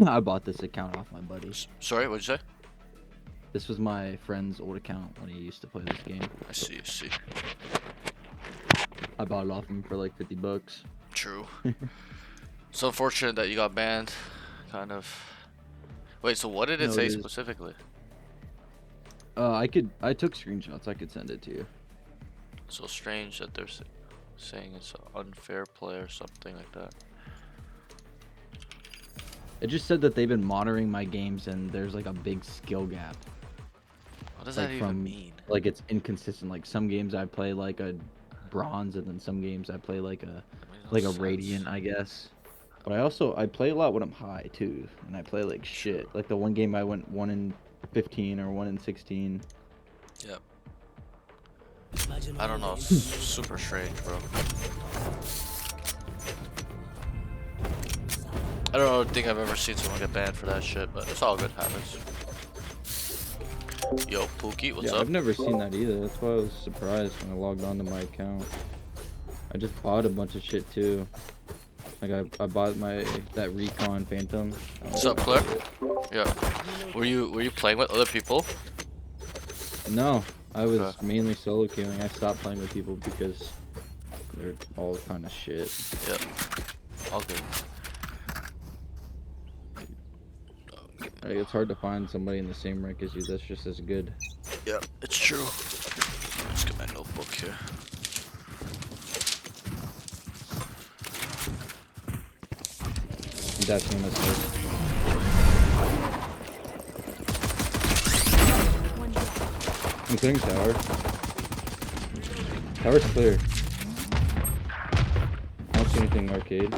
I bought this account off my buddy. Sorry, what'd you say? This was my friend's old account when he used to play this game. I see, I see. I bought it off him for like $50. True. It's unfortunate that you got banned. Kind of. Wait, so what did it say specifically? I took screenshots. I could send it to you. So strange that they're saying it's an unfair play or something like that. It just said that they've been monitoring my games and there's like a big skill gap. What does that even mean? Like it's inconsistent. Like some games I play like a bronze and then some games I play like a radiant, I guess. But I play a lot when I'm high too, and I play like shit. Like the one game I went 1 in 15 or 1 in 16. Yep. I don't know. Super strange, bro. I don't think I've ever seen someone get banned for that shit, but it's all good. Happens. Yo, Pookie, what's up? I've never seen that either. That's why I was surprised when I logged onto my account. I just bought a bunch of shit too. Like I bought that Recon Phantom. What's up, Claire? Yeah. Were you playing with other people? No, I was mainly solo queuing. I stopped playing with people because they're all kind of shit. Yep. All good. Like, it's hard to find somebody in the same rank as you that's just as good. Yeah, it's true. Let's get my notebook here. That's him. I'm clearing tower. Tower's clear. I don't see anything arcade.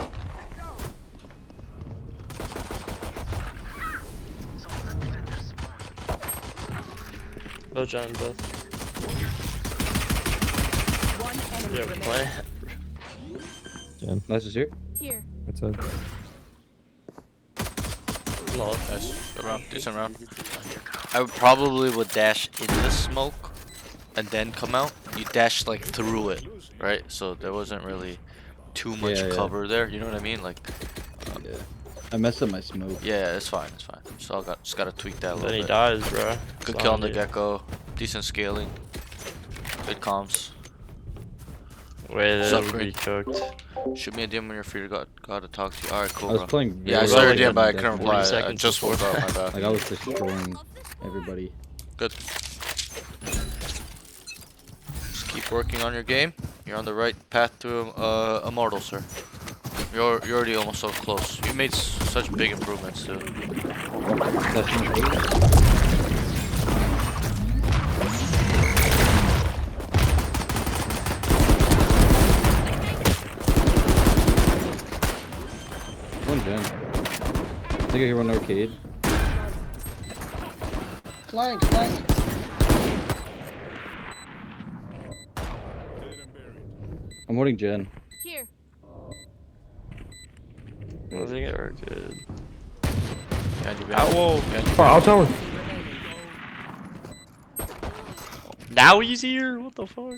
Both John, both. Yeah, play. Jen. Nice is here. Here. What's up? Lol. Nice. Good round. Decent round. I probably would dash in the smoke and then come out. You dashed like through it, right? So there wasn't really too much cover there. You know what I mean? Like. Yeah. I messed up my smoke. Yeah, it's fine. It's fine. So just gotta tweak that a little bit. Then he dies, bro. Good kill on the gecko. Decent scaling. Good comms. Wait, that would be cooked. Shoot me a DM when you're free to gotta talk to you. Alright, cool, I was bro. playing. Yeah, I saw your DM, but I couldn't definitely. reply. I just woke up, my bad. Like I was destroying everybody. Good. Just keep working on your game. You're on the right path to immortal, sir. You're already almost so close. You made such big improvements, too. One gen. I think I hear one arcade. Flank, flank. I'm holding gen. Here. I think it worked good. Whoa! I'll tell him. Now he's here? What the fuck?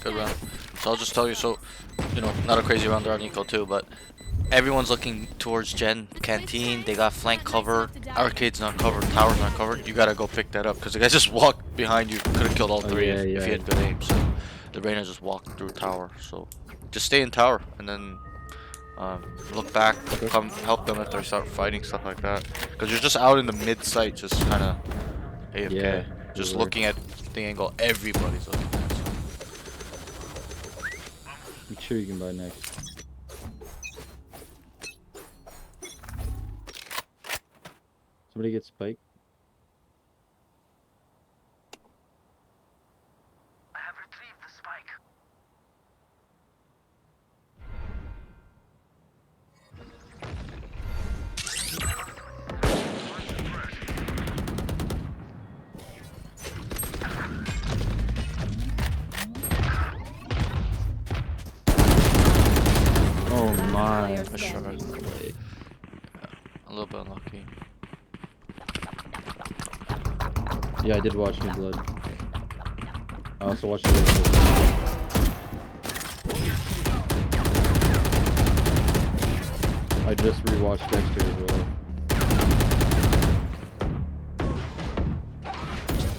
Good round. So I'll just tell you, so, you know, not a crazy round there on Eco too, but everyone's looking towards Gen Canteen. They got flank cover. Arcade's not covered. Tower's not covered. You gotta go pick that up because the guy just walked behind you. Could have killed all three if he had good aim. So the Reyna just walked through tower. So just stay in tower and then look back, come help them if they start fighting, stuff like that. Because you're just out in the mid site, just kind of AFK, just looking at the angle everybody's looking at. So. Make sure you can buy next. Somebody get spiked. I have retrieved the spike. Oh my. For sure. Yeah, a little bit unlucky. Yeah, I did watch New Blood. I also watched it. I just rewatched Dexter as well.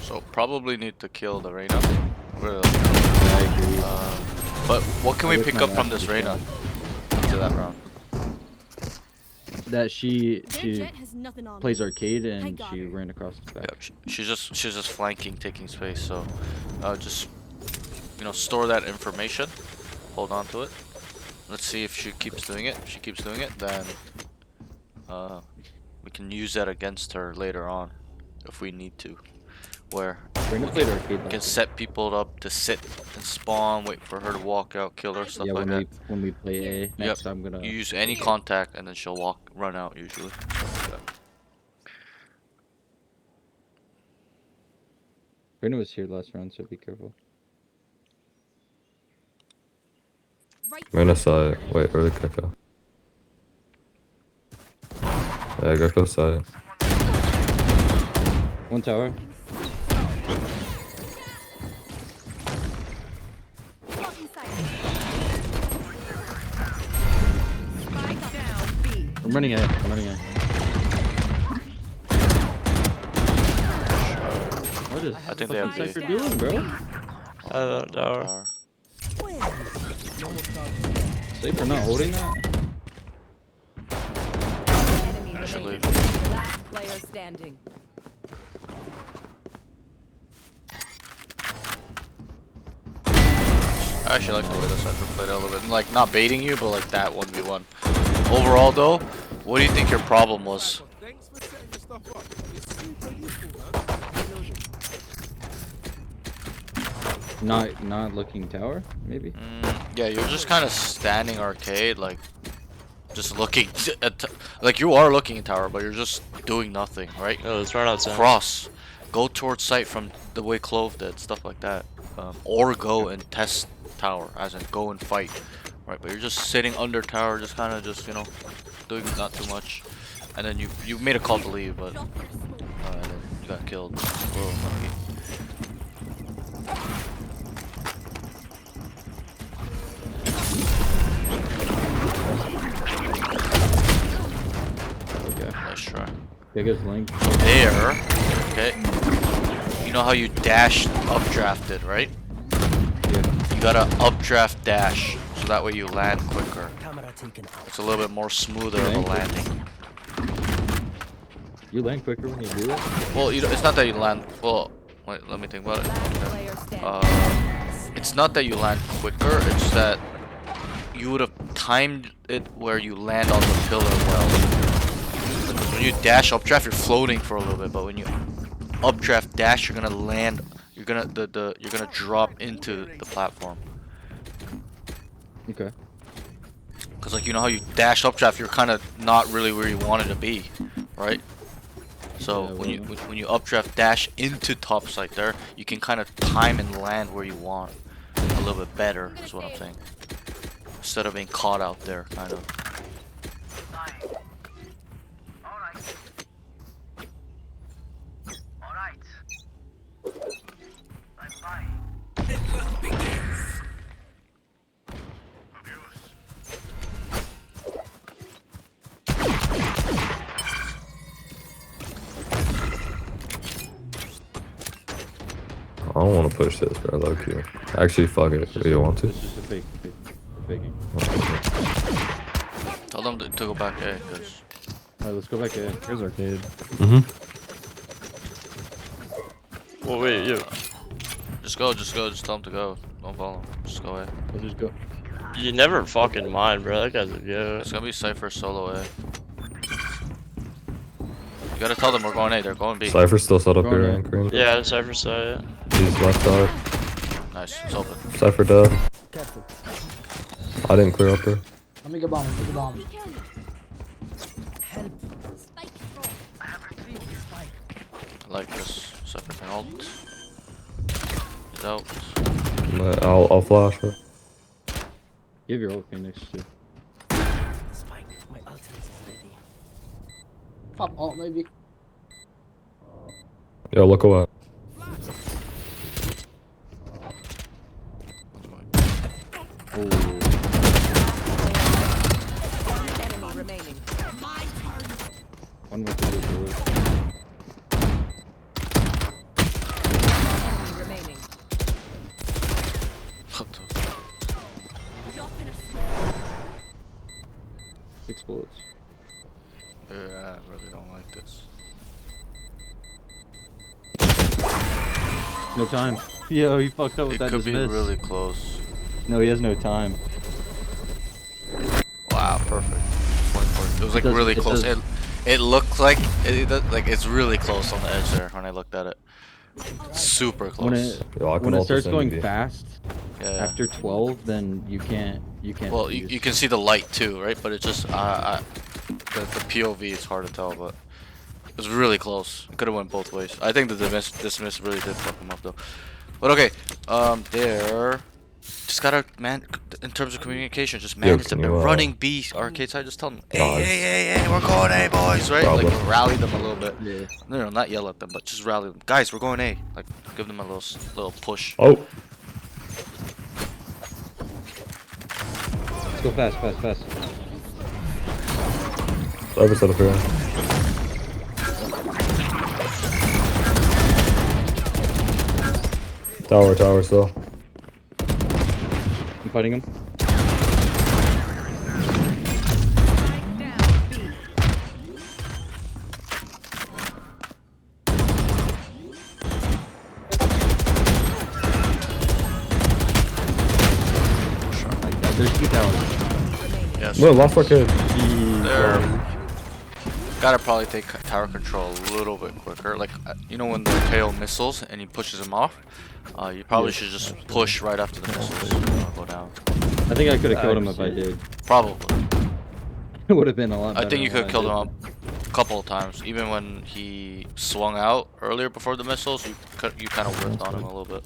So probably need to kill the Reyna. Really. Yeah, I agree. But what can I we wish pick my up from last this was Reyna done. into that round? That she Jet has nothing on plays me. arcade I and got she her. ran across the back. Yeah, she's just flanking, taking space. So, just store that information, hold on to it. Let's see if she keeps doing it. If she keeps doing it, then we can use that against her later on, if we need to. Where Brenda played arcade. we can set people up to sit and spawn, wait for her to walk out, kill her, stuff Yeah, like that. when we play A next, Yep. I'm gonna. You use any contact, and then she'll run out usually. Stuff like that. Brenda was here last round, so be careful. Reyna side. Wait, where did Gecko? Yeah, Gecko side. One tower. I'm running A. I'm running A. What is I think they have fucking B. Cypher doing, bro? I don't know. Cypher not holding that? Actually, Last player standing. I actually like the way the Cypher played it a little bit. Like, not baiting you, but like that 1v1. Overall, though, what do you think your problem was? Not looking tower, maybe. Yeah, you're just kind of standing arcade, like, just looking at, like, you are looking at tower, but you're just doing nothing, right? Yo, let's run outside. Cross, go towards site from the way Clove did, stuff like that, or go and test tower, as in go and fight, right? But you're just sitting under tower, just kind of doing not too much, and then you made a call to leave, but and then you got killed. Whoa, lucky. Okay. Nice try. Biggest link. There, okay. You know how you dash updrafted, right? Yeah. You gotta updraft dash, so that way you land quicker. It's a little bit more smoother of a landing. You land quicker when you do it. Well, it's not that you land. Well, wait, let me think about it. Last player standing. It's not that you land quicker. It's that you would have timed it where you land on the pillar well. When you dash updraft, you're floating for a little bit, but when you updraft dash, you're gonna land. You're gonna you're gonna drop into the platform. Okay. Cause like you know how you dash updraft, you're kind of not really where you wanted to be, right? So Yeah, when you updraft dash into top site there, you can kind of time and land where you want a little bit better. Is what I'm saying. Instead of being caught out there, kind of. Alright. I'm fine. I don't want to push this, bro. Low key. Actually, fuck it. Do you want to? It's just a faking. Tell them to go back A, cause Alright, let's go back A. Here's arcade. Mm-hmm. Well, wait, yo. just go. Just tell them to go. Don't follow them. Just go A. Let's just go. You never fucking mind, bro. That guy's a yo. It's gonna be Cypher solo A. You gotta tell them we're going A. They're going B. Cypher's still set up Going here, in. anchoring. Yeah, Cypher side. He's left side. Nice. It's open. Cypher dead. Careful. I didn't clear up there. Let me get bomb. Let me get bomb. I have retrieved the spike. I like this. Cypher can ult. He's out. But I'll flash it. Give your ult Phoenix too. Spike. My ultimate is ready. Pop ult maybe. Yo, look away. Oh. One enemy remaining. One with the roof. Enemy remaining. What the 6 bullets. Yeah, I really don't like this. No time. Yo, he fucked up with It that could be dismiss. really close. No, he has no time. Wow, perfect. 24. It was like does- really it close. does- It looked like like it's really close on the edge there when I looked at it. Super When close. it Yo, I can when it also starts send going you. fast Yeah. after 12, then you can't Well, you defuse. can see the light too, right? But it just the POV is hard to tell, but it was really close. It could have went both ways. I think the dismiss really did fuck him up though. But okay, there. Just gotta in terms of communication, just manage them. can They're you, running B arcade side. Just tell them, hey, guys. hey, we're going A, boys, right? Problem. Like rally them a little bit. Yeah. No, not yell at them, but just rally them. Guys, we're going A. Like give them a little push. Oh, Let's go fast. cyber set up here. Tower still. I'm fighting him. There's 2 towers. Yes. No, last arcade. There. Gotta probably take tower control a little bit quicker. Like, you know when the tail missiles and he pushes them off? You probably should just push right after the missiles go down. I think I could have killed him if I did. Probably. It would have been a lot better. I think you than could have what killed him a couple of times. Even when he swung out earlier before the missiles, you kind of whipped on him a little bit.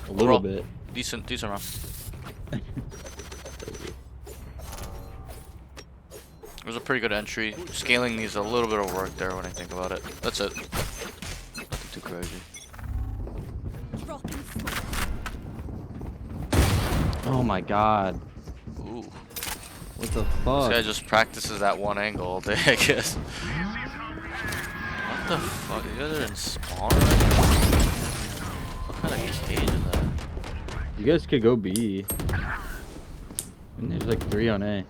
A little Overall, bit. Decent round. It was a pretty good entry. Scaling needs a little bit of work there when I think about it. That's it. Nothing too crazy. Oh my god. Ooh. What the This fuck? guy just practices that one angle all day, I guess. What the fuck? You guys are in spawn already? What kind of cage is that? You guys could go B. And there's like 3 on A.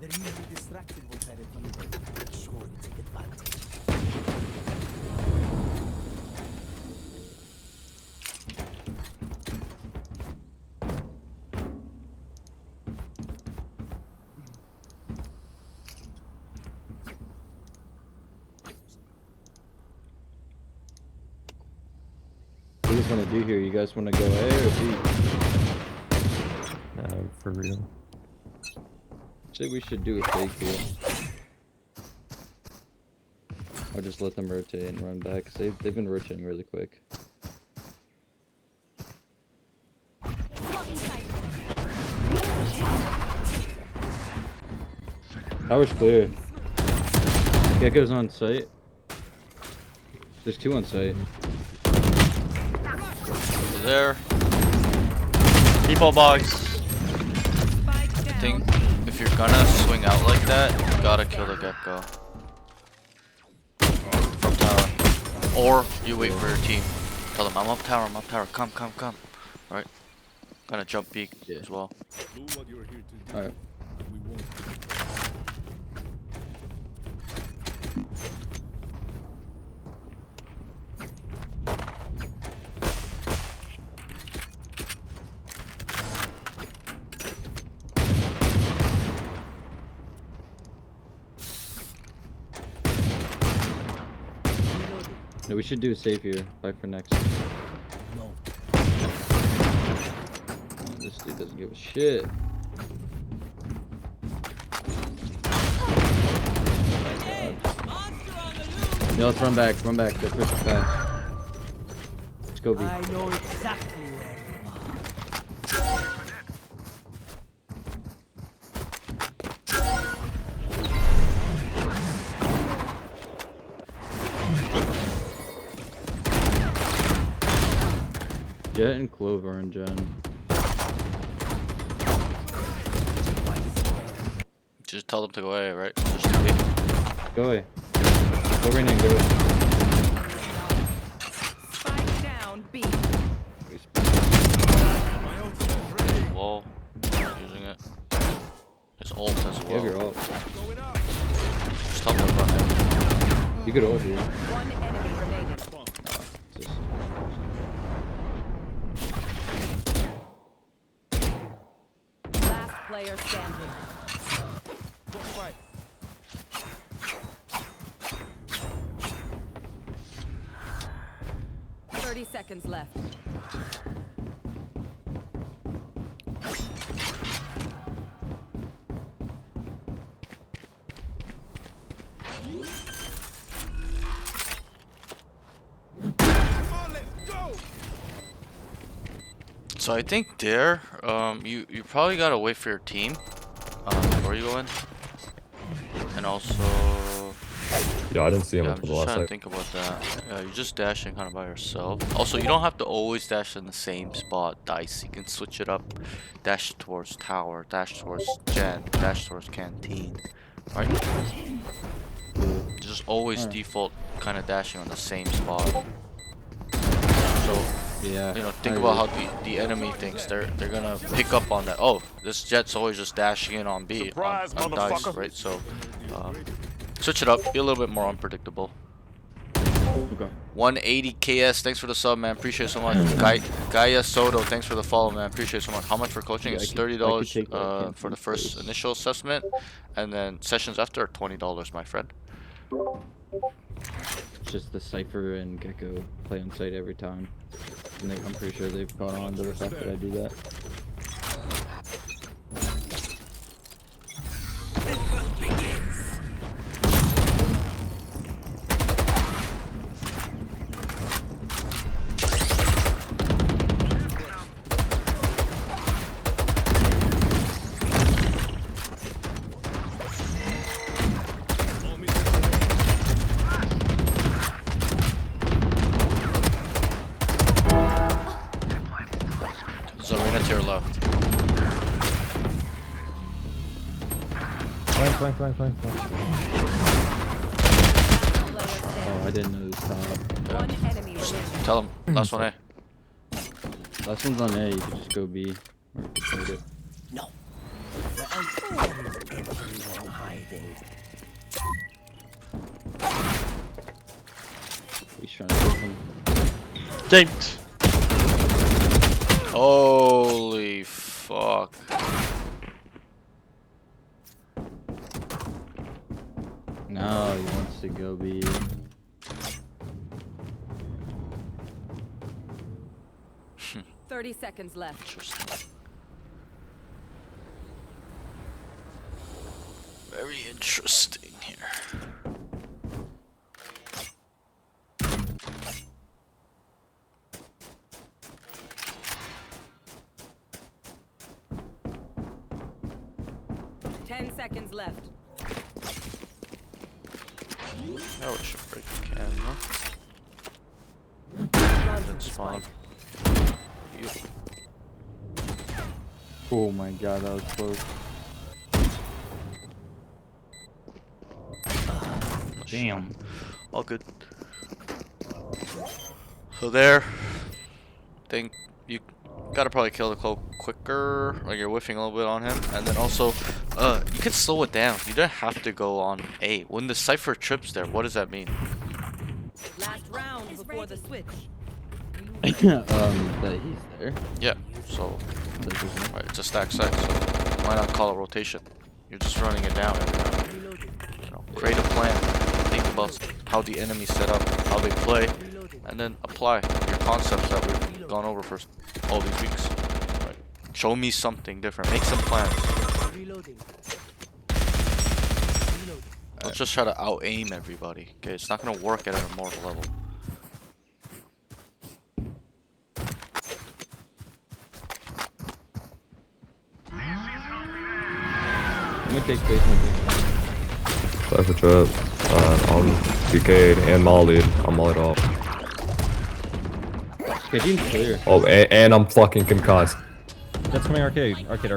They're usually distracted when they're at you. Make sure you take advantage. What do you guys want to do here? You guys want to go A or B? For real. Say we should do a fake here. Or just let them rotate and run back. Cause they've been rotating really quick. Tower's clear. Gecko's on site. There's 2 on site. Over there. People box. I think if you're gonna swing out like that, you gotta kill the gecko. From tower. Or you wait for your team. Tell them, I'm up tower, come. Right? Gonna jump peek as well. Alright. No, we should do a save here. Fight for next. No. This dude doesn't give a shit. Yeah, let's run back. They're pushing fast. Let's go B. I know exactly where you are. Jet and Clover and Jen. Just tell them to go away, right? Just do it. Go away. Go right in, go away. Spike down B. Whoa. Using it. His ult as You have well. your ult. Just tell them to run it. You could ult here. One enemy remaining. Just... Last player standing. 30 seconds left. So I think there, you probably gotta wait for your team before you go in, and also Yeah, I didn't see him yeah, I'm until the just last trying to second. think about that. You're just dashing kind of by yourself. Also, you don't have to always dash in the same spot. Dice, you can switch it up. Dash towards tower, dash towards gen, dash towards canteen, right? Just always default kind of dashing on the same spot. So. Yeah. You know, think about how the enemy thinks. They're gonna pick up on that. Oh, this Jet's always just dashing in on B on dice, right? So switch it up, be a little bit more unpredictable. Okay. 180 KS, thanks for the sub, man. Appreciate it so much. Gaia Soto, thanks for the follow, man. Appreciate it so much. How much for coaching? Yeah, It's I could $30 take that for the first initial assessment, and then sessions after are $20, my friend. It's just the Cypher and Gecko play on site every time. And I'm pretty sure they've caught on to the fact that I do that. Zarina to your left. Flank. Oh, I didn't know this top. One enemy remaining. Tell him. Last one, eh? Last one's on A, you can just go B. Or you can trade it. No. Everyone hiding. He's trying to get him. James. Holy fuck. No, he wants to go B. Hmm. 30 seconds left. Interesting. Very interesting here. Seconds left. Oh, we should break the camera. That's fine. Oh my god, that was close. Damn. All good. So there. Think you gotta probably kill the cloak quicker, like you're whiffing a little bit on him, and then also you can slow it down. You don't have to go on A. When the Cypher trips there, what does that mean? Last round before the switch. That he's there. Yeah, so That isn't- right, it's a stack site, so why not call it rotation? You're just running it down every round. You know, create a plan, think about how the enemy's set up, how they play, and then apply your concepts that we've gone over for all these weeks. Right. Show me something different. Make some plans. Don't just try to out-aim everybody. Okay, it's not gonna work at an immortal level. I'm gonna take basement. Cypher trap. I'm PK'd and mollied. I'm mollied off. Canteen's clear. Oh, and I'm fucking concussed. That's coming arcade. Arcade.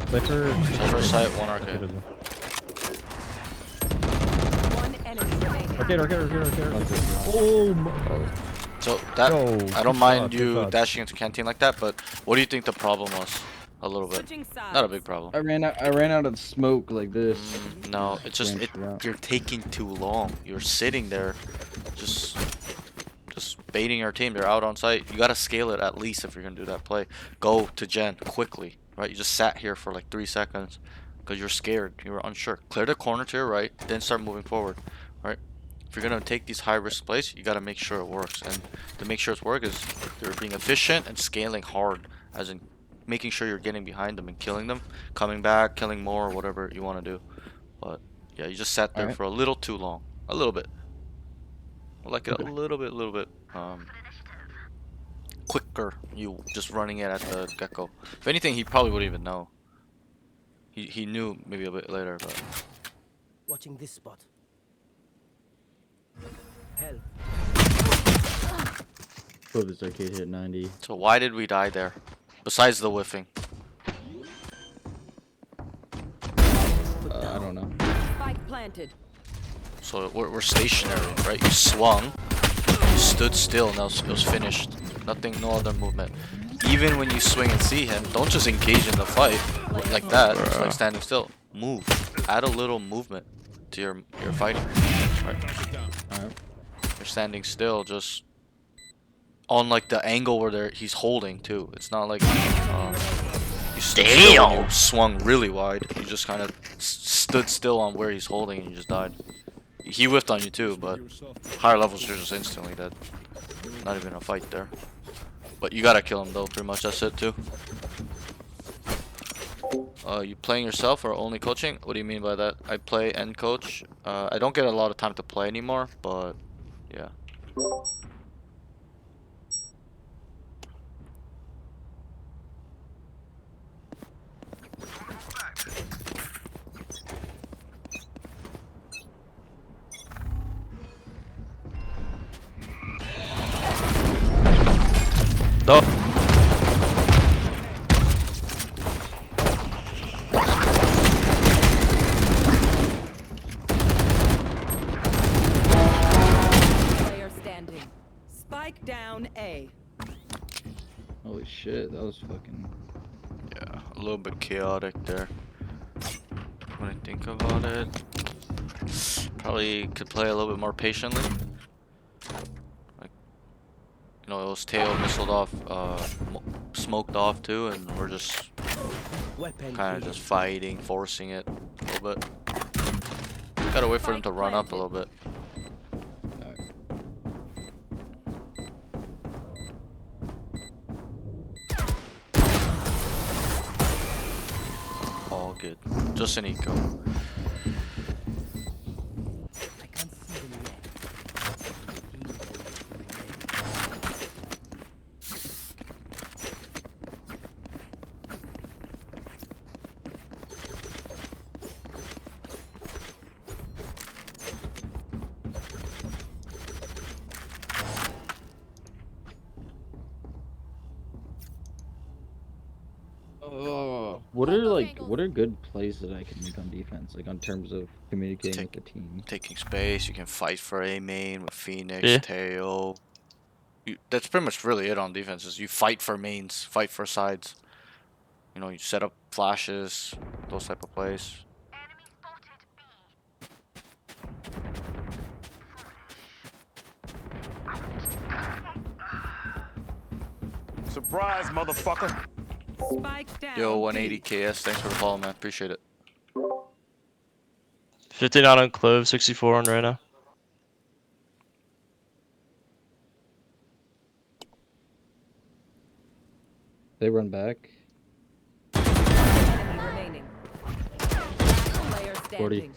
Cypher. Cypher site, one arcade. One enemy remaining. Arcade. Oh my. So that Yo, I don't good mind shot, good you shot. dashing into canteen like that, but what do you think the problem was? A little bit. Switching sides. Not a big problem. I ran out of smoke like this. No, it's just Branched it out. you're taking too long. You're sitting there, just baiting your team. They're out on site. You gotta scale it at least if you're gonna do that play. Go to Gen quickly, right? You just sat here for like 3 seconds because you're scared. You were unsure. Clear the corner to your right, then start moving forward, right? If you're gonna take these high risk plays, you gotta make sure it works. And to make sure it works is you're being efficient and scaling hard, as in making sure you're getting behind them and killing them, coming back, killing more, whatever you want to do. But yeah, you just sat there Alright. for a little too long. A little bit. I like it a little bit. Quicker. You just running it at the gecko. If anything, he probably wouldn't even know. He knew maybe a bit later, but Watching this spot. Hell. Oh, this arcade hit 90. so why did we die there? Besides the whiffing. I don't know. Spike planted. So we're stationary, right? You swung, you stood still, and it was finished. Nothing, no other movement. Even when you swing and see him, don't just engage in the fight like that, just like standing still. Move. Add a little movement to your fighting. Right? Alright. You're standing still, just on like the angle where he's holding too. It's not like you stood still and you swung really wide. You just kind of stood still on where he's holding and you just died. He whiffed on you too, but higher levels you're just instantly dead. Not even a fight there. But you gotta kill him though, pretty much that's it too. You playing yourself or only coaching? What do you mean by that? I play and coach. I don't get a lot of time to play anymore, but yeah. No. Player standing. Spike down A. Holy shit, that was fucking. Yeah, a little bit chaotic there. When I think about it, probably could play a little bit more patiently. Like, you know, it was tail missiled off, smoked off too, and we're just Weapon. kind of just fighting, forcing it a little bit. Gotta wait for them to run up a little bit. All good. Just an eco. I can't see them yet. What are good plays that I can make on defense, like on terms of communicating with the team? Taking space, you can fight for A main with Phoenix, Yeah. Teo. That's pretty much really it on defense. Is you fight for mains, fight for sides. You know, you set up flashes, those type of plays. Surprise, motherfucker. Spike down. Yo, B. 180 KS, thanks for the follow, man. Appreciate it. 59 on Clove, 64 on Reyna. They run back. Enemy remaining. Player 40. standing.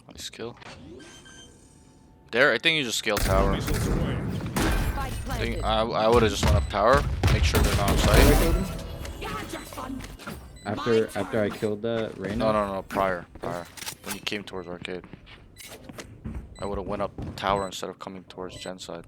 Nice kill. There, I think you just scale tower. Spike I planted. think I would have just went up tower, make sure they're not on site. After I killed that Reyna. No, prior. When you came towards arcade. I would have went up tower instead of coming towards Gen side.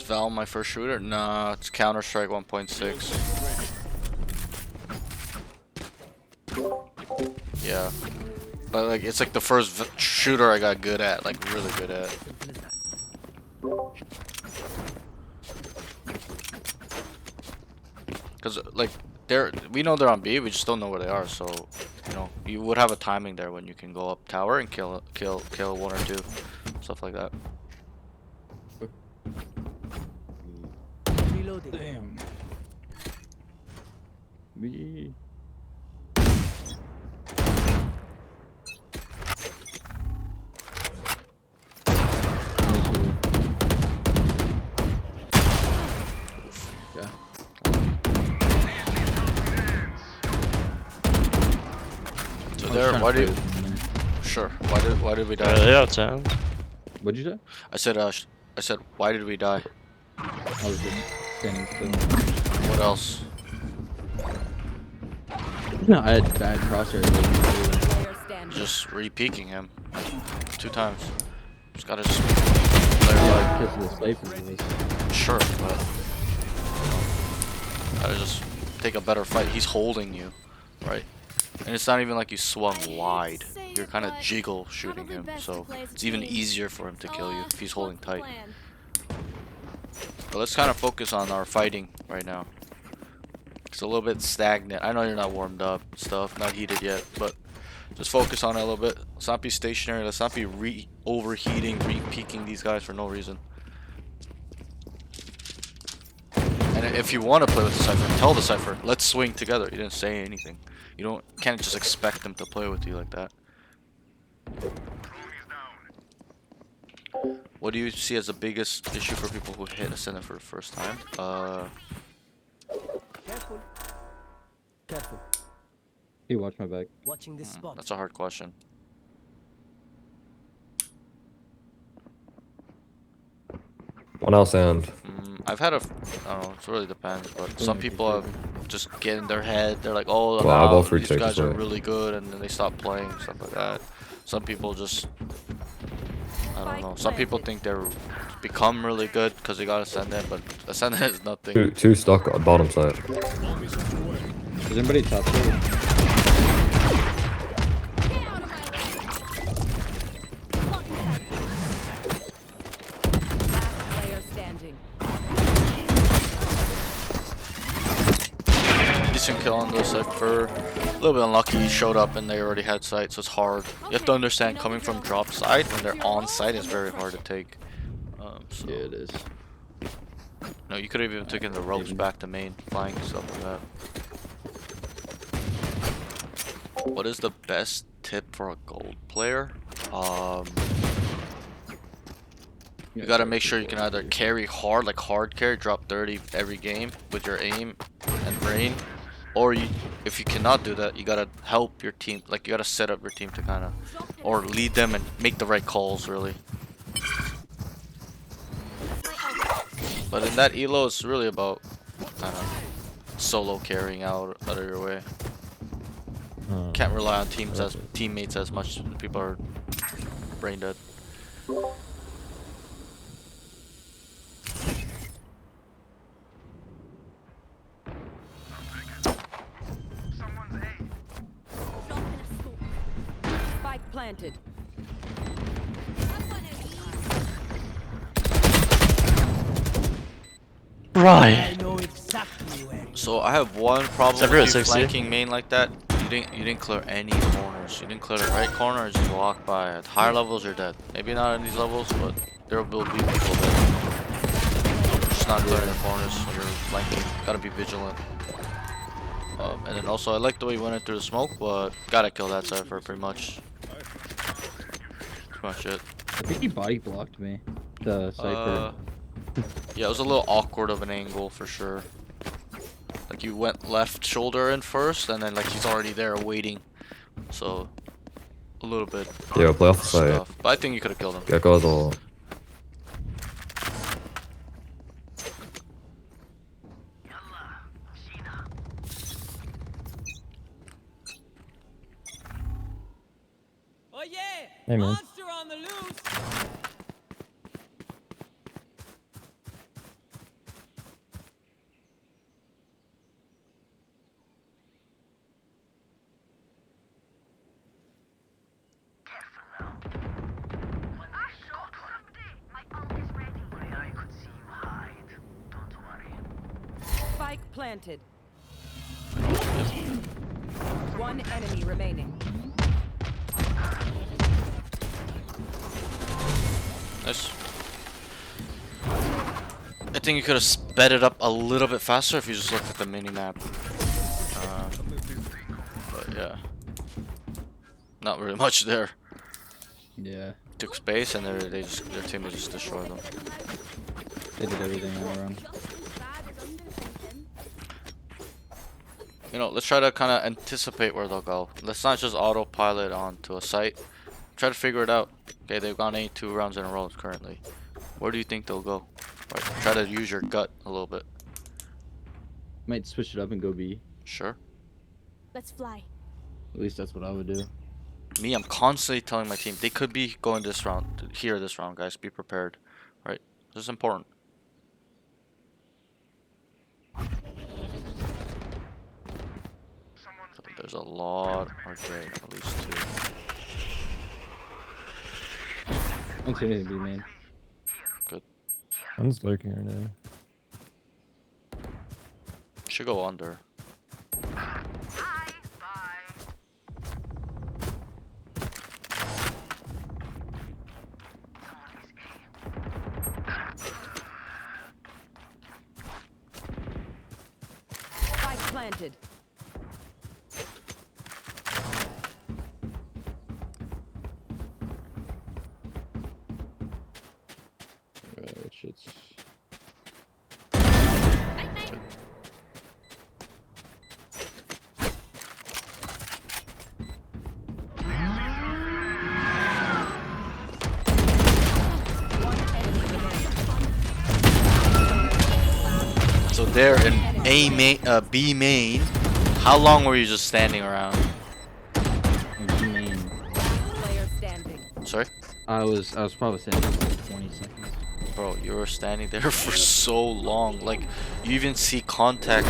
Is Val my first shooter? Nah, it's Counter-Strike 1.6. Yeah. But like, it's like the first shooter I got good at, like really good at. Cause like we know they're on B, we just don't know where they are. So, you know, you would have a timing there when you can go up tower and kill one or two, stuff like that. Reloading. Damn. Me. Yeah. So there, why did sure? Why did we die? They out 10. What'd you say? I said why did we die? I was just standing still. What else? No, I had bad crosshairs. Player standing. Just re-peeking him 2 times. Just gotta just play like Because of the snipers. sure, but gotta just take a better fight. He's holding you, right? And it's not even like you swung wide. You're kind of jiggle shooting him, so it's even easier for him to kill you if he's holding tight. But let's kind of focus on our fighting right now. It's a little bit stagnant. I know you're not warmed up, stuff, not heated yet, but just focus on it a little bit. Let's not be stationary. Let's not be overheating, re-peaking these guys for no reason. And if you want to play with the Cypher, tell the Cypher, let's swing together. You didn't say anything. You can't just expect them to play with you like that. What do you see as the biggest issue for people who hit Ascendant for the first time? Careful. Careful. Hey, watch my back. Watching this spot. That's a hard question. One else and. I've had I don't know, it really depends, but some people have just get in their head, they're like, oh, Well, I wow, vote for these take guys this are way. really good, and then they stop playing, stuff like that. Some people just, I don't know, some people think they're become really good because they got Ascendant, but Ascendant is nothing. Two stuck on bottom side. Is anybody top side? Player standing. Decent kill on the Cypher. A little bit unlucky, he showed up and they already had sight, so it's hard. You have to understand, coming from drop side when they're on site is very hard to take. So, Yeah, it is. no, you could have even taken the ropes back to main, flying, stuff like that. What is the best tip for a gold player? You gotta make sure you can either carry hard, like hard carry, drop 30 every game with your aim and brain, or if you cannot do that, you gotta help your team, like you gotta set up your team to kind of, or lead them and make the right calls, really. But in that elo, it's really about kind of solo carrying out of your way. Can't rely on teammates as much. People are brain dead. Spike planted. Right. I know exactly where. So I have one problem Everyone with you 60. flanking main like that. You didn't clear any corners. You didn't clear the right corner, just walk by. At higher levels, you're dead. Maybe not in these levels, but there will be people dead. Just not clearing the corners when you're flanking. Gotta be vigilant. And then also, I like the way you went in through the smoke, but gotta kill that Cypher pretty much. Pretty much it. I think he body blocked me. The Cypher. Yeah, it was a little awkward of an angle for sure. Like you went left shoulder in first, and then like he's already there waiting. So a little bit Yeah, play off the side. stuff. But I think you could have killed him. Gecko has all. Oh yeah! Hey, man. Monster on the loose! planted. One enemy remaining. Nice. I think you could have sped it up a little bit faster if you just looked at the mini map. But yeah, not really much there. Yeah, Took space and their team just destroyed them. they did everything all around. You know, let's try to kind of anticipate where they'll go. Let's not just autopilot onto a site. Try to figure it out. Okay, they've gone 82 rounds in a row currently. Where do you think they'll go? Right, try to use your gut a little bit. Might switch it up and go B. Sure. Let's fly. At least that's what I would do. Me, I'm constantly telling my team they could be going this round, this round, guys. Be prepared, right? This is important. There's a lot, okay, at least 2. I don't see anything B main. Good. I'm just lurking right now. Should go under. Spike planted. Shit's... So there in A main, B main. How long were you just standing around? B main. Player standing. Sorry, I was probably saying like 20 seconds. bro, you were standing there for so long. Like, you even see contact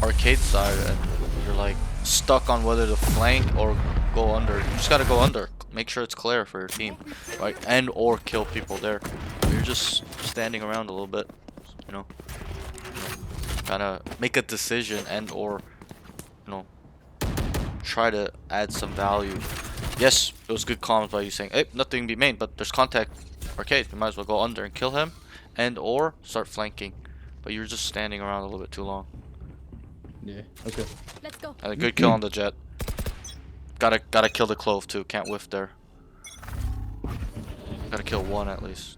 arcade side, and you're like stuck on whether to flank or go under. You just gotta go under. Make sure it's clear for your team, right? And or kill people there. You're just standing around a little bit, you know. Kind of make a decision and or, you know, try to add some value. Yes, it was good comments by you saying, hey, nothing be main, but there's contact arcade. You might as well go under and kill him, and or start flanking. But you're just standing around a little bit too long. Yeah. Okay. Let's go. And a good kill on the jet. Gotta kill the clove too. Can't whiff there. Gotta kill one at least.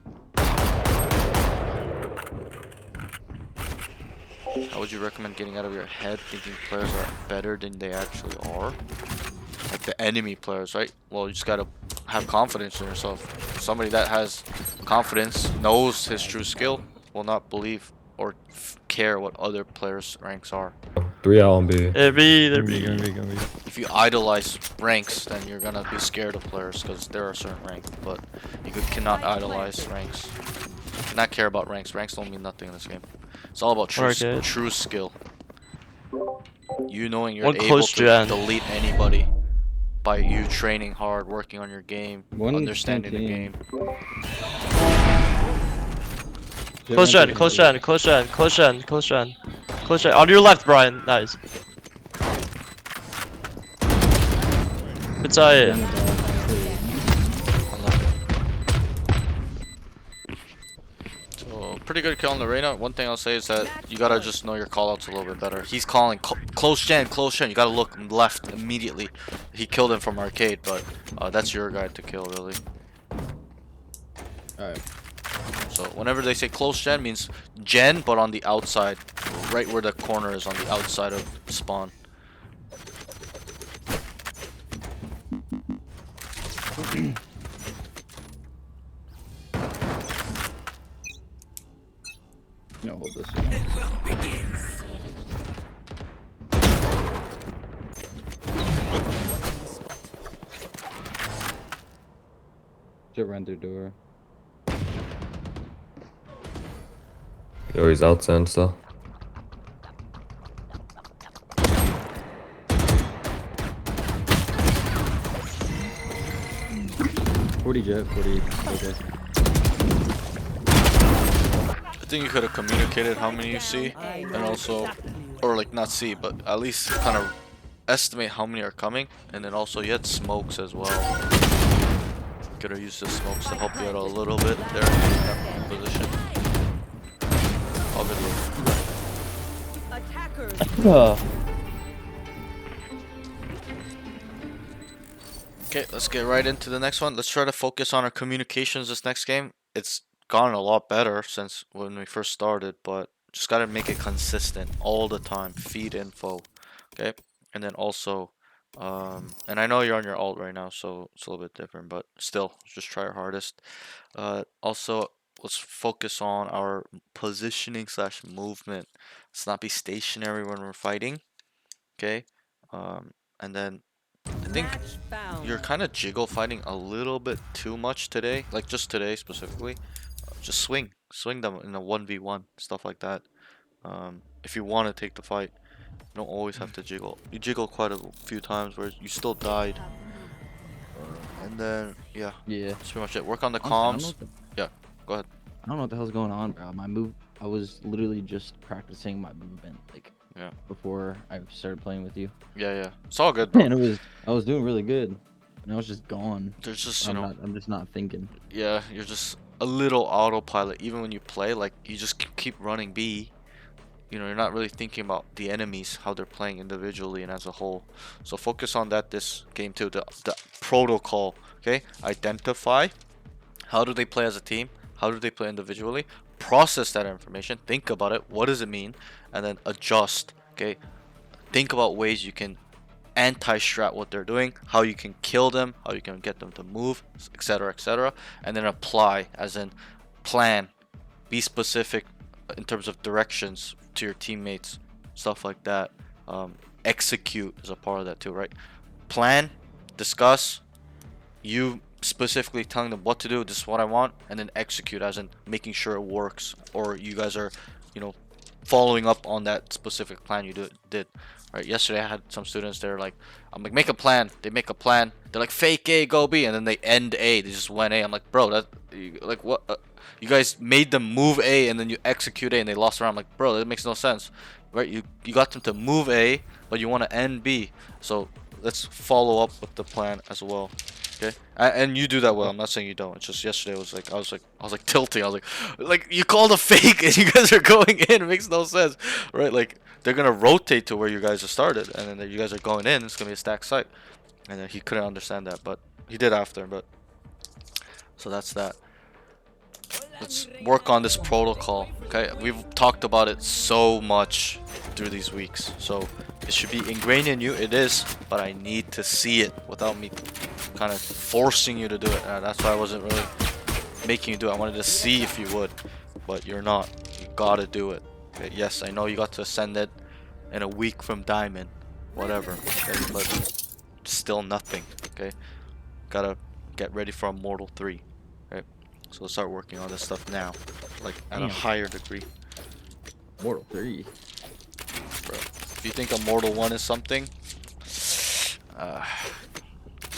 How would you recommend getting out of your head thinking players are better than they actually are? Like the enemy players, right? Well, you just gotta have confidence in yourself. Somebody that has confidence, knows his true skill, will not believe or care what other players' ranks are. 3 out on B. They're B, they're Gonna B. be, gonna be. If you idolize ranks, then you're gonna be scared of players because there are certain ranks, but you cannot idolize ranks. You cannot care about ranks. Ranks don't mean nothing in this game. It's all about true skill. You knowing you're One able close to gen. delete anybody by you training hard, working on your game, One understanding the 10. game. Close gen, close gen, close gen, close gen, close gen. Close gen. On your left, Brian. Nice. Good side. So pretty good kill on the Reyna. One thing I'll say is that you gotta just know your callouts a little bit better. He's calling close gen, close gen. You gotta look left immediately. He killed him from arcade, but that's your guy to kill really. Alright. So whenever they say close gen means gen, but on the outside, right where the corner is on the outside of spawn. No, hold this. Just run through door. Yo, he's outside still. .40 jet, 40. Okay. think you could have communicated how many you see, and also, or like not see, but at least kind of estimate how many are coming, and then also you had smokes as well. Could have used the smokes to help you out a little bit there in that position. All good work. Attackers. Okay, let's get right into the next one. Let's try to focus on our communications this next game. It's gone a lot better since when we first started, but just gotta make it consistent all the time. Feed info, okay? And then also, and I know you're on your alt right now, so it's a little bit different, but still, just try our hardest. Also, let's focus on our positioning slash movement. Let's not be stationary when we're fighting, okay? And then I think Match found. you're kind of jiggle fighting a little bit too much today, like just today specifically. Just swing them in a 1v1, stuff like that. If you want to take the fight, you don't always have to jiggle. You jiggle quite a few times where you still died. And then, yeah, Yeah. that's pretty much it. Work on the Honestly, I don't know comms. what Yeah, go ahead. I don't know what the hell's going on, bro. My move, I was literally just practicing my movement, like, Yeah. before I started playing with you. Yeah. It's all good, bro. And I was doing really good, and I was just gone. There's just, I'm just not thinking. yeah, you're just a little autopilot. Even when you play, like, you just keep running B. You know, you're not really thinking about the enemies, how they're playing individually and as a whole. So focus on that this game too. The protocol, okay? Identify how do they play as a team, how do they play individually, process that information, think about it, what does it mean, and then adjust, okay? Think about ways you can anti-strat what they're doing, how you can kill them, how you can get them to move, etc., and then apply, as in plan, be specific in terms of directions to your teammates, stuff like that. Execute is a part of that too, right? Plan, discuss, you specifically telling them what to do, this is what I want, and then execute, as in making sure it works, or you guys are, you know, following up on that specific plan you did. Right, yesterday I had some students, they're like, I'm like, make a plan. They make a plan, they're like, fake A, go B, and then they end A, they just went A. I'm like, bro, that, like, what, you guys made them move A and then you execute A and they lost around. I'm like, bro, that makes no sense, right? You got them to move A, but you want to end B. So let's follow up with the plan as well, okay? And you do that well. I'm not saying you don't. It's just yesterday was like I was like tilting. I was like you called a fake and you guys are going in. It makes no sense, right? Like they're gonna rotate to where you guys have started, and then you guys are going in. It's gonna be a stacked site, and then he couldn't understand that, but he did after. But so that's that. Let's work on this protocol, okay? We've talked about it so much through these weeks, so it should be ingrained in you. It is, but I need to see it without me kind of forcing you to do it. That's why I wasn't really making you do it. I wanted to see if you would, but you're not. You gotta do it. Okay? Yes, I know you got to send it in a week from Diamond, whatever, okay? But still nothing, okay? Gotta get ready for Immortal 3, right? So let's start working on this stuff now, like at a higher degree. Mortal 3. Bro, if you think Immortal 1 is something, it's a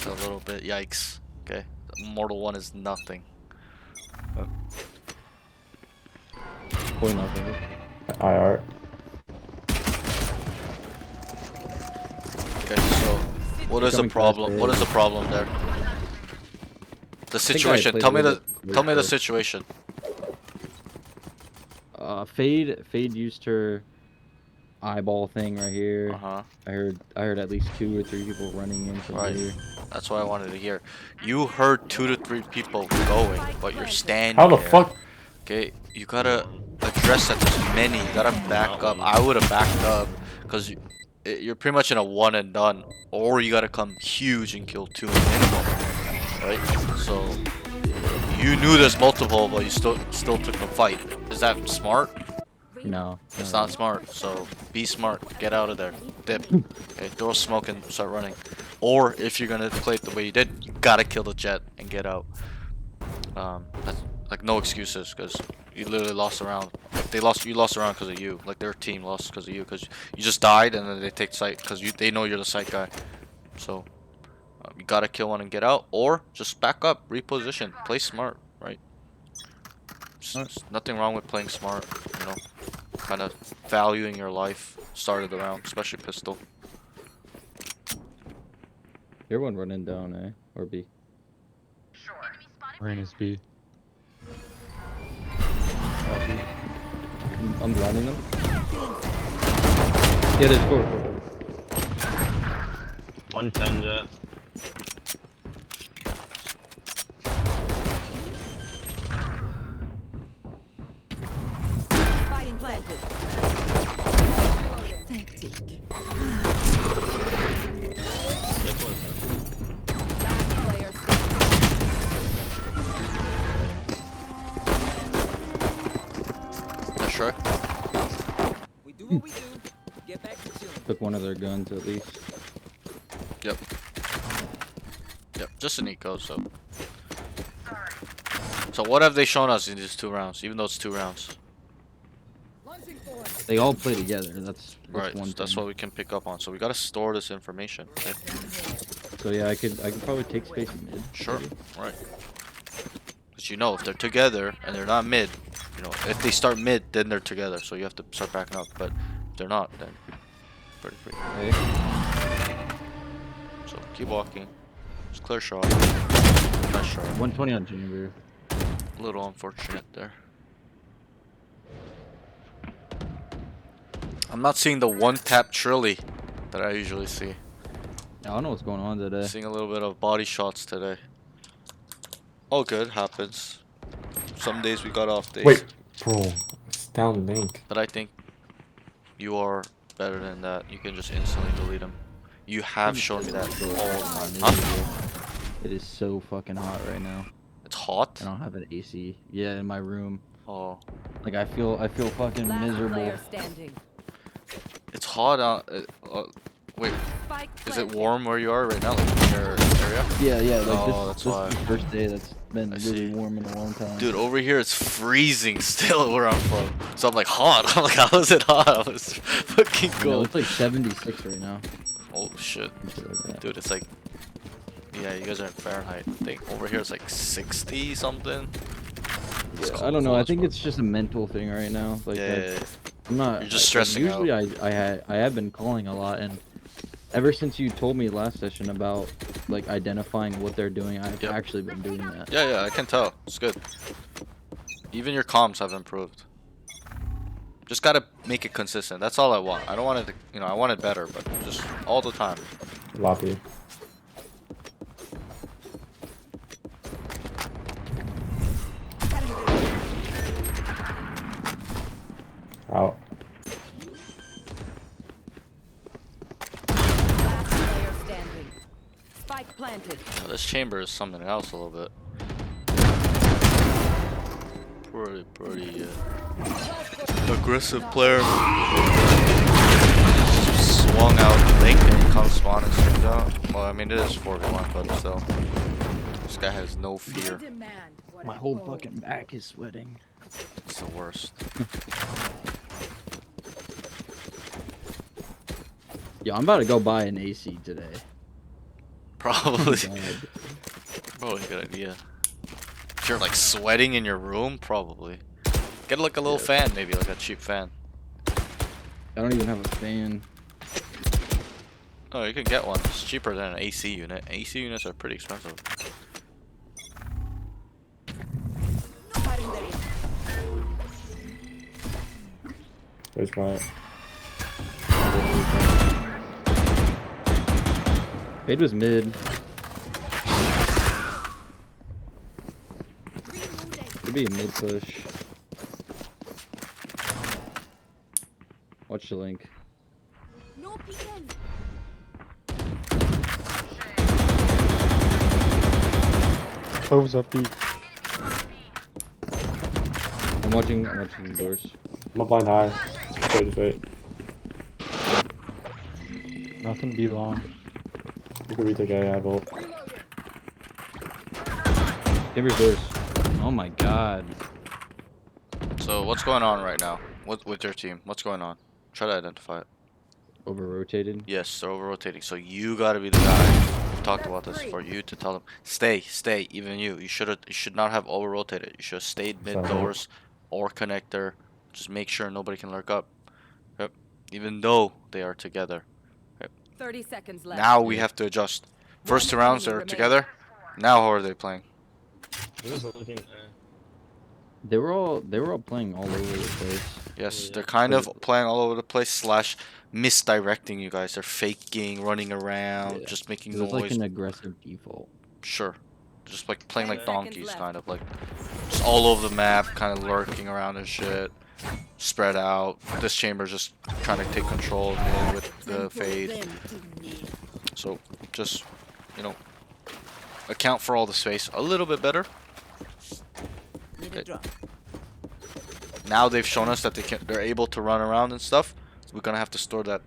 little bit yikes, okay? Immortal 1 is nothing. Point off of it. IR. Okay, so what is the Coming problem? fast, What is the problem there? The situation. played Tell a me little the bit. situation. Fade used her eyeball thing right here. Uh-huh. I heard at least 2 or 3 people running in from Right. here. That's what I wanted to hear. You heard 2 to 3 people going, but you're standing How the there. fuck? Okay, you gotta address that there's many. You gotta back up. I would have backed up, because you're pretty much in a one and done. Or you gotta come huge and kill 2 minimum. Right? So you knew there's multiple, but you still took the fight. Is that smart? No. It's no. not smart. So be smart. Get out of there. Dip. Okay, throw smoke and start running. Or if you're gonna play it the way you did, you gotta kill the jet and get out. That's like no excuses, because you literally lost a round. You lost a round because of you. Like their team lost because of you, because you just died and then they take sight because they know you're the sight guy. So you gotta kill one and get out, or just back up, reposition, play smart, right? Nothing wrong with playing smart, you know, kind of valuing your life. Start of the round, especially pistol. Your one running down, A or B. Rain is B. I'm blinding them. Yeah, there's 4. 110 jet. Fighting planted. Player Not sure. We do what we do. Get back to chilling. Took one of their guns at least. Yep. Yep. Just an eco. So. So what have they shown us in these 2 rounds? Even though it's 2 rounds. They all play together. That's Right. one That's thing. what we can pick up on. So we gotta store this information. Okay? So yeah, I could probably take space in mid. Sure. maybe. Right. But you know, if they're together and they're not mid, you know, if they start mid, then they're together. So you have to start backing up. But if they're not, then pretty free. A. So keep walking. It's clear shot. Nice shot. 120 on chamber. A little unfortunate there. I'm not seeing the 1-tap Trilly that I usually see. I don't know what's going on today. Seeing a little bit of body shots today. All good, happens. Some days we got off days. Wait, bro, it's down link. But I think you are better than that. You can just instantly delete them. You have shown me that all the time. Huh? It is so fucking hot right now. It's hot? I don't have an AC. Yeah, in my room. Oh. Like I feel fucking Last miserable. player standing. It's hot out. Wait, Spike is it planted. warm where you are right now? Like in your area? Yeah, yeah. Like Oh, this that's why. is the first day that's been I really see. warm in a long time. Dude, over here it's freezing still where I'm from. So I'm like hot. I'm like, how is it hot? I was fucking No, cold. it's like 76 right now. Oh shit. Some shit like that. Dude, it's like, yeah, you guys are in Fahrenheit. I think over here it's like 60 something. It's Yeah, I don't know. cold I as think fuck. it's just a mental thing right now. Like Yeah, yeah, yeah. I'm not. You're just like, stressing usually I have been calling a lot, and ever since you told me last session about like identifying what they're doing, I've Yep. actually been doing that. Yeah, yeah, I can tell. It's good. Even your comms have improved. Just gotta make it consistent. That's all I want. I don't want it to, you know, I want it better, but just all the time. Lobby. Out. Last player standing. Spike planted. Now, this chamber is something else a little bit. Pretty aggressive player. Swung out link and he comes spawn and swings out. Well, I mean it is 4v1, but still. This guy has no fear. My whole fucking back is sweating. It's the worst. Yeah, I'm about to go buy an AC today. Probably. God. Probably a good idea. If you're like sweating in your room, probably. Get like a little fan, maybe like a cheap fan. I don't even have a fan. Oh, you can get one. It's cheaper than an AC unit. AC units are pretty expensive. Where's my... Fade was mid. Could be a mid push. Watch the link. No peeking. Cloves up B. I'm watching the doors. I'm up line high. Wait. Nothing B long. You can retake A, I vote. Chamber's doors. Oh my god. So what's going on right now? What with your team? What's going on? Try to identify it. Over rotated. Yes, they're over rotating. So you gotta be the guy talked about this. For you to tell them, stay. Even you should not have over rotated. You should have stayed mid Sorry. doors or connector. Just make sure nobody can lurk up. Yep. Even though they are together. 30 seconds left. Now we have to adjust. First two One rounds enemy they're remaining. together. Now how are they playing? They were all playing all over the place. Yes, they're kind of playing all over the place slash misdirecting you guys. They're faking, running around, Yeah. just making It was like noise. an aggressive default. Sure. Just like playing 10 like seconds donkeys, left. kind of like just all over the map, kind of lurking around and shit. Spread out. This chamber's just trying to take control with the fade. So just, you know, account for all the space a little bit better. Need a drop. Now they've shown us that they're able to run around and stuff. We're gonna have to store that.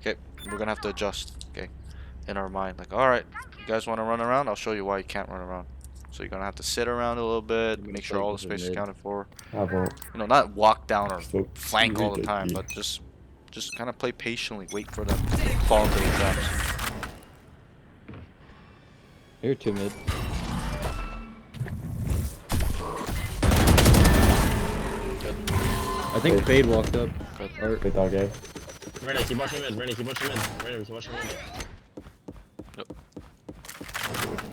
Okay, we're gonna have to adjust. Okay, in our mind, like, all right, you guys want to run around? I'll show you why you can't run around. So you're gonna have to sit around a little bit, make sure all the space is accounted for. I won't. You know, not walk down or So flank all the time, but just kind of play patiently. Wait for them to fall into the traps. Here, 2 mid. I think Fade walked up. Or, Good dog, eh? Rennie, keep watching mid. Rennie, keep watching mid. Rennie, keep watching mid.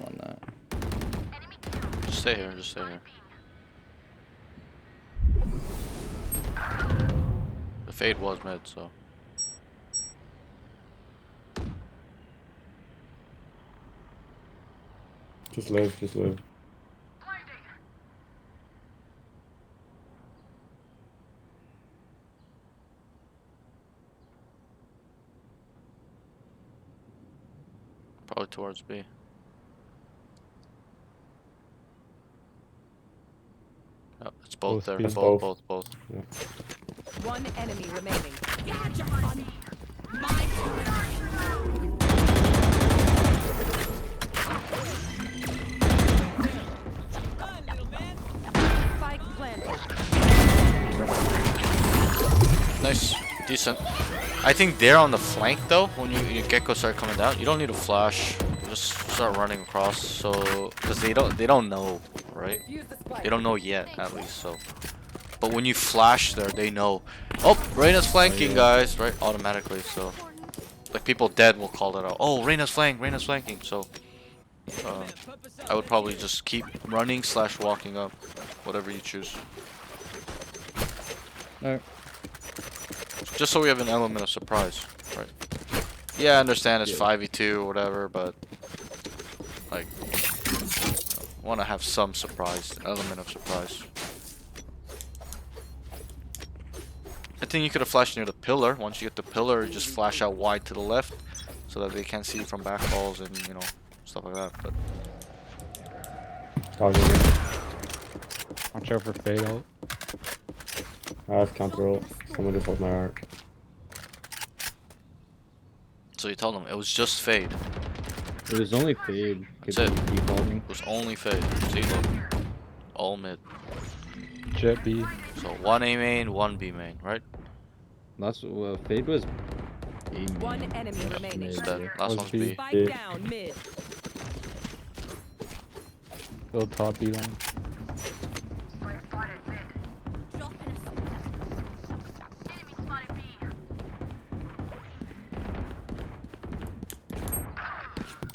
on that. Just stay here. Just stay here. The fade was mid, so. Just live, just live. Probably towards B. Oh, it's both Both there. B. Both. One enemy remaining. Spike planted. Nice. Decent. I think they're on the flank though. When your gecko start coming down, you don't need to flash. Just start running across. So, because they don't know, right? Use the spike. They don't know yet, at least. So, but when you flash there, they know. Oh, Reyna's flanking, guys, right? Automatically. So, like people dead will call it out. Oh, Reyna's flanking. So, I would probably just keep running slash walking up, whatever you choose. Alright. Just so we have an element of surprise, right? Yeah, I understand it's Yeah. 5v2 or whatever, but like, want to have some surprise, element of surprise. I think you could have flashed near the pillar. Once you get the pillar, you just flash out wide to the left, so that they can't see you from back walls and you know stuff like that. But Dog again. Watch out for Fade out. I have counter ult. Someone just hold my art. so you tell them it was just fade. It was only Fade. That's Could it. be defaulting. It was only fade. See, look, all mid. Jet B. So one A main, one B main, right? Last Fade was A main. One enemy remaining. mid, Instead, yeah. last Was one's B. B. Spike Yeah. down mid. Build top B line.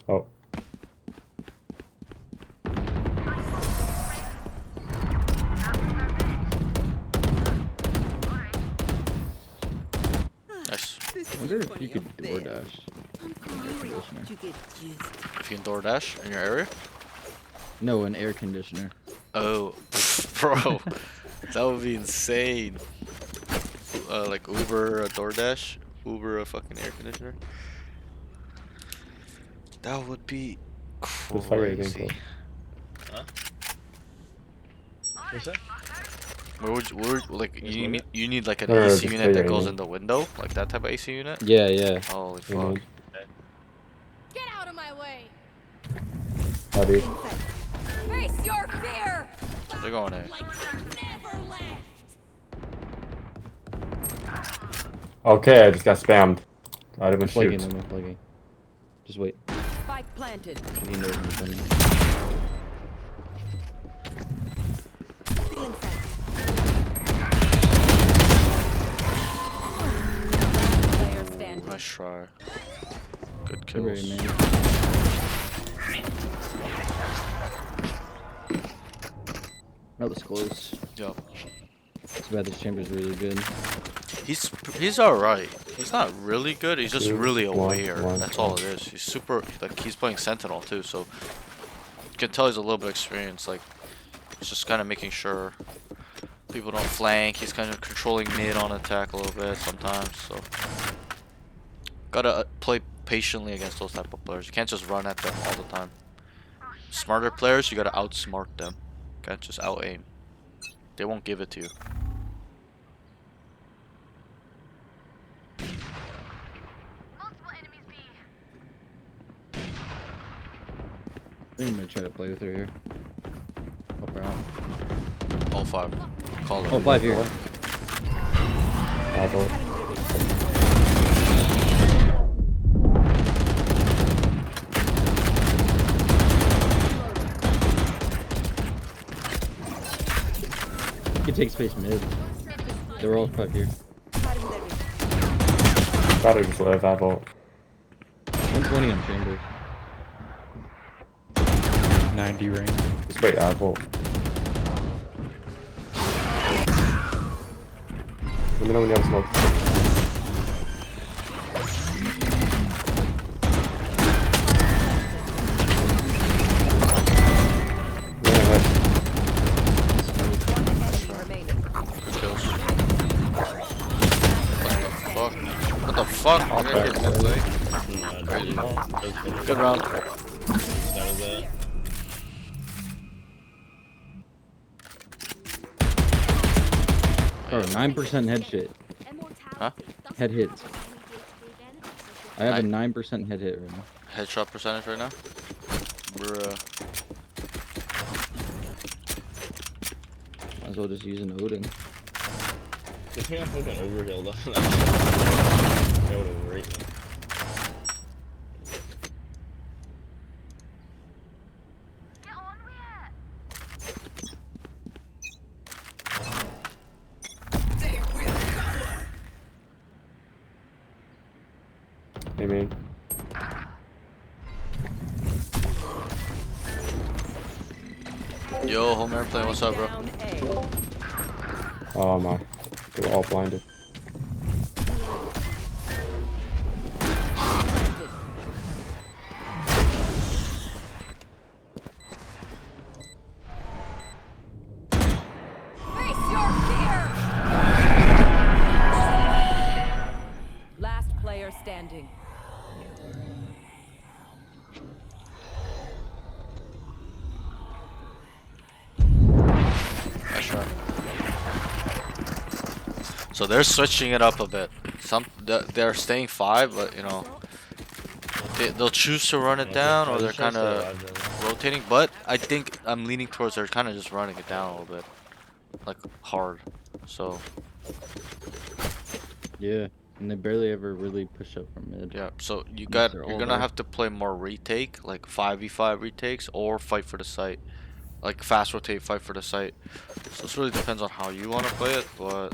Oh. Nice. I wonder if you could DoorDash. Conditioner. If you can DoorDash in your area. No, an air conditioner. Oh, bro, that would be insane. Like Uber a DoorDash, Uber a fucking air conditioner. That would be Just fire it again, crazy. What's that? Where would like you need like an No, AC just unit that fire goes it. in the window, like that type of AC unit? Yeah, yeah. Holy You know, fuck. Get out of my way. heavy. Face your fear. They're going in. Like you never left. Okay, I just got spammed. I didn't even Flagging shoot. them, flagging. Just wait. Spike Spike planted. He knows nothing. Feeling sight. Player standing. Nice try. Good Sorry, kills. man. That was close. Yo, It's bad this chamber's really good. he's alright. He's not really good. He's just Two, really one, aware. one, That's all one. it is. He's super. Like he's playing Sentinel too, so you can tell he's a little bit experienced. Like he's just kind of making sure people don't flank. He's kind of controlling mid on attack a little bit sometimes. So gotta play patiently against those type of players. You can't just run at them all the time. Smarter players, you gotta outsmart them. Can't just out aim. They won't give it to you. I think I'm gonna try to play with her here. Help her out. All 5. Call it. Oh, 5 here. Adult. You can take space mid. They're all 5 here. Gotta just live adult. 120 on chamber. 90 range. Just wait adult. Let me know when you have smoke. Yeah, nice. Remaining. Good kills. What the fuck? I gotta get mid lane. Good round. That was it. Oh, 9% head shit. Huh? Head hits. I have a 9% head hit right now. Headshot percentage right now? Bruh. Might as well just use an Odin. Good thing I fucking overhealed though. That would've raped me. Hey man. Yo, home airplane, what's up, bro? Down A. Oh my. They were all blinded. Face your fear! Last player standing. Nice try. So they're switching it up a bit. They're staying 5, but you know they'll choose to run it down, or they're kind of rotating. But I think I'm leaning towards they're kind of just running it down a little bit, like hard. So Yeah, and they barely ever really push up from mid. yeah. So they're you're all gonna there. have to play more retake, like 5v5 retakes, or fight for the site. Like fast rotate, fight for the site. So this really depends on how you want to play it, but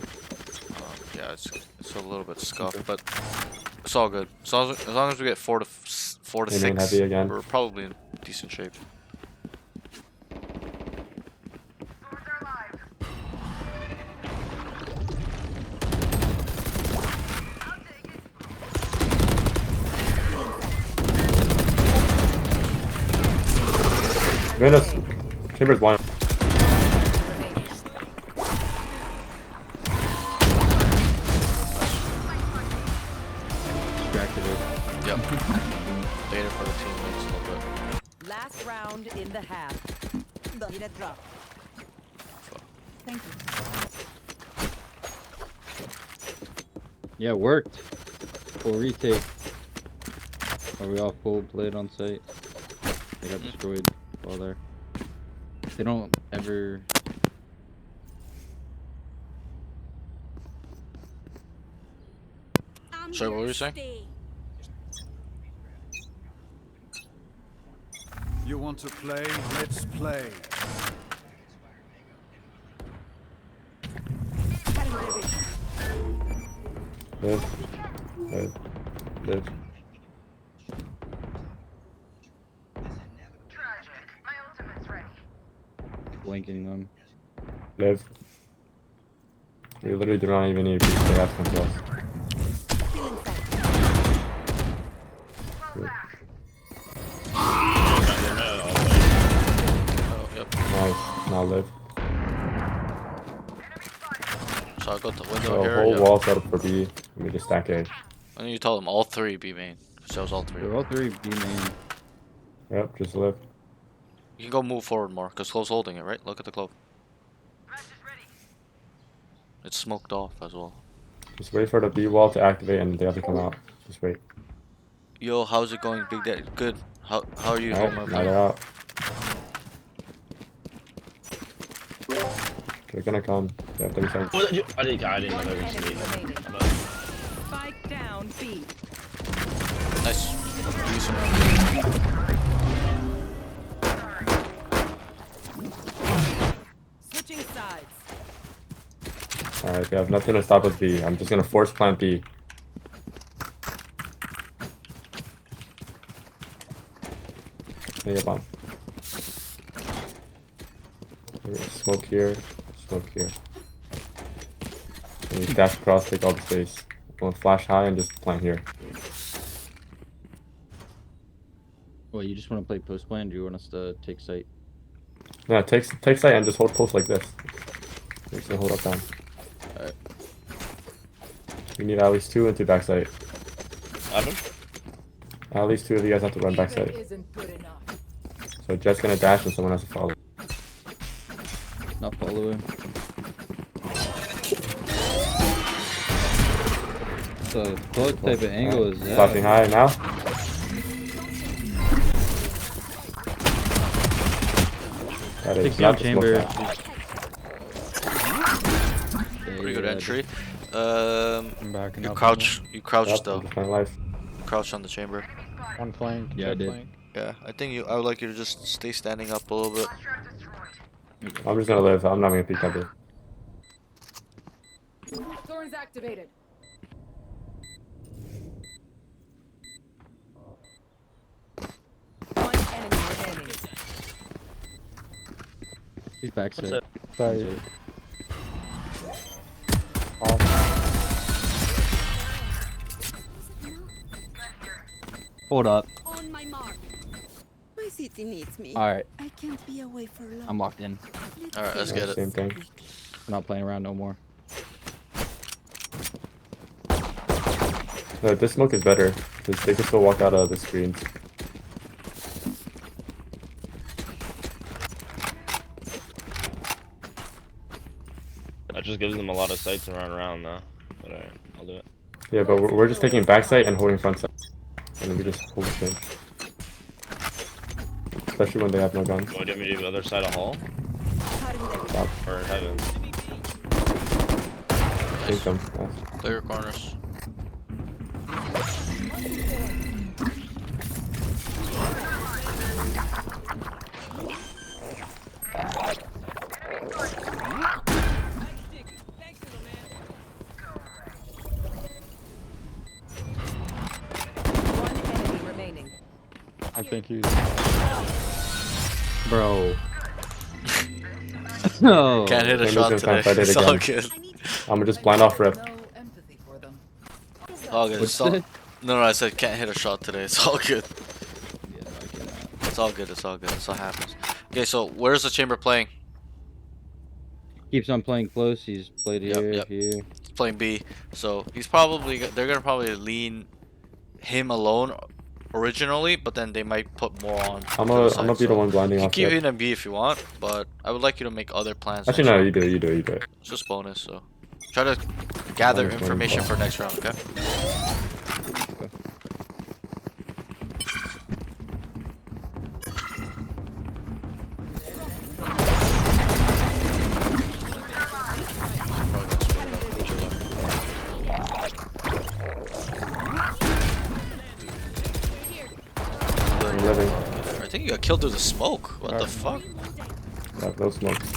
yeah, it's a little bit scuffed, but it's all good. As long as we get 4 to Hey, man, 6, heavy again. we're probably in decent shape. Venus. Chamber's blind. Distracted her. Yep. Data for the teammates a little bit. Last round in the half. Need a drop. Thank you. Yeah, it worked. Full retake. Are we all full blade on site? They got destroyed while there. They don't ever. Sorry, what were you saying? You want to play? Let's play. Live. Live. Live. Blinking them. Live. We literally do not even need to they have to come to us. Good. Oh, yep. Nice. Now live. So I'll go to the window So here. whole Yep. wall set up for B. Let me just stack A. And then you tell them all three B main. So it was all three. They're all three B main. Yep, just live. You can go move forward more, because Clove's holding it, right? Look at the Clove. It's smoked off as well. Just wait for the B wall to activate and they have to come out. Just wait. Yo, how's it going, Big Daddy? Good. How are you, Alright, Homer? now they're out. They're gonna come. They have 30 seconds. I didn't know One that was enemy me. remaining. Spike down B. Nice. Decent. Switching sides. Alright, they have nothing to stop us B. I'm just gonna force plant B. Hey, bomb. Smoke here, smoke here. And you dash across, take all the space. I'm gonna flash high and just plant here. Well, you just want to play post plan? Do you want us to take site? Yeah, take sight and just hold post like this. Just hold up down. Alright. We need at least 2 into backside. Evan? At least 2 of you guys have to run backside. Isn't good enough. So Jet's gonna dash and someone has to follow. Not following. So what type of angle is that? Flashing high now. That is Take not down the smoke chamber. shot. Pretty good entry. I'm backing You up. crouch. You crouched Yep, though. I'm just playing life. Crouch on the chamber. One flank. Yeah, I jet did. flank. Yeah, I think I would like you to just stay standing up a little bit. I'm just gonna live. I'm not gonna peek that bit. Thorns activated. One enemy remaining. He's backside. Side. Hold up. On my mark. My city needs me. Alright, I can't be away for long. I'm locked in. Alright, let's get it. Same thing. I'm not playing around no more. No, this smoke is better because they can still walk out of the screens. That just gives them a lot of sights to run around though. But alright, I'll do it. Yeah, but we're just taking backside and holding front side, and then we just hold the thing. Especially when they have no guns. What do you want me to do the other side of hall? Stop. Or heaven? Take them. Nice. Clear your corners. One enemy remaining. I think he's. Bro. No. Can't hit a Maybe shot it's gonna today. fight it It's all again. good. I'm gonna just blind off rip. Empathy for them. All good. What's It's all... that? No, I said can't hit a shot today. It's all good. Yeah, no, I cannot. It's all good. It's all good. It's all happens. Okay, so where's the chamber playing? Keeps on playing close. He's played Yep, here, yep. here. It's playing B. So he's probably they're gonna probably lean him alone originally, but then they might put more on. I'm to the gonna be side, the one blinding You off can keep rip. hitting B if you want, but I would like you to make other plans. Actually, next no, round. you do it. It's just bonus, so try to gather Bonus, information bonus. for next round, okay? I'm living. Right think you got killed through the smoke. What the fuck? Yeah, no smokes.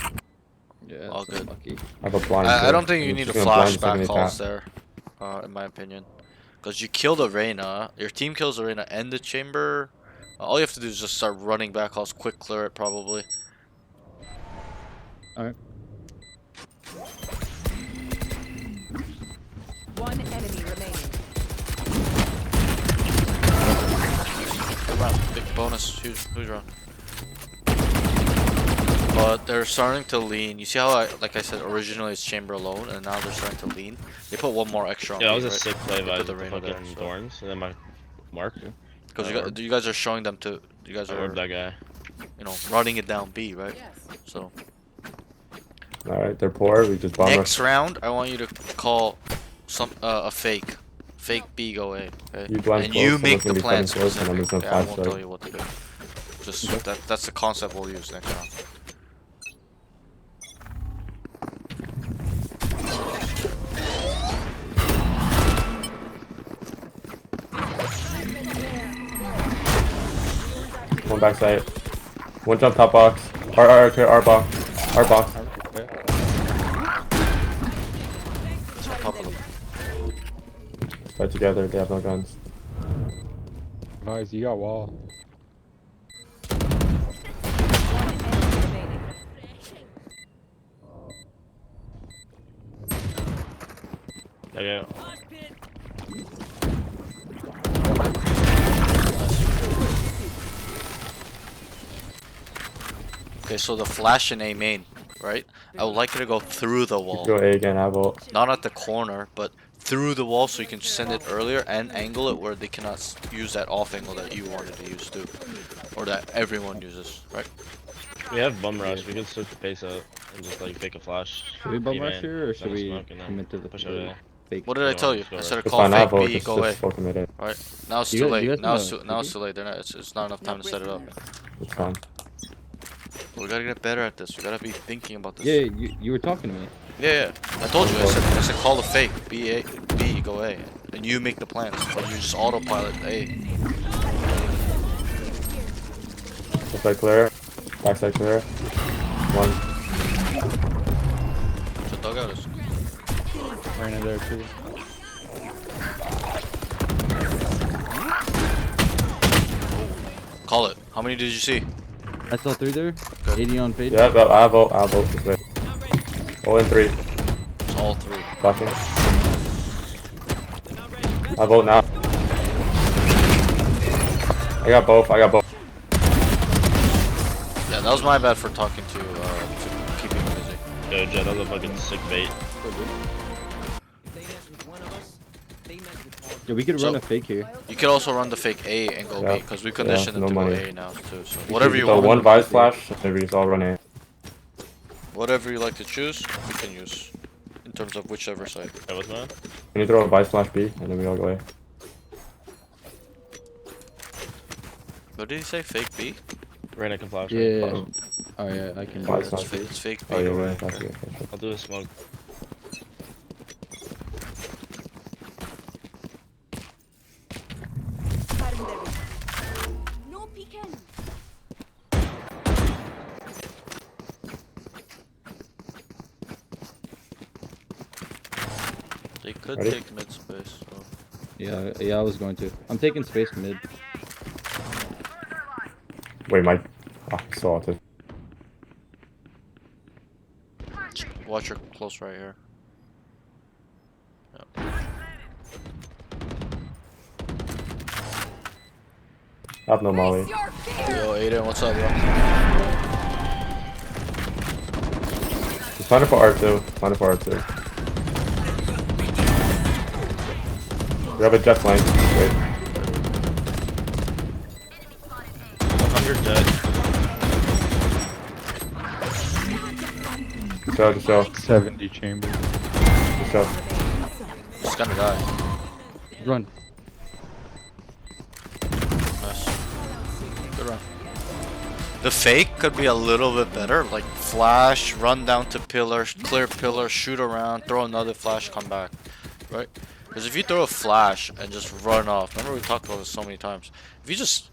Yeah, All that's good. unlucky. I have a blind. I too. don't think you I'm need to just gonna blind flashback second calls attack. there, in my opinion. Because you killed Arena, your team kills Arena and the chamber. All you have to do is just start running back calls, quick clear it probably. Alright. One enemy remaining. Good round. Big bonus. Huge round. But they're starting to lean. You see how, like I said, originally it's chamber alone, and now they're starting to lean. They put one more extra on Yeah, that B, was a right? sick play They by put the the Reyna there, fucking so. Thorns, and then my mark. Because Orb. you guys are showing them to. You guys I are, orbed that guy. you know, running it down B, right? So. Alright, they're poor. We just bomb Next rush. round, I want you to call a fake B go A, okay? You blind And close, you someone's make gonna the be cutting plan close, and I'm specific. just gonna Yeah, I flash won't tell side. you what to do. Just that's the concept we'll use next round. One backside. One jump top box. R box. R box. Let's on top of them. Fight together. They have no guns. Guys, you got wall. One enemy remaining. Okay. Okay, so the flash in A main, right? I would like you to go through the wall. Go A again. I will. Not at the corner, but through the wall so you can send it earlier and angle it where they cannot use that off angle that you wanted to use too. Or that everyone uses, right? We have bum rush. We can switch the pace up and just like fake a flash. Should we bum B rush main, here, or then should we smoke, and then commit to the push over there. fake? What did I No, tell you? let's go I right. said It's call fine. I fake vote. B, go away. Just full committed. Right? Now it's You too guys- late. you guys Now it's wanna too, now it's cookie? too late. They're not, it's not enough time to set it up. It's fine. We gotta get better at this. We gotta be thinking about this. Yeah, you were talking to me. Yeah. I told you. I said call the fake. B go A, and you make the plans. But you just autopilot A. Left side clear. Backside clear. One. So dugout is. Ran in there too. Call it. How many did you see? I saw 3 there. Good. 80 on fade. Yeah, but I vote. I vote this way. All in 3. It's all 3. Flashing. I vote now. I got both. I got both. Yeah, that was my bad for talking to keeping you busy. Yo, Jet, that was a fucking sick bait. Yeah, we could So- run a fake here. You could also run the fake A and go Yeah. B because we conditioned them no to money. go A now too. So whatever you The want. one Vice flash. Maybe it's all run A. Whatever you like to choose, we can use. In terms of whichever side. That was mine. Can you throw a Vice flash B and then we all go A? What did he say? Fake B? Reyna can flash. Yeah. Oh yeah, I can. do Fine, that. fine. It's fake B. Oh yeah, go yeah. A. That's good. That's good. I'll do a smoke. No peeking. They could Ready? take mid space. So. Yeah, I was going to. I'm taking space mid. Wait, Mike. Ah, saw it. Watch your close right here. Yep. I have no molly. Face your fear. Yo, Aiden, what's up, bro? Just find it for R2. Find it for R2. We have a jet flank. Wait. 100 Jet. Just show. 70 chamber. Just show. He's gonna die. Run. Nice. Good run. The fake could be a little bit better. Like flash, run down to pillar, clear pillar, shoot around, throw another flash, come back. Right? Because if you throw a flash and just run off, remember we talked about this so many times. If you just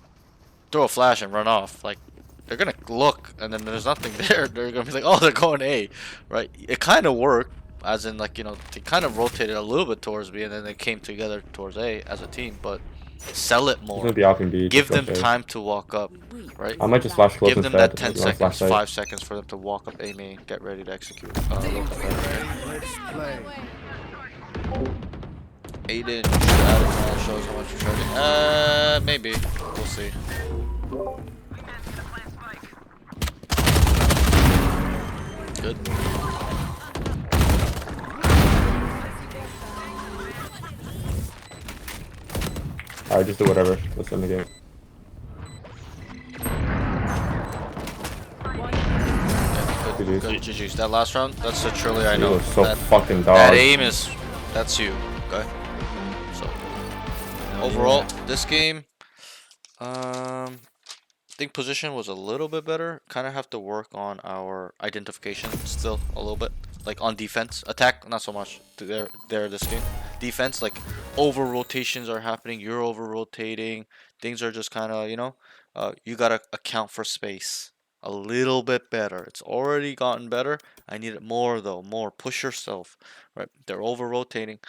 throw a flash and run off. Like, they're gonna look, and then there's nothing there. They're gonna be like, oh, they're going A, right? It kind of worked, as in, like, you know, they kind of rotated a little bit towards B, and then they came together towards A as a team. But sell it He's more. gonna be out in B. Give Just them go A. time to walk up, right? I might just flash close Give them instead. that 10 You wanna flash seconds, site? 5 seconds for them to walk up A main, get ready to execute. Let's play. Aiden should shows how much you're charging. Maybe. We'll see. Good. Alright, just do whatever. Let's end the game. Good, good, GG's. That last round, that's literally, I He know. was so That, fucking that dog. aim is, that's you. Okay. So, overall, this game, I think position was a little bit better. Kind of have to work on our identification still a little bit. Like on defense, attack not so much. There this game. Defense, like over rotations are happening. You're over rotating. Things are just kind of, you know, you gotta account for space a little bit better. It's already gotten better. I need it more though. More. Push yourself. Right? They're over rotating.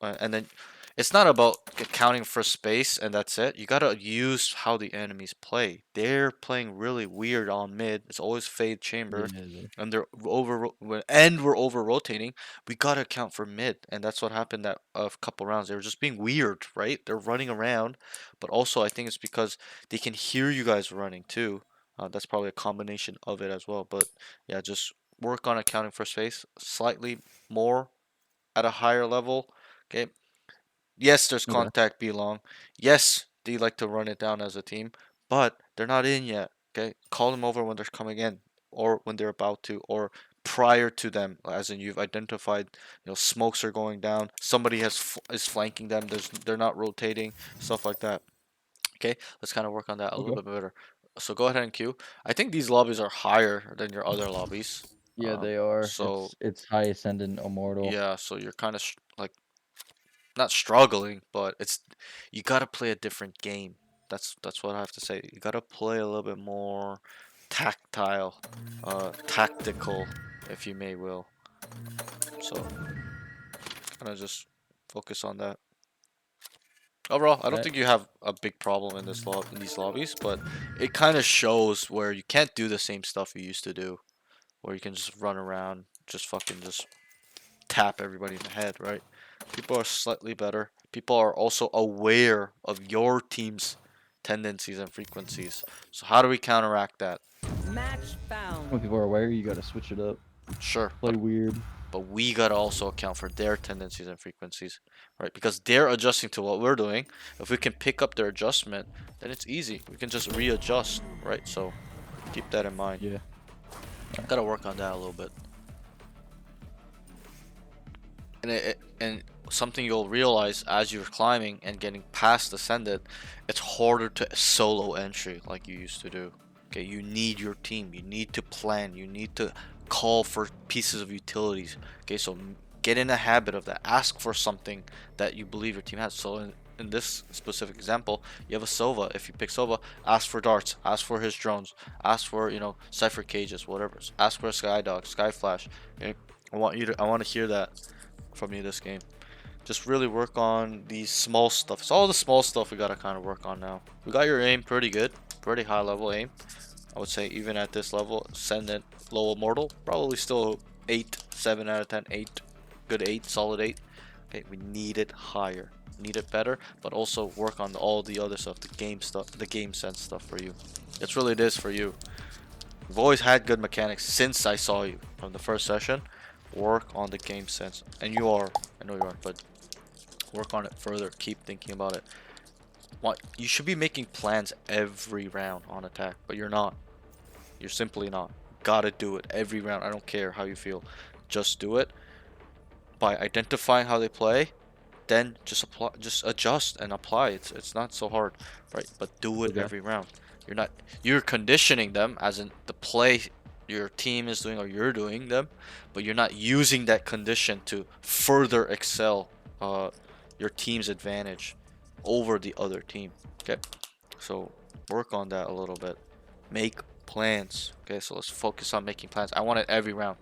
And then it's not about accounting for space and that's it. You gotta use how the enemies play. They're playing really weird on mid. It's always fade chamber, and they're we're over rotating. We gotta account for mid, and that's what happened that a couple rounds. They were just being weird, right? They're running around, but also I think it's because they can hear you guys running too. That's probably a combination of it as well. But yeah, just work on accounting for space slightly more at a higher level. Okay. Yes, there's contact B long. Yes, they like to run it down as a team, but they're not in yet. Okay. Call them over when they're coming in, or when they're about to, or prior to them, as in you've identified, you know, smokes are going down. Somebody is flanking them. They're not rotating, stuff like that. Okay. Let's kind of work on that a little bit better. So go ahead and queue. I think these lobbies are higher than your other lobbies. Yeah, they are. So It's high ascendant immortal. yeah, so you're kind of like not struggling, but it's you gotta play a different game. That's what I have to say. You gotta play a little bit more tactile, tactical, if you may will. So kind of just focus on that. Overall, I don't think you have a big problem in in these lobbies, but it kind of shows where you can't do the same stuff you used to do, where you can just run around, just fucking just tap everybody in the head, right? People are slightly better. People are also aware of your team's tendencies and frequencies. So how do we counteract that? Match found. When people are aware, you gotta switch it up. Sure, Play weird. but we gotta also account for their tendencies and frequencies, right? Because they're adjusting to what we're doing. If we can pick up their adjustment, then it's easy. We can just readjust, right? So keep that in mind. Yeah. Gotta work on that a little bit. And something you'll realize as you're climbing and getting past ascended, it's harder to solo entry like you used to do. Okay, you need your team. You need to plan. You need to call for pieces of utilities. Okay, so get in a habit of that. Ask for something that you believe your team has. So in this specific example, you have a Sova. If you pick Sova, ask for darts. Ask for his drones. Ask for, you know, Cypher cages, whatever. Ask for a Skydog, Sky Flash. Okay, I want to hear that from you this game. Just really work on these small stuff. It's all the small stuff we gotta kind of work on now. We got your aim pretty good, pretty high level aim. I would say even at this level, send it low immortal, probably still 8, 7 out of 10, 8, good 8, solid 8. Okay, we need it higher, need it better, but also work on all the other stuff, the game stuff, the game sense stuff for you. It's really it is for you. We've always had good mechanics since I saw you from the first session. Work on the game sense, and you are. I know you are, but work on it further. Keep thinking about it. What you should be making plans every round on attack, but you're not. You're simply not. Gotta do it every round. I don't care how you feel. Just do it. By identifying how they play, then just apply, just adjust and apply. It's not so hard, right? But do it every round. You're conditioning them as in the play your team is doing or you're doing them, but you're not using that condition to further excel your team's advantage over the other team. Okay, so Work on that a little bit. Make plans. Okay, so let's focus on making plans. I want it every round.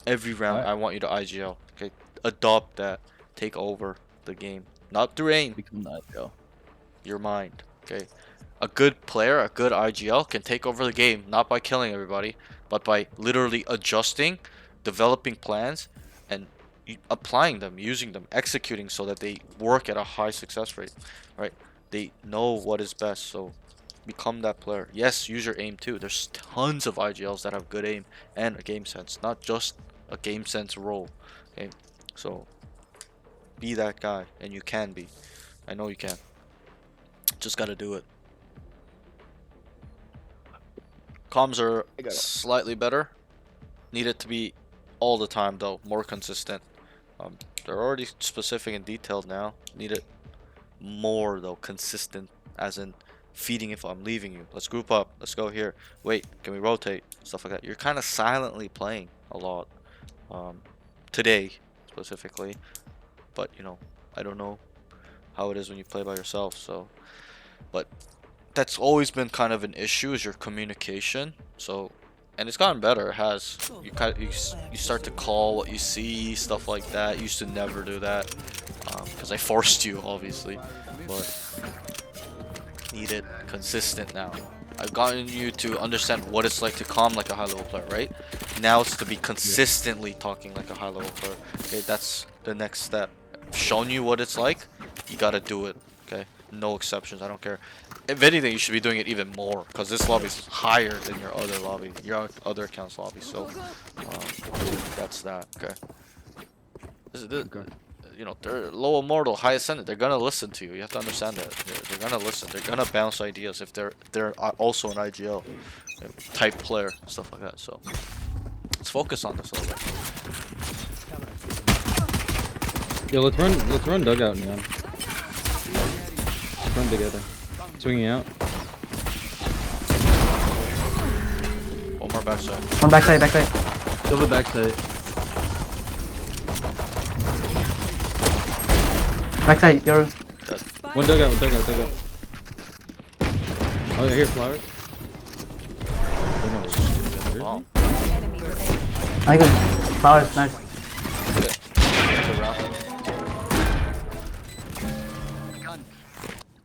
Every round, Alright. I want you to IGL. Okay, adopt that. Take over the game. Not through aim. Become the IGL. Your mind. Okay, a good player, a good IGL can take over the game not by killing everybody, but by literally adjusting, developing plans, and applying them, using them, executing so that they work at a high success rate. Right? They know what is best. So become that player. Yes, use your aim too. There's tons of IGLs that have good aim and a game sense, not just a game sense role. Okay, so be that guy, and you can be. I know you can. Just gotta do it. Comms are slightly better. Need it to be all the time though, more consistent. They're already specific and detailed now. Need it more though, consistent, as in feeding if I'm leaving you. Let's group up. Let's go here. Wait, can we rotate? Stuff like that. You're kind of silently playing a lot. Today specifically, but you know, I don't know how it is when you play by yourself. So, but that's always been kind of an issue, is your communication. So, and it's gotten better. It has. You start to call what you see, stuff like that. You used to never do that because I forced you, obviously, but need it consistent now. I've gotten you to understand what it's like to calm like a high level player, right? Now it's to be consistently talking like a high level player. Okay, that's the next step. I've shown you what it's like. You gotta do it. Okay, no exceptions. I don't care. If anything, you should be doing it even more, because this lobby is higher than your other lobby, your other account's lobby. So that's that. Okay. You know, they're low immortal, high ascendant. They're gonna listen to you. You have to understand that. They're gonna listen. They're gonna bounce ideas if they're also an IGL type player, stuff like that. So let's focus on this a little bit. Yo, let's run dugout, man. Let's run together. Swinging out. One more backside. One backside. Silver backside. Backside, you're... One dugout. Oh, I hear flowers. Wow. I got flowers, nice. Good round.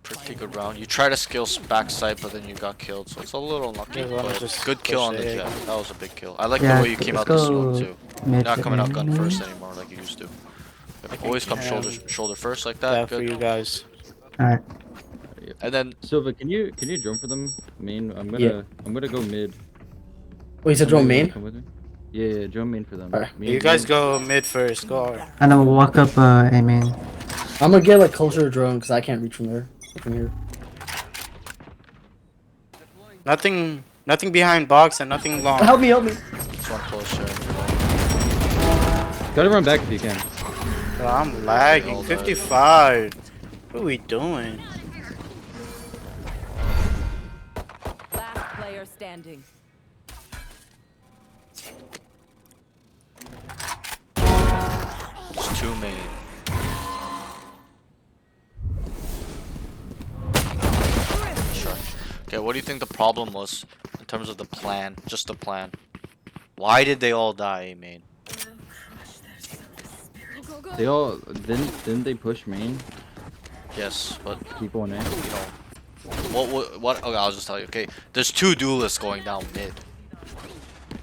Pretty good round. You try to skill backside, but then you got killed, so it's a little unlucky. But good kill on the jet. That was a big kill. I like the way you came out this one too. You're not coming out gun first anymore like you used to. Always come shoulder first like that. Good for you guys. Alright. And then Silva, can you drone for them? Main. I'm gonna go mid. Wait, you said drone main? Come with me? Yeah, drone main for them. Alright, you guys go mid first. Go hard. And I'll walk up, I mean... I'm gonna get like closer to drone because I can't reach from there. From here. Nothing behind box and nothing long. Help me. just one closer. Gotta run back if you can. Bro, I'm lagging. 55. What are we doing? Last player standing. It's two main. Sure. Okay, what do you think the problem was in terms of the plan? Just the plan. Why did they all die, main? They all didn't they push main? Yes, but Keep on in. you know, what? Okay, I'll just tell you. Okay, there's two duelists going down mid.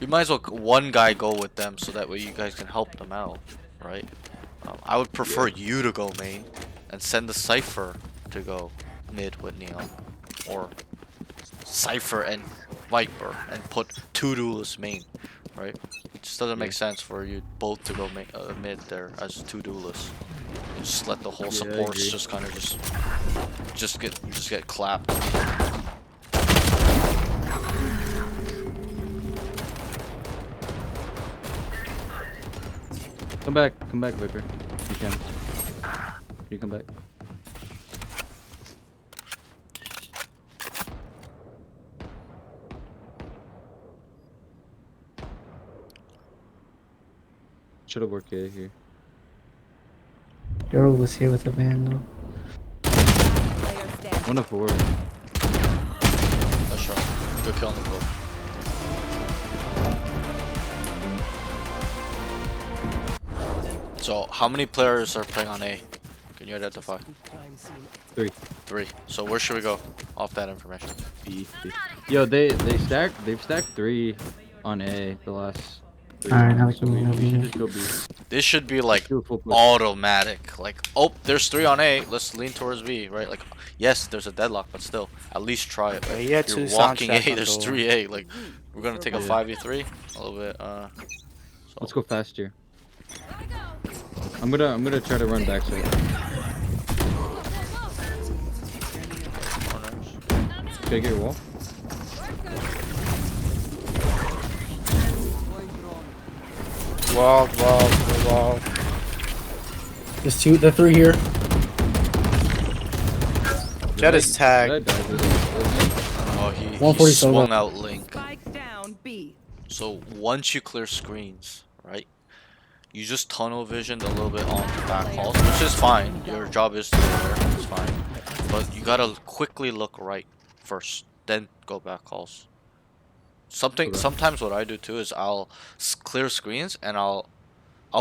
You might as well one guy go with them so that way you guys can help them out, right? I would prefer you to go main and send the Cypher to go mid with Neon, or Cypher and Viper and put two duelists main, right? It just doesn't make sense for you both to go mid there as two duelists. You just let the whole supports just kind of just get clapped. Come back, Viper. You can. You come back. Should have worked here. Daryl was here with a van though. Player standing. 1 to 4. Good kill on the goal. So, how many players are playing on A? Can you identify? Three. 3. So where should we go off that information? B. Yo, they've stacked 3 on A the last 3 Alright, now we rounds, so can move over we should here. just go B. This should be like Do a full push. automatic. Like, oh, there's 3 on A. Let's lean towards B, right? Like, yes, there's a deadlock, but still, at least try it. Like, He had you're 2 walking A. soundtrack on There's door. 3 A. Like, we're gonna take a Yeah. 5v3 a little bit. Let's go fast here. Gotta go. I'm gonna try to run backside. Corners. Should I get your wall? Wall. There's 2, the 3 here. Jet is tagged. Oh, he 140 swung solo. out Link. Spike down B. So once you clear screens, right? You just tunnel visioned a little bit on the back halls, which is fine. Your job is to go there. It's fine. But you gotta quickly look right first, then go back halls. Sometimes what I do too is I'll clear screens and I'll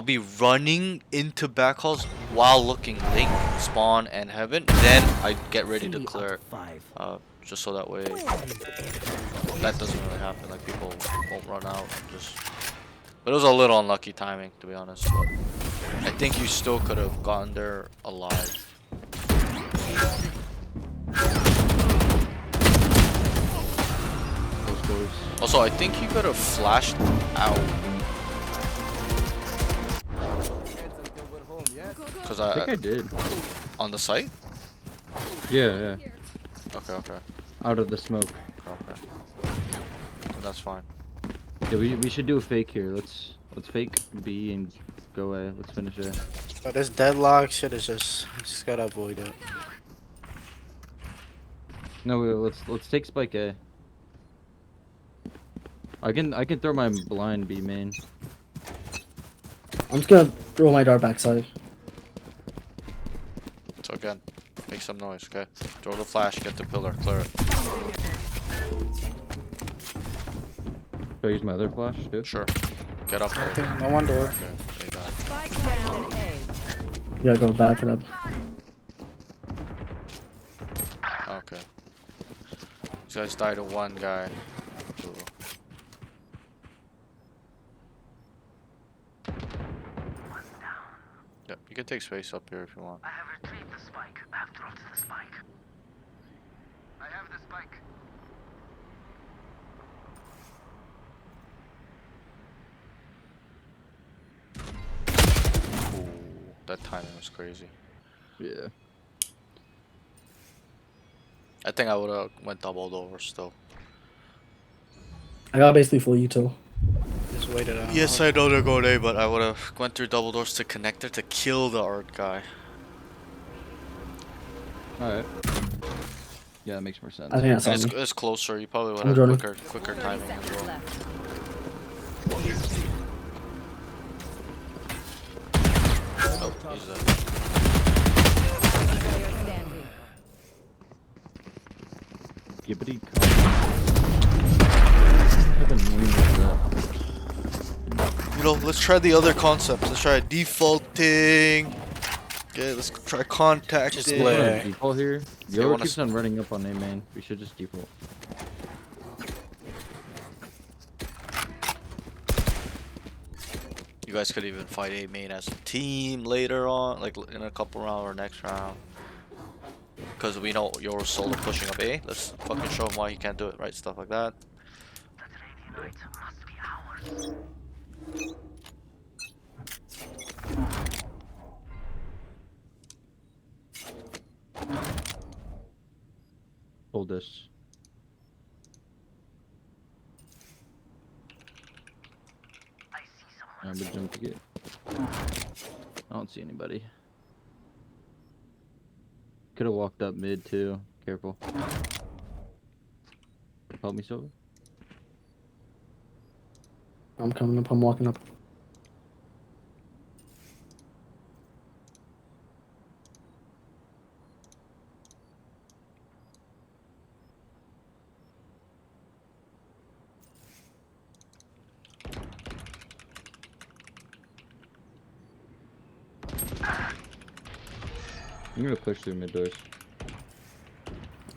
be running into back halls while looking Link, Spawn, and Heaven. Then I get ready to clear, just so that way that doesn't really happen. Like people won't run out. But it was a little unlucky timing, to be honest. But I think you still could have gotten there alive. Also, I think you could have flashed out. Cause I think I did. On the site? Yeah. Okay. Out of the smoke. Okay. That's fine. Yeah, we should do a fake here. Let's fake B and go A. Let's finish A. But this deadlock shit is just gotta avoid it. No, let's take spike A. I can throw my blind B main. I'm just gonna throw my dart backside. So again, make some noise, okay? Throw the flash, get the pillar, clear it. Should I use my other flash too? Sure. Get up there. No one door. Okay, lay back. Spike down A. You gotta go back it up. Okay. These guys died to one guy. Ooh. Yep, you can take space up here if you want. I have retrieved the spike. I have dropped the spike. I have the spike. Ooh, that timing was crazy. Yeah. I think I would have went double door still. I got basically full util. Just wait it out. Yes, I know they're going A, but I would have went through double doors to connector to kill the art guy. Alright. Yeah, that makes more sense. I think that's on It's, me. it's closer. You probably would I'm have droning. quicker timing as well. Left. Oh, he's dead. Player standing. Gibbity. What the name is that? You know, let's try the other concepts. Let's try defaulting. Okay, let's try contacting. Just play. Default here. Yeah, Yo wanna keeps on running up on A main. We should just default. You guys could even fight A main as a team later on, like in a couple round or next round. Because we know you're solo pushing up A. Let's fucking show him why he can't do it, right? Stuff like that. That radiant must be ours. Hold this. I see someone. I'm gonna jump to get. I don't see anybody. Could have walked up mid too. Careful. Help me, Silver. I'm coming up. I'm walking up. I'm gonna push through mid doors.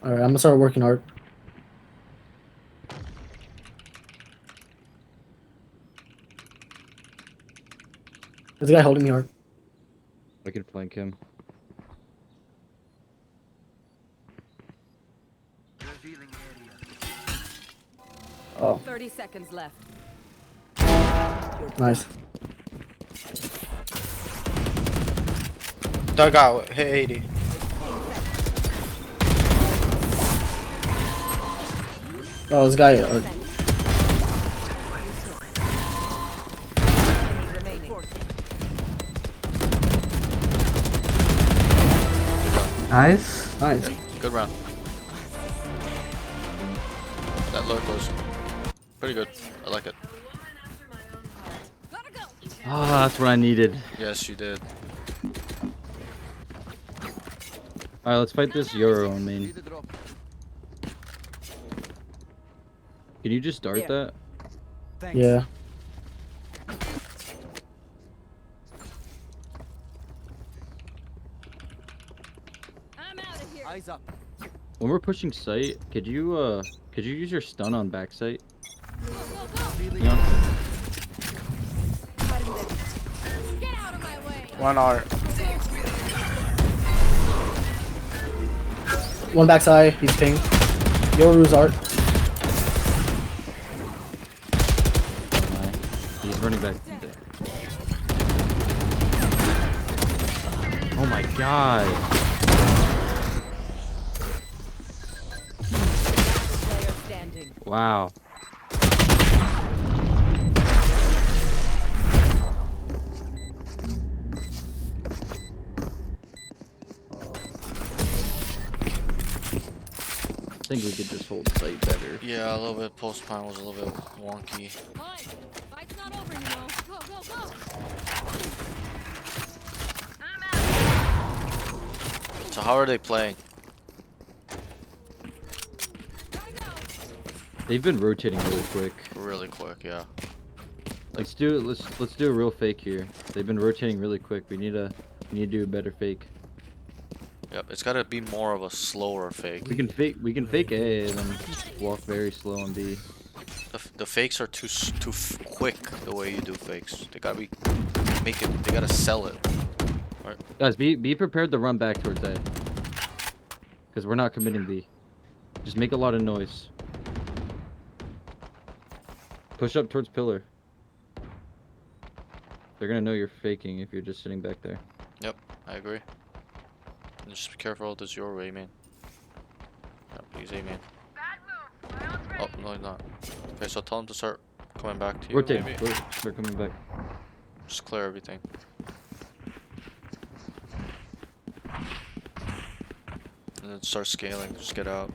Alright, I'm gonna start working hard. There's a guy holding me hard. I can flank him. Oh, 30 seconds left. nice. Dug out, hit 80. Oh, this guy. Nice. Nice. Good round. That lurk was pretty good. I like it. Ah, that's what I needed. Yes, you did. Alright, let's fight this Euro on main. Can you just start that? Yeah. I'm out of here. Eyes up. When we're pushing site, could you use your stun on back site? Go, go, go. You know? Get out of my way. One art. One backside, he's ping. Yoru's art. He's running back. Oh my god. Player standing. Wow. I think we could just hold site better. Yeah, a little bit post pine was a little bit wonky. Fine. Fight's not over, you know. Go, go, go. So how are they playing? They've been rotating really quick. Really quick, yeah. Let's do a real fake here. They've been rotating really quick. We need to do a better fake. Yep, it's gotta be more of a slower fake. We can fake A and then walk very slow on B. The fakes are too quick the way you do fakes. They gotta be they gotta sell it. Right. Guys, be prepared to run back towards A. Because we're not committing B. Just make a lot of noise. Push up towards pillar. They're gonna know you're faking if you're just sitting back there. Yep, I agree. And just be careful, this is your way, man. Yep, he's A man. Oh, no, he's not. Okay, so tell him to start coming back to you. Rotate. Maybe. Start coming back. Just clear everything. And then start scaling, just get out.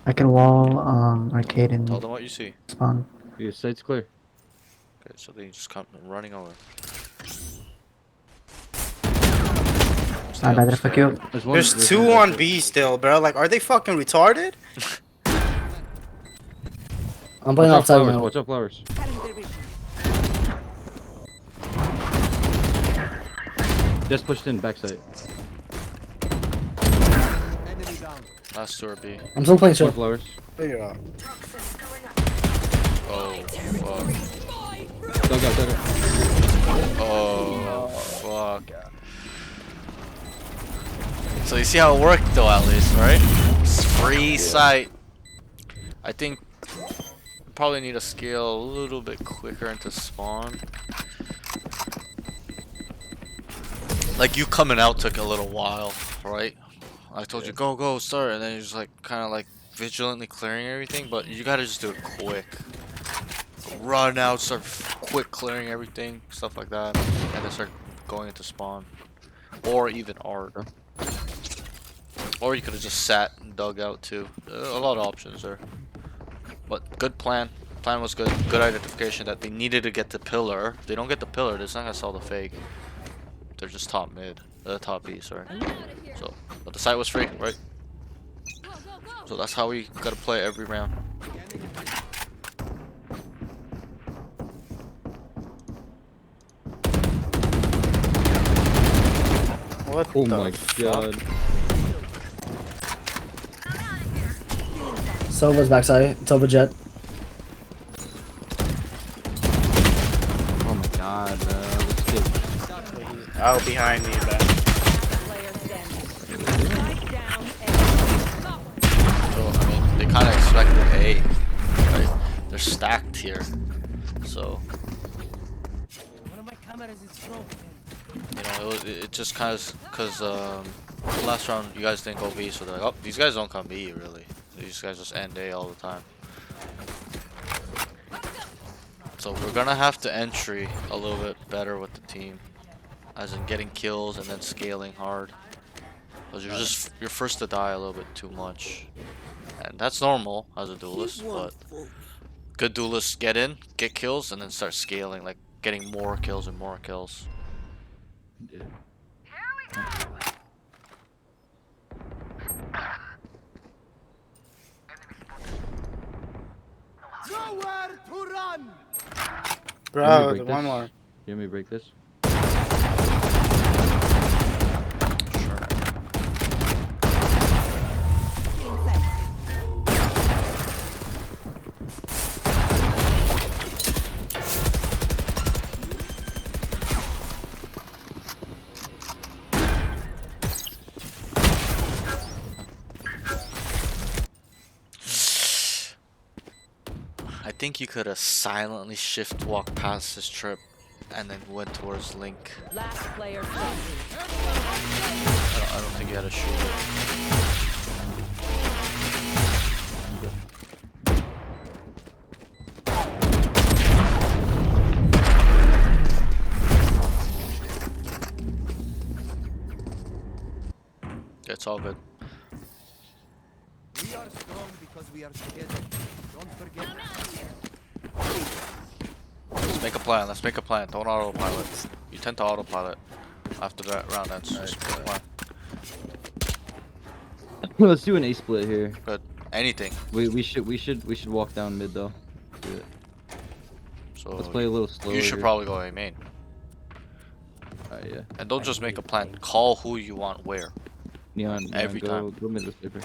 I can wall arcade and Tell them what you see. spawn. Your site's clear. Okay, so they just come running over. Ah, better fuck you. There's two on B still, bro. Like, are they fucking retarded? I'm playing outside now. Watch out, flowers. Just pushed in backside. Enemy down. Last two are B. I'm still playing Two short. flowers. Yeah. Oh, fuck. Dug out. Oh, fuck. So you see how it worked though, at least, right? It's free sight. I think probably need to scale a little bit quicker into spawn. Like you coming out took a little while, right? I told you go start, and then you're just like kind of like vigilantly clearing everything, but you gotta just do it quick. Run out, start quick clearing everything, stuff like that, and then start going into spawn, or even art. Or you could have just sat and dug out too. A lot of options there. But good plan. Plan was good. Good identification that they needed to get the pillar. If they don't get the pillar, they're not gonna sell the fake. They're just top mid. Top B, sorry. So, but the site was free, right? So that's how we gotta play every round. What Oh the my fuck? god. Sova's backside. Sova jet. Oh my god, bro. This kid. Oh, behind me, man. Player standing. Spike down A. So I mean, they kind of expected A, right? They're stacked here, so One of my cameras is broken. you know it just kind of because last round you guys didn't go B, so they're like, oh, these guys don't come B really. These guys just end A all the time. So we're gonna have to entry a little bit better with the team, as in getting kills and then scaling hard. Because you're first to die a little bit too much, and that's normal as a duelist. But good duelists get in, get kills, and then start scaling, like getting more kills and more kills. Yeah. Nowhere to run. Bro, break one this? more. You want me to break this? Sure. I think you could have silently shift walked past this trip and then went towards Link. Last player standing. I don't think you had to shoot it. It's all good. We are strong because we are together. Don't forget. Let's make a plan. Let's make a plan. Don't autopilot. You tend to autopilot after that round ends. Just make a plan. Let's do an A split here. Good. Anything. We should walk down mid though. Do it. So Let's play a little slower. you should here. probably go A main. Yeah. And don't just make a plan. Call who you want where. Neon, Every go, time. Go mid with Slipper.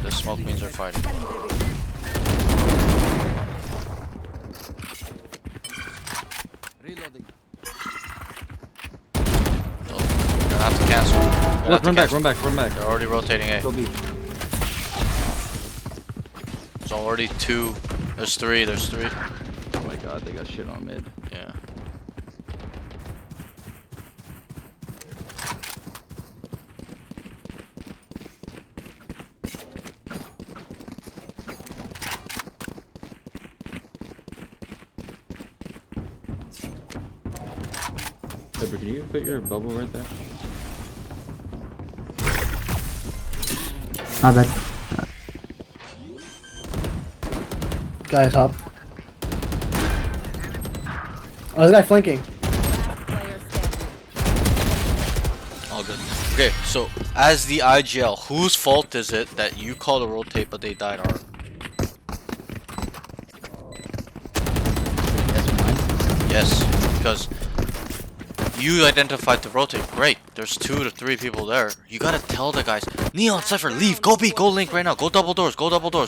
The smoke means they're fighting. Reloading. You're gonna have to cancel. You're gonna have to Run back, cancel. run back, run back. They're already rotating A. Go B. There's already two. There's three. There's three. Oh my god, they got shit on mid. Yeah. Slipper, can you put your bubble right there? My bad. Guy top. Oh, this guy flanking. Last player standing. All good. Okay, so as the IGL, whose fault is it that you called a rotate but they died hard? That's mine. Yes, because you identified the rotate. Great. There's 2 to 3 people there. You gotta tell the guys, Neon, Cypher, leave. Go B, go Link right now. Go double doors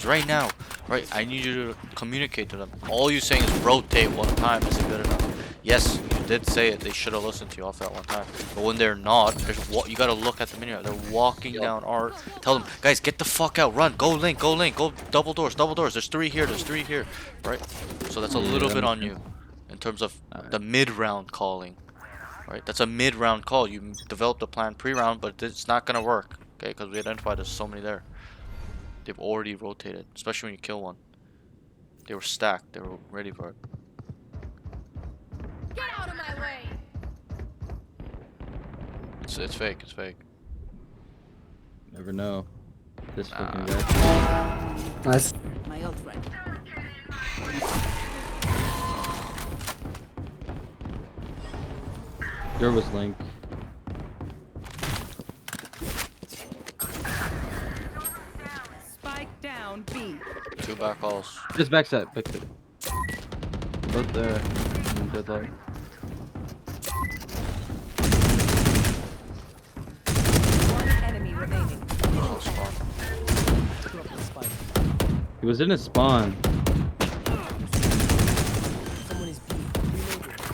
right now. Right? I need you to communicate to them. All you saying is rotate one time isn't good enough. Yes, you did say it. They should have listened to you off that one time. But when they're not, you gotta look at the menu. They're walking down art. Tell them, guys, get the fuck out. Run. Go Link. Go double doors. There's 3 here. Right? So that's a little bit on you in terms of the mid-round calling. Right? That's a mid-round call. You developed a plan pre-round, but it's not gonna work. Okay? Because we identified there's so many there. They've already rotated, especially when you kill one. They were stacked. They were ready for it. Get out of my way. It's fake. It's fake. Never know. This fucking guy. Nice. My old friend. There was Link. Spike down B. 2 back calls. Just backside. Backside. Both there. Deadlock. Oh, spawn. Drop the spike. He was in a spawn. Someone is B. Reloading.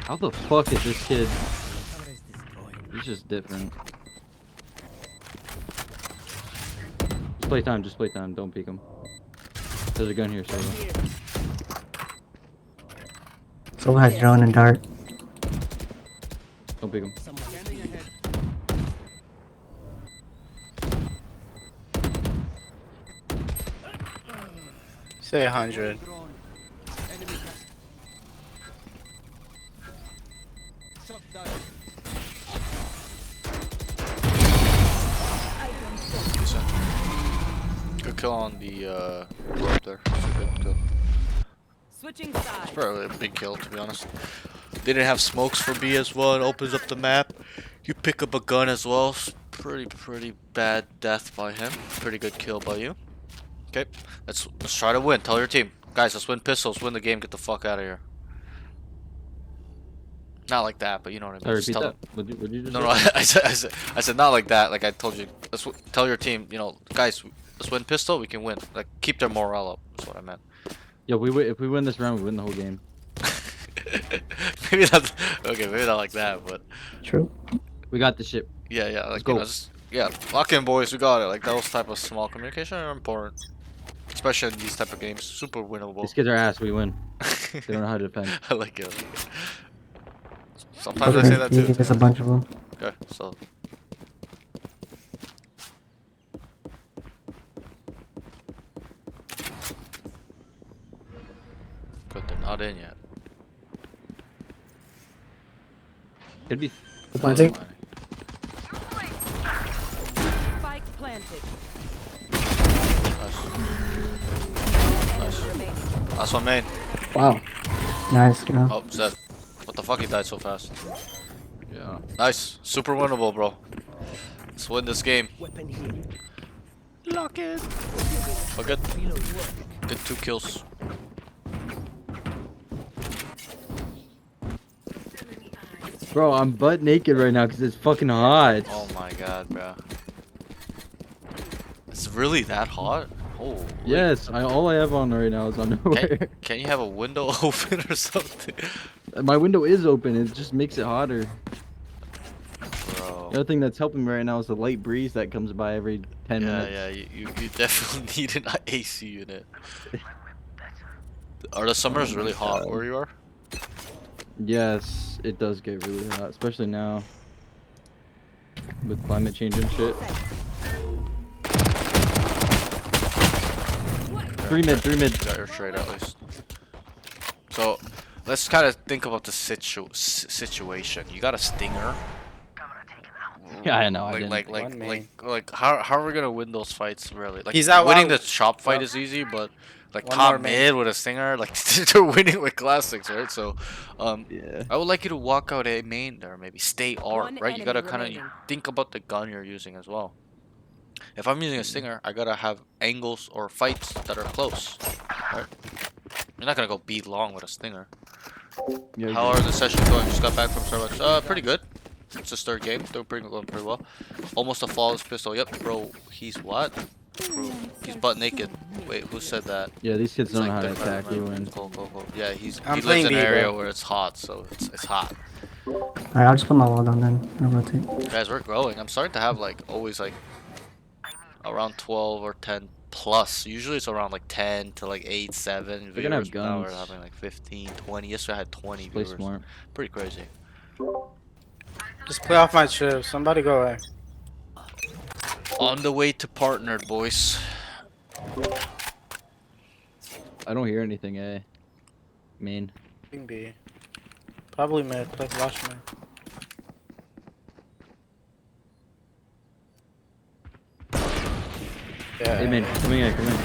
How the fuck is this kid? Camera is destroyed. He's just different. Just play time, don't peek him. There's a gun here, Solo. Solo has drone and dart. Don't peek him. Someone standing ahead. Say 100. Drone. Enemy shot down. Good kill on the rope there. Good kill. Switching sides. Probably a big kill, to be honest. They didn't have smokes for B as well. It opens up the map. You pick up a gun as well. Pretty bad death by him. Pretty good kill by you. Okay, let's try to win. Tell your team, guys, let's win pistols. Win the game. Get the fuck out of here. Not like that, but you know what I mean. Sorry, Just repeat tell that. Would you just No, I said not like that. Like I told you. Tell your team, you know, guys, let's win pistol. We can win. Like keep their morale up. That's what I meant. Yeah, if we win this round, we win the whole game. Maybe not. Okay, maybe not like that, but True. We got the ship. yeah. Like go. you know, yeah, lock in, boys. We got it. Like those type of small communication are important, especially in these type of games. Super winnable. These kids are ass. We win. They don't know how to defend. I like it. Sometimes I say that too. There's a bunch of them. Okay, so. Good, they're not in yet. Could be. Planting. Spike planted. Nice. Last one main. Wow. Nice, girl. Oh, Zed. What the fuck, he died so fast. Yeah. Nice. Super winnable, bro. Let's win this game. Weapon here. Lock it. Oh, good. Good 2 kills. Bro, I'm butt naked right now because it's fucking hot. Oh my god, bro. It's really that hot? Oh. Yes, all I have on right now is underwear. Can you have a window open or something? My window is open. It just makes it hotter. Bro. The other thing that's helping me right now is the light breeze that comes by every 10 minutes. Yeah, you definitely need an AC unit. Are the summers really hot where you are? Yes, it does get really hot, especially now with climate change and shit. 3 mid. Got your trade at least. So, let's kind of think about the situation. You got a stinger. Yeah, I know. Like, how are we gonna win those fights? Really, like, He's out winning loud. the shop fight is easy, but like One more top main. mid with a stinger, like they're winning with classics, right? So, Yeah. I would like you to walk out a main there, maybe stay art, One right? You gotta enemy kind of remaining. think about the gun you're using as well. If I'm using a stinger, I gotta have angles or fights that are close, right? You're not gonna go beat long with a stinger. Yeah, How are the sessions going? Just got back from Starbucks. Pretty good. It's his 3rd game. Going pretty well. Almost a flawless pistol. Yep, bro. He's what? Bro, he's butt naked. Wait, who said that? Yeah, these kids It's don't know how to the- attack you and Cool. Yeah, he I'm lives playing in an B, area bro. where it's hot, so it's hot. Alright, I'll just put my wall down then. I'll rotate. Guys, we're growing. I'm starting to have like always like around 12 or 10 plus. Usually it's around like 10 to like 8, 7 They're gonna have viewers. Now we're guns. having like 15, 20. Yesterday I had 20 play viewers. smart. Pretty crazy. Just play off my chip. Somebody go away. On the way to partnered, boys. I don't hear anything, eh? Main. King B. Probably mid. Like watch me. Yeah. Hey, main. Come in.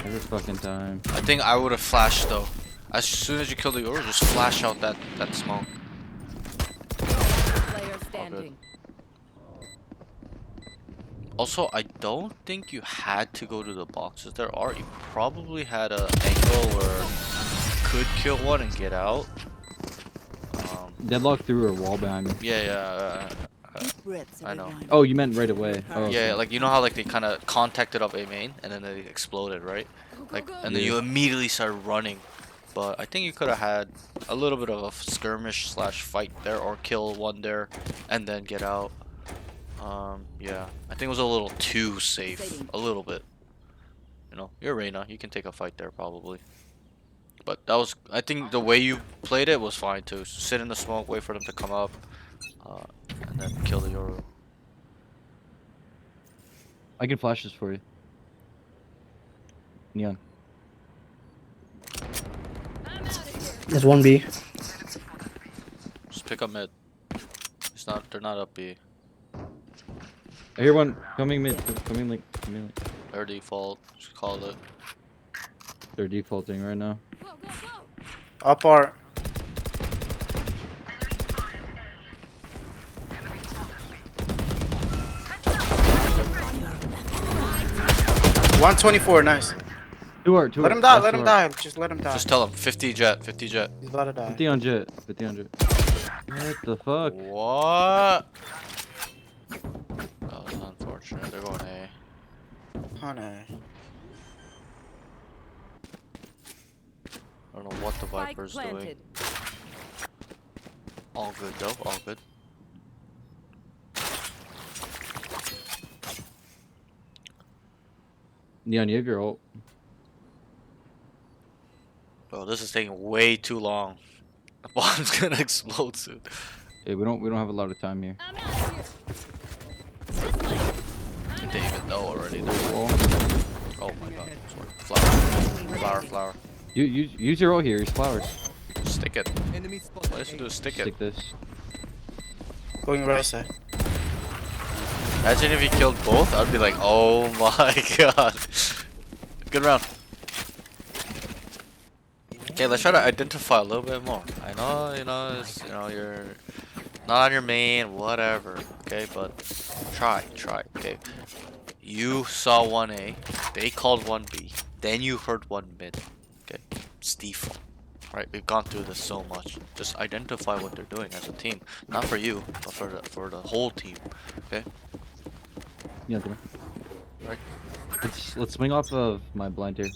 Every fucking time. I think I would have flashed though. As soon as you kill the Yoru, just flash out that smoke. standing. Also, I don't think you had to go to the boxes there are. You probably had an angle where you could kill one and get out. Deadlock through a wall behind me. Yeah, Deep breaths, I know. everyone. Oh, you meant right away. Oh, yeah, okay. like you know how like they kind of contacted up A main and then they exploded, right? Like, and then you immediately started running. But I think you could have had a little bit of a skirmish slash fight there, or kill one there, and then get out. Yeah, I think it was a little too safe, a little bit. You know, you're Reyna, you can take a fight there probably. But that was, I think the way you played it was fine too. Sit in the smoke, wait for them to come up, and then kill the Yoru. I can flash this for you. Neon. There's one B. Just pick up mid. It's not, they're not up B. I hear one coming mid. Coming link. Their default, just call it. They're defaulting right now. Up our. $124, nice. Two Let him die, let him die. Just let him die. Just tell him 50 jet, 50 jet. He's about to die. 50 on jet. 50 on jet. What the fuck? What? That was unfortunate. They're going A. Honey. I don't know what the Viper's doing. All good though, all good. Neon, you have your ult. Bro, this is taking way too long. The bomb's gonna explode soon. Hey, we don't have a lot of time here. They even know already. Oh my god. Flower. You use your ult here. Use flowers. Stick it. All you have to do is stick it. Stick this. Going right side. Imagine if you killed both, I'd be like, oh my god. Good round. Okay, let's try to identify a little bit more. I know, you're not on your main, whatever. Okay, but try. Okay, you saw 1A, they called 1B, then you heard 1 mid. Okay, it's default. Right, we've gone through this so much. Just identify what they're doing as a team, not for you, but for the whole team. Okay. Yeah, come on. Right. Let's swing off of my blind here.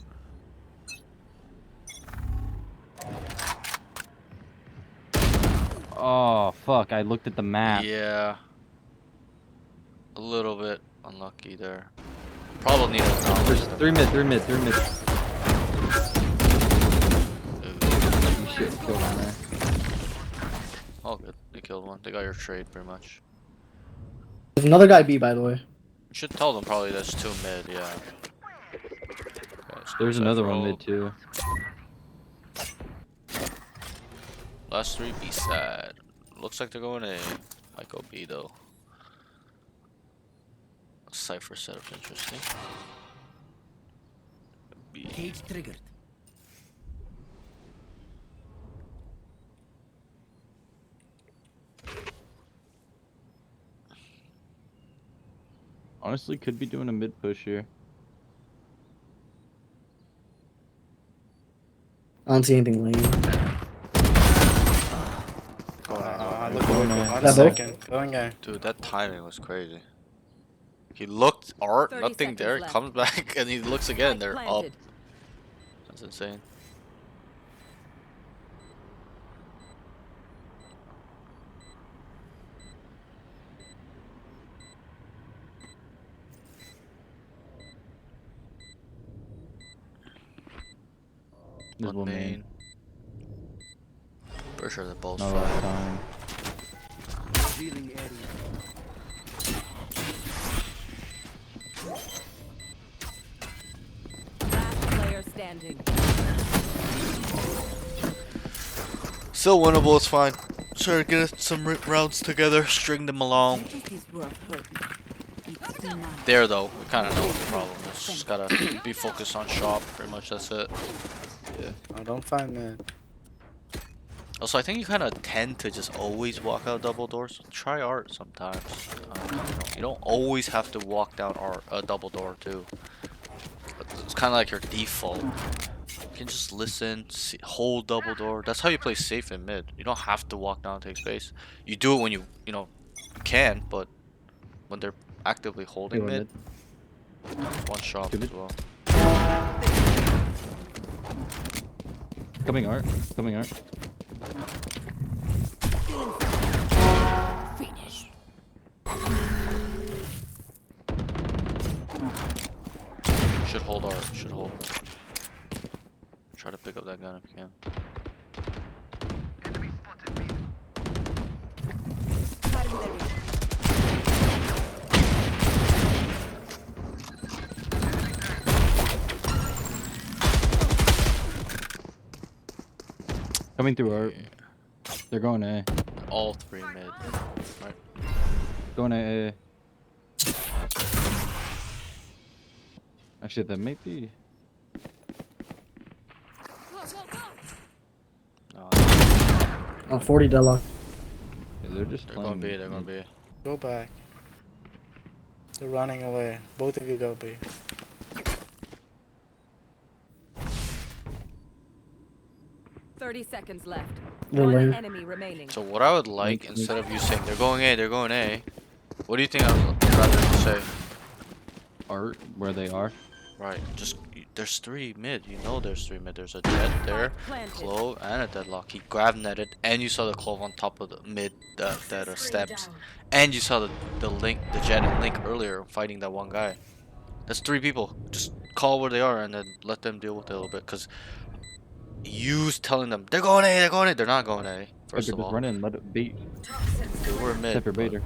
Oh fuck! I looked at the map. Yeah. A little bit unlucky there. Probably need a knowledge. There's 3 mid. You should have killed one there. Oh good, they killed one. They got your trade pretty much. There's another guy B, by the way. You should tell them probably there's 2 mid, yeah. There's another one mid too. Last 3 B side. Looks like they're going A. Might go B though. Cypher setup's interesting. B. Cage triggered. Honestly, could be doing a mid push here. I don't see anything lane. Going A. Dude, that timing was crazy. He looked, art, nothing there, left. comes back, and he looks again, they're up. That's insane. There's one main. For sure they're both Not a lot of time. Revealing area. Last player standing. Still winnable, it's fine. Try to get some rounds together, string them along. There though, we kind of know what the problem is. Just gotta be focused on shop, pretty much that's it. Yeah. Oh, don't find man. Also, I think you kind of tend to just always walk out double doors. Try art sometimes. You don't always have to walk down a double door too. It's kind of like your default. You can just listen, see, hold double door. That's how you play safe in mid. You don't have to walk down and take space. You do it when you know, you can, but when they're actively holding Go mid, one shot Two as mid. well. Coming art. Coming art. Finish. Should hold art. Should hold. Try to pick up that gun if you can. Coming through art. They're going A. All three mid. Right. Going A. Actually, that might be. Go, go, go. No, Oh, 40 deadlock. Yeah, they're just they're playing. gonna be. They're gonna be. Go back. They're running away. Both of you go B. Seconds left. They're One lane. enemy remaining. So what I would like, instead of you saying they're going A, they're going A, what do you think I would rather you say? Art where they are. Right, just there's three mid. You know there's three mid. There's a jet there, Planted. clove, and a deadlock. He grabbed netted, and you saw the clove on top of the mid that steps, and you saw the link, the jet and link earlier fighting that one guy. That's three people. Just call where they are and then let them deal with it a little bit. Cause you telling them they're going A, they're going A. They're not going A. First of Just all, run in, let it beat. they were mid. Except for but- Bader.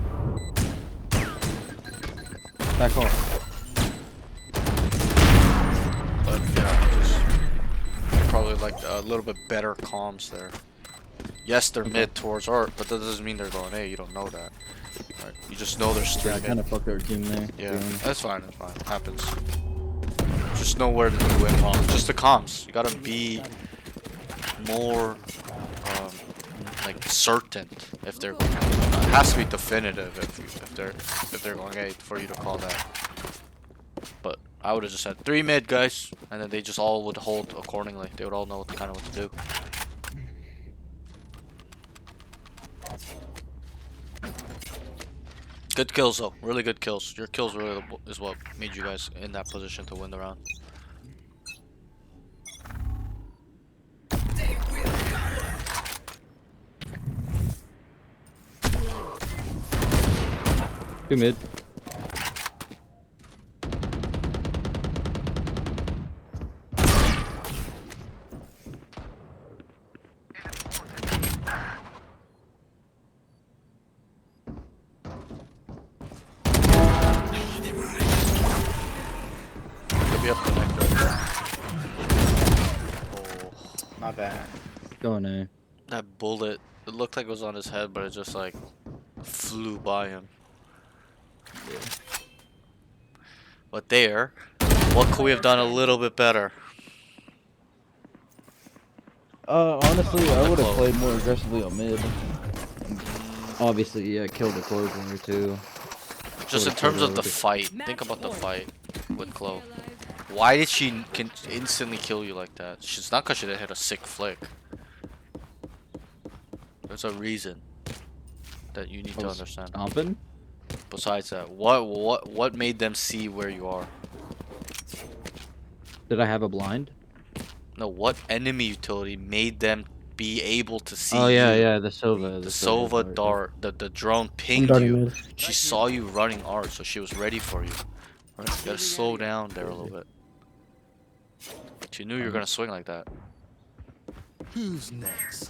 Back off. But yeah, just probably like a little bit better comms there. Yes, they're mid towards art, but that doesn't mean they're going A. You don't know that. Right? You just know there's three Yeah, I mid. kind of fucked our team there. Yeah, that's fine. That's fine. Happens. Just know where to do it wrong. Just the comms. You gotta be more like certain if they're. It has to be definitive if they're going A for you to call that. But I would have just said 3 mid guys, and then they just all would hold accordingly. They would all know what to do. Good kills though, really good kills. Your kills really is what made you guys in that position to win the round. Two mid. Could be up the neck though. Oh, My bad. Going A. that bullet, it looked like it was on his head, but it just like flew by him. But there, what could we have done a little bit better? Honestly, I would have played more aggressively on mid. Obviously, yeah, killed the closer too. Just in terms of the fight, think about the fight with Chloe. Why did she instantly kill you like that? It's not because she didn't hit a sick flick. There's a reason that you need to understand. Stomping? Besides that, what made them see where you are? Did I have a blind? No, what enemy utility made them be able to see Oh yeah, you? yeah, the Sova. The Sova dart, the drone pinged darting you. mid. She saw you running art, so she was ready for you. Right? You gotta slow down there a little bit. She knew you were gonna swing like that. Who's next?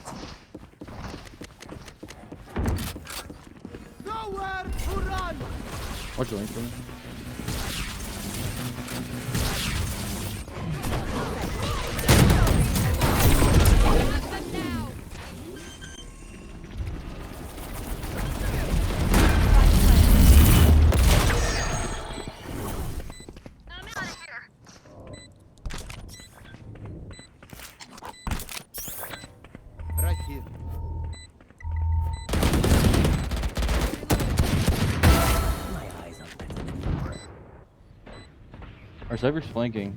Nowhere to run! Watch the link for me. Right here. Our cyber's flanking.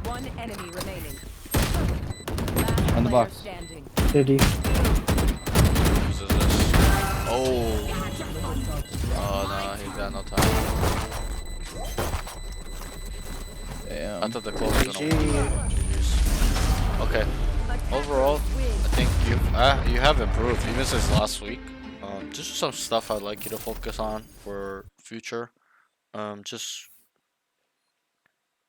One enemy remaining. On the Player box. standing. 50. Whose is this? Oh. Oh no, he's got no time. Damn. I thought the close was gonna win. GG's. Okay. Overall, I think you have improved even since last week. Just some stuff I'd like you to focus on for future. Just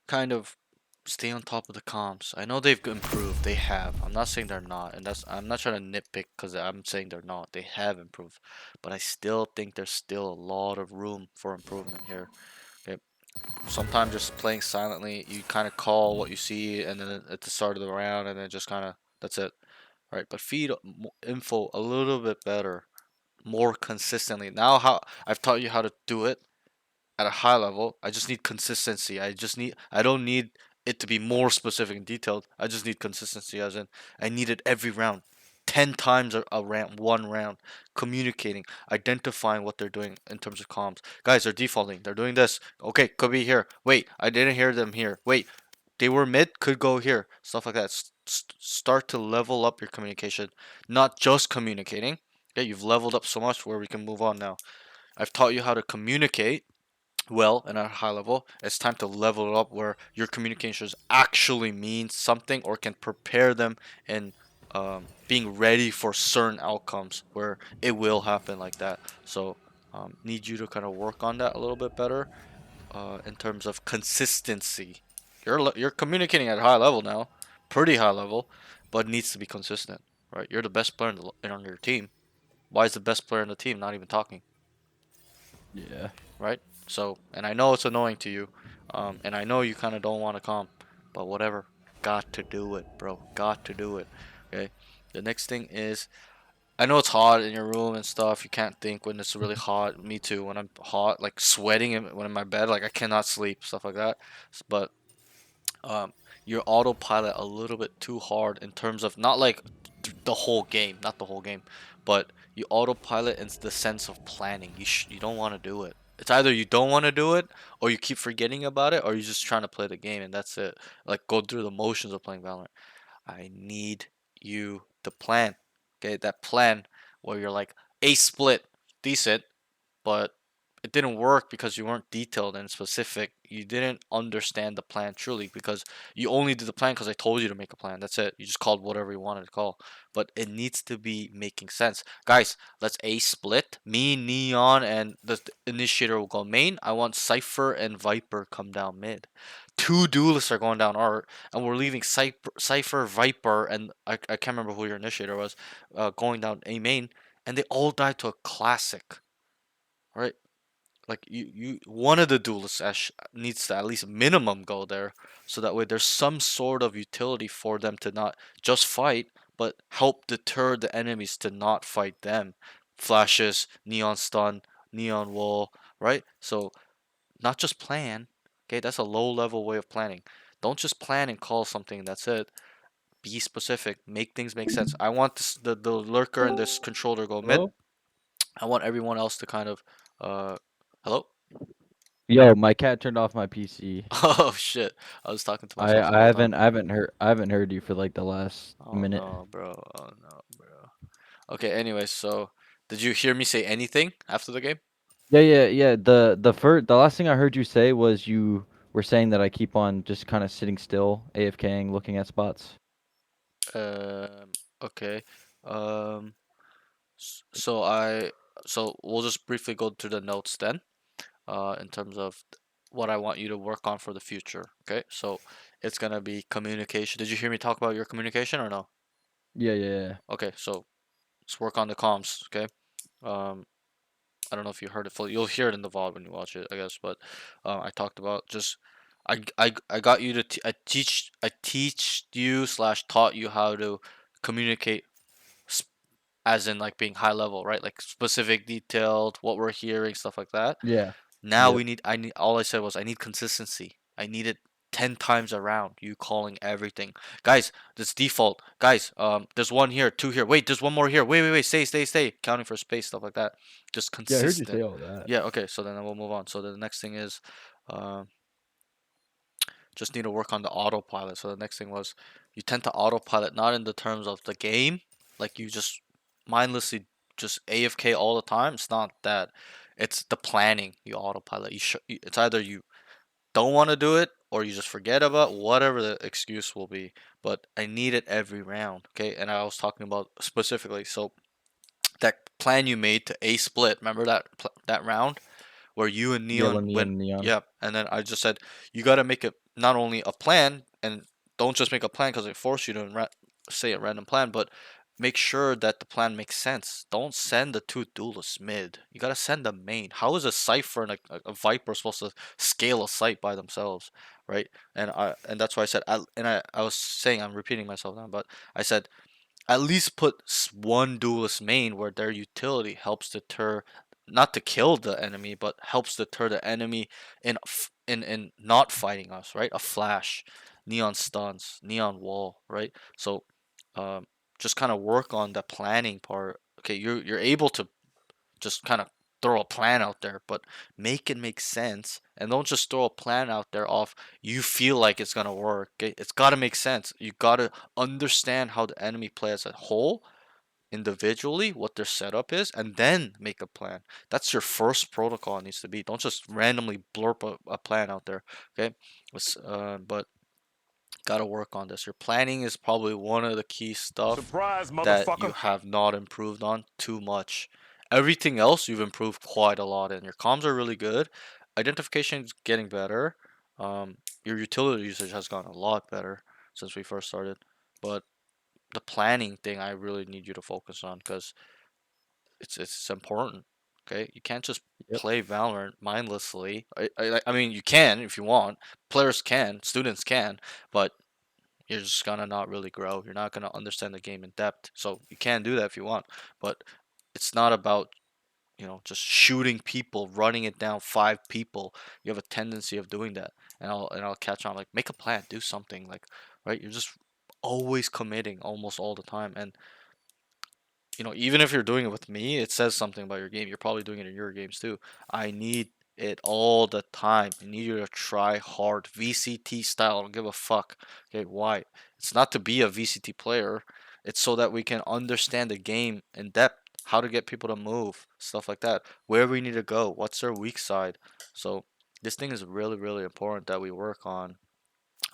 kind of stay on top of the comms. I know they've improved. They have. I'm not saying they're not, and I'm not trying to nitpick because I'm saying they're not. They have improved, but I still think there's still a lot of room for improvement here. Okay. Sometimes just playing silently, you kind of call what you see, and then at the start of the round, and then just kind of that's it, right? But feed info a little bit better, more consistently. Now, how I've taught you how to do it at a high level. I just need consistency. I don't need it to be more specific and detailed. I just need consistency, as in I need it every round. 10 times a round, one round, communicating, identifying what they're doing in terms of comms. Guys, they're defaulting. They're doing this. Okay, could be here. Wait, I didn't hear them here. Wait, they were mid, could go here. Stuff like that. Start to level up your communication, not just communicating. Okay, you've leveled up so much where we can move on now. I've taught you how to communicate well and at a high level. It's time to level it up where your communications actually mean something or can prepare them in being ready for certain outcomes where it will happen like that. So need you to kind of work on that a little bit better in terms of consistency. You're communicating at a high level now, pretty high level, but it needs to be consistent, right? You're the best player on your team. Why is the best player in the team not even talking? Yeah. Right? So, and I know it's annoying to you, and I know you kind of don't want to come, but whatever. Got to do it, bro. Got to do it. Okay. The next thing is, I know it's hot in your room and stuff. You can't think when it's really hot. Me too. When I'm hot, like sweating when in my bed, like I cannot sleep, stuff like that. But um, your autopilot a little bit too hard in terms of not like the whole game, not the whole game, but you autopilot in the sense of planning. You don't want to do it. It's either you don't want to do it, or you keep forgetting about it, or you're just trying to play the game and that's it. Like go through the motions of playing Valorant. I need you to plan. Okay, that plan where you're like a split, decent, but it didn't work because you weren't detailed and specific. You didn't understand the plan truly because you only did the plan because I told you to make a plan. That's it. You just called whatever you wanted to call. But it needs to be making sense. Guys, let's A split. Me, Neon, and the initiator will go main. I want Cypher and Viper come down mid. Two duelists are going down art, and we're leaving Cypher, Viper, and I can't remember who your initiator was, going down A main, and they all died to a classic. Right? Like you one of the duelists needs to at least minimum go there so that way there's some sort of utility for them to not just fight but help deter the enemies to not fight them. Flashes, neon stun, neon wall, right? So not just plan. Okay, that's a low level way of planning. Don't just plan and call something and that's it. Be specific, make things make sense. I want the lurker and this controller go mid. Hello? I want everyone else to kind of hello. Yo, my cat turned off my PC. Oh shit! I was talking to I myself the I whole time. haven't I haven't heard I haven't heard you for like the last Oh minute. no, bro. Oh no, bro. Okay. Anyway, so did you hear me say anything after the game? Yeah. The last thing I heard you say was you were saying that I keep on just kind of sitting still, AFKing, looking at spots. Um. Okay. Um. So so we'll just briefly go through the notes then. In terms of what I want you to work on for the future. Okay. So it's gonna be communication. Did you hear me talk about your communication or no? Yeah. Okay. So let's work on the comms. Okay. Um. I don't know if you heard it fully. You'll hear it in the VOD when you watch it, I guess. But I talked about just I got you to I teach you slash taught you how to communicate as in like being high level, right? Like specific, detailed, what we're hearing, stuff like that. Yeah. Now Yep. we need I need all I said was I need consistency. I need it 10 times around, you calling everything. Guys, this default. Guys, there's one here, two here. Wait, there's one more here. Wait. Stay. Counting for space, stuff like that. Just Yeah, I heard you consistent. say all that. Yeah, okay, so then we'll move on. So the next thing is, um, just need to work on the autopilot. So the next thing was, you tend to autopilot not in the terms of the game, like you just mindlessly just AFK all the time. It's not that. It's the planning you autopilot. It's either you don't want to do it or you just forget about whatever the excuse will be. But I need it every round, okay? And I was talking about specifically. So that plan you made to A split, remember that round where you and Yeah, Neon when me went, and Neon. yep. And then I just said you got to make it not only a plan, and don't just make a plan because it forces you to say a random plan, but make sure that the plan makes sense. Don't send the two duelists mid. You got to send the main. How is a Cypher and a Viper supposed to scale a site by themselves, right? And that's why I said I was saying, I'm repeating myself now, but I said at least put one duelist main where their utility helps deter, not to kill the enemy, but helps deter the enemy in not fighting us, right? A flash, neon stuns, neon wall, right? So um, just kind of work on the planning part. Okay, you're able to just kind of throw a plan out there, but make it make sense, and don't just throw a plan out there off you feel like it's gonna work. Okay? It's gotta make sense. You gotta understand how the enemy play as a whole, individually, what their setup is, and then make a plan. That's your first protocol needs to be. Don't just randomly blurp a plan out there. Okay, but gotta work on this. Your planning is probably one of the key stuff that you have not improved on too much. Everything else you've improved quite a lot in. Your comms are really good. Identification is getting better. Your utility usage has gotten a lot better since we first started. But the planning thing I really need you to focus on because it's important. Okay, you can't just Yep. play Valorant mindlessly. I mean you can if you want. Players can, students can, but you're just gonna not really grow. You're not gonna understand the game in depth. So you can do that if you want, but it's not about just shooting people, running it down 5 people. You have a tendency of doing that, and I'll catch on. Like make a plan, do something. Like right, you're just always committing almost all the time, and even if you're doing it with me, it says something about your game. You're probably doing it in your games too. I need it all the time. I need you to try hard, VCT style. I don't give a fuck. Okay, why? It's not to be a VCT player. It's so that we can understand the game in depth, how to get people to move, stuff like that. Where we need to go, what's their weak side. So this thing is really, really important that we work on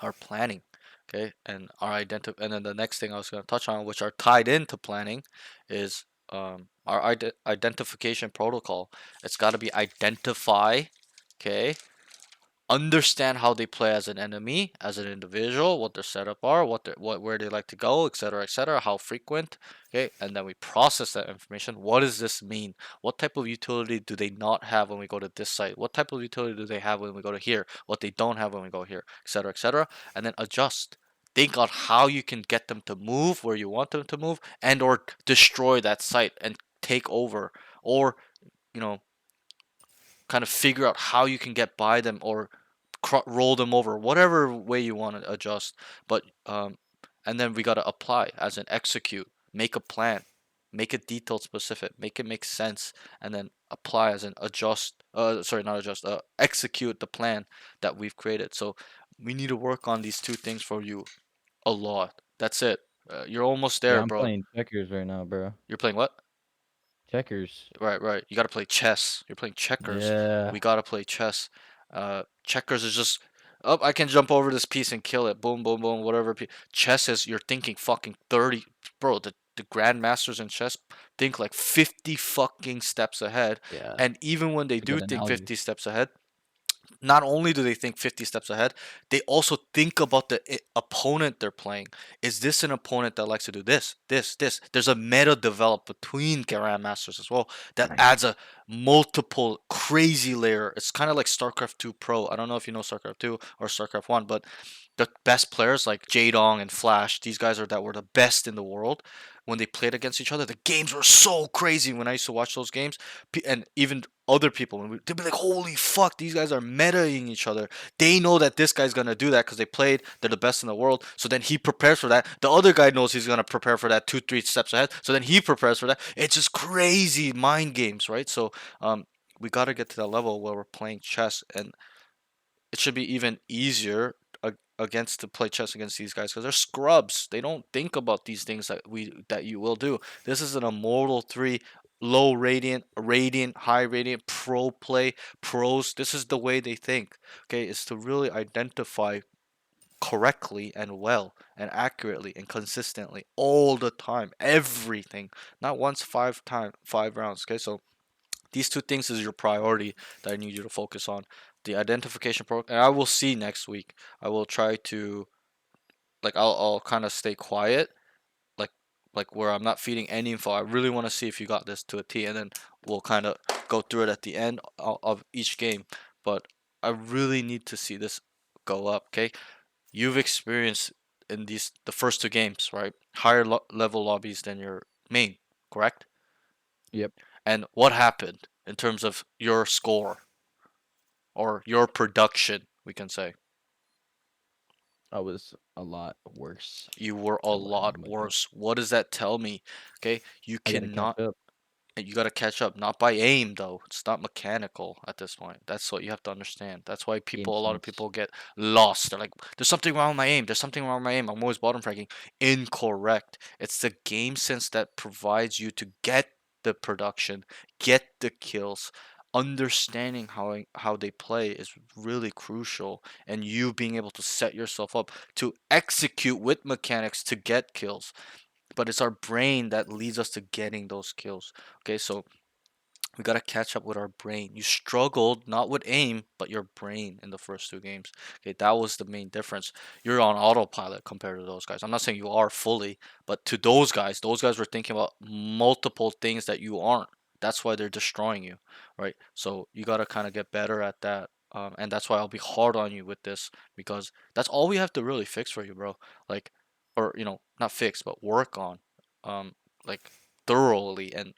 our planning, okay, and and then the next thing I was going to touch on, which are tied into planning, is our identification protocol. It's got to be identify, okay, understand how they play as an enemy, as an individual, what their setup are, where they like to go, etc., how frequent. Okay, and then we process that information. What does this mean? What type of utility do they not have when we go to this site? What type of utility do they have when we go to here? What they don't have when we go here, etc., and then adjust. Think on how you can get them to move where you want them to move, and or destroy that site and take over, or you know kind of figure out how you can get by them or roll them over, whatever way you want to adjust. But and then we got to apply as an execute, make a plan, make it detailed specific, make it make sense, and then apply as an adjust. Sorry, not adjust. Execute the plan that we've created. So we need to work on these two things for you a lot. That's it. You're almost Yeah, there, I'm bro. playing checkers right now, bro. You're playing what? Checkers. Right. You gotta play chess. You're playing checkers. Yeah. We gotta play chess. Checkers is just, oh, I can jump over this piece and kill it. Boom, boom, boom, whatever. Chess is you're thinking fucking 30, bro. The grandmasters in chess think like 50 fucking steps ahead, Yeah. and even when they It's a good do think analogy. 50 steps ahead, not only do they think 50 steps ahead, they also think about the opponent they're playing. Is this an opponent that likes to do this? There's a meta developed between grandmasters as well that adds a multiple crazy layer. It's kind of like StarCraft 2 Pro. I don't know if you know StarCraft 2 or StarCraft 1, but the best players like Jaedong and Flash, these guys are that were the best in the world. when they played against each other, the games were so crazy when I used to watch those games. And even other people, they'd be like, holy fuck, these guys are metaing each other. They know that this guy's gonna do that because they played, they're the best in the world. So then he prepares for that. The other guy knows he's gonna prepare for that 2, 3 steps ahead. So then he prepares for that. It's just crazy mind games, right? So we gotta get to that level where we're playing chess, and it should be even easier against to play chess against these guys because they're scrubs. They don't think about these things that you will do. This is an Immortal 3, low radiant, radiant, high radiant, pro play, pros. This is the way they think. Okay, is to really identify correctly and well and accurately and consistently all the time, everything, not once, 5 rounds. Okay, so these two things is your priority that I need you to focus on. The identification program, and I will see next week. I will try to, like, I'll kind of stay quiet, like where I'm not feeding any info. I really want to see if you got this to a T, and then we'll kind of go through it at the end of each game. But I really need to see this go up. Okay, you've experienced in the first 2 games, right? Higher level lobbies than your main, correct? Yep. And what happened in terms of your score or your production, we can say? I was a lot worse. You were a than what I lot normally am. worse. What does that tell me? Okay, you I gotta catch cannot. up. You gotta catch up, not by aim though. It's not mechanical at this point. That's what you have to understand. That's why Game a lot of sense. people get lost. They're like, "There's something wrong with my aim. There's something wrong with my aim. I'm always bottom fraging." Incorrect. It's the game sense that provides you to get the production, get the kills. Understanding how they play is really crucial, and you being able to set yourself up to execute with mechanics to get kills. But it's our brain that leads us to getting those kills. Okay, so we gotta catch up with our brain. You struggled not with aim, but your brain in the first 2 games. Okay, that was the main difference. You're on autopilot compared to those guys. I'm not saying you are fully, but to those guys were thinking about multiple things that you aren't. That's why they're destroying you, right? So you gotta kind of get better at that. And that's why I'll be hard on you with this because that's all we have to really fix for you, bro. Like, or not fix, but work on, like thoroughly and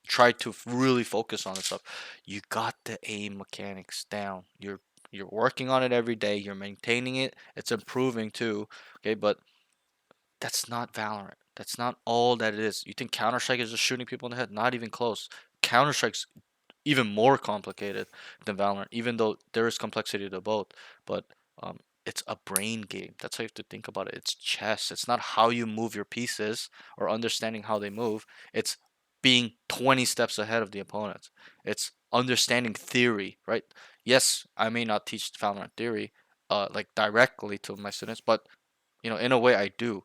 try to really focus on this stuff. You got the aim mechanics down. You're working on it every day. You're maintaining it. It's improving too. Okay, but that's not Valorant. That's not all that it is. You think Counter Strike is just shooting people in the head? Not even close. Counter Strike's even more complicated than Valorant, even though there is complexity to both. But it's a brain game. That's how you have to think about it. It's chess. It's not how you move your pieces or understanding how they move. It's being 20 steps ahead of the opponent. It's understanding theory, right? Yes, I may not teach Valorant theory, like directly to my students, but in a way I do.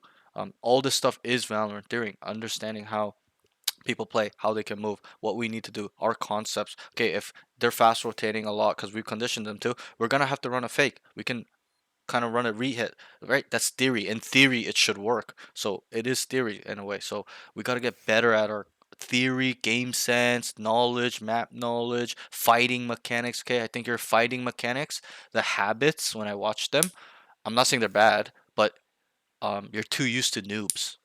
All this stuff is Valorant theory, understanding how people play, how they can move, what we need to do, our concepts. Okay, if they're fast rotating a lot because we've conditioned them to, we're gonna have to run a fake. We can kind of run a rehit, right? That's theory. In theory, it should work. So it is theory in a way. So we gotta get better at our theory, game sense, knowledge, map knowledge, fighting mechanics. Okay, I think your fighting mechanics, the habits when I watch them, I'm not saying they're bad, but you're too used to noobs,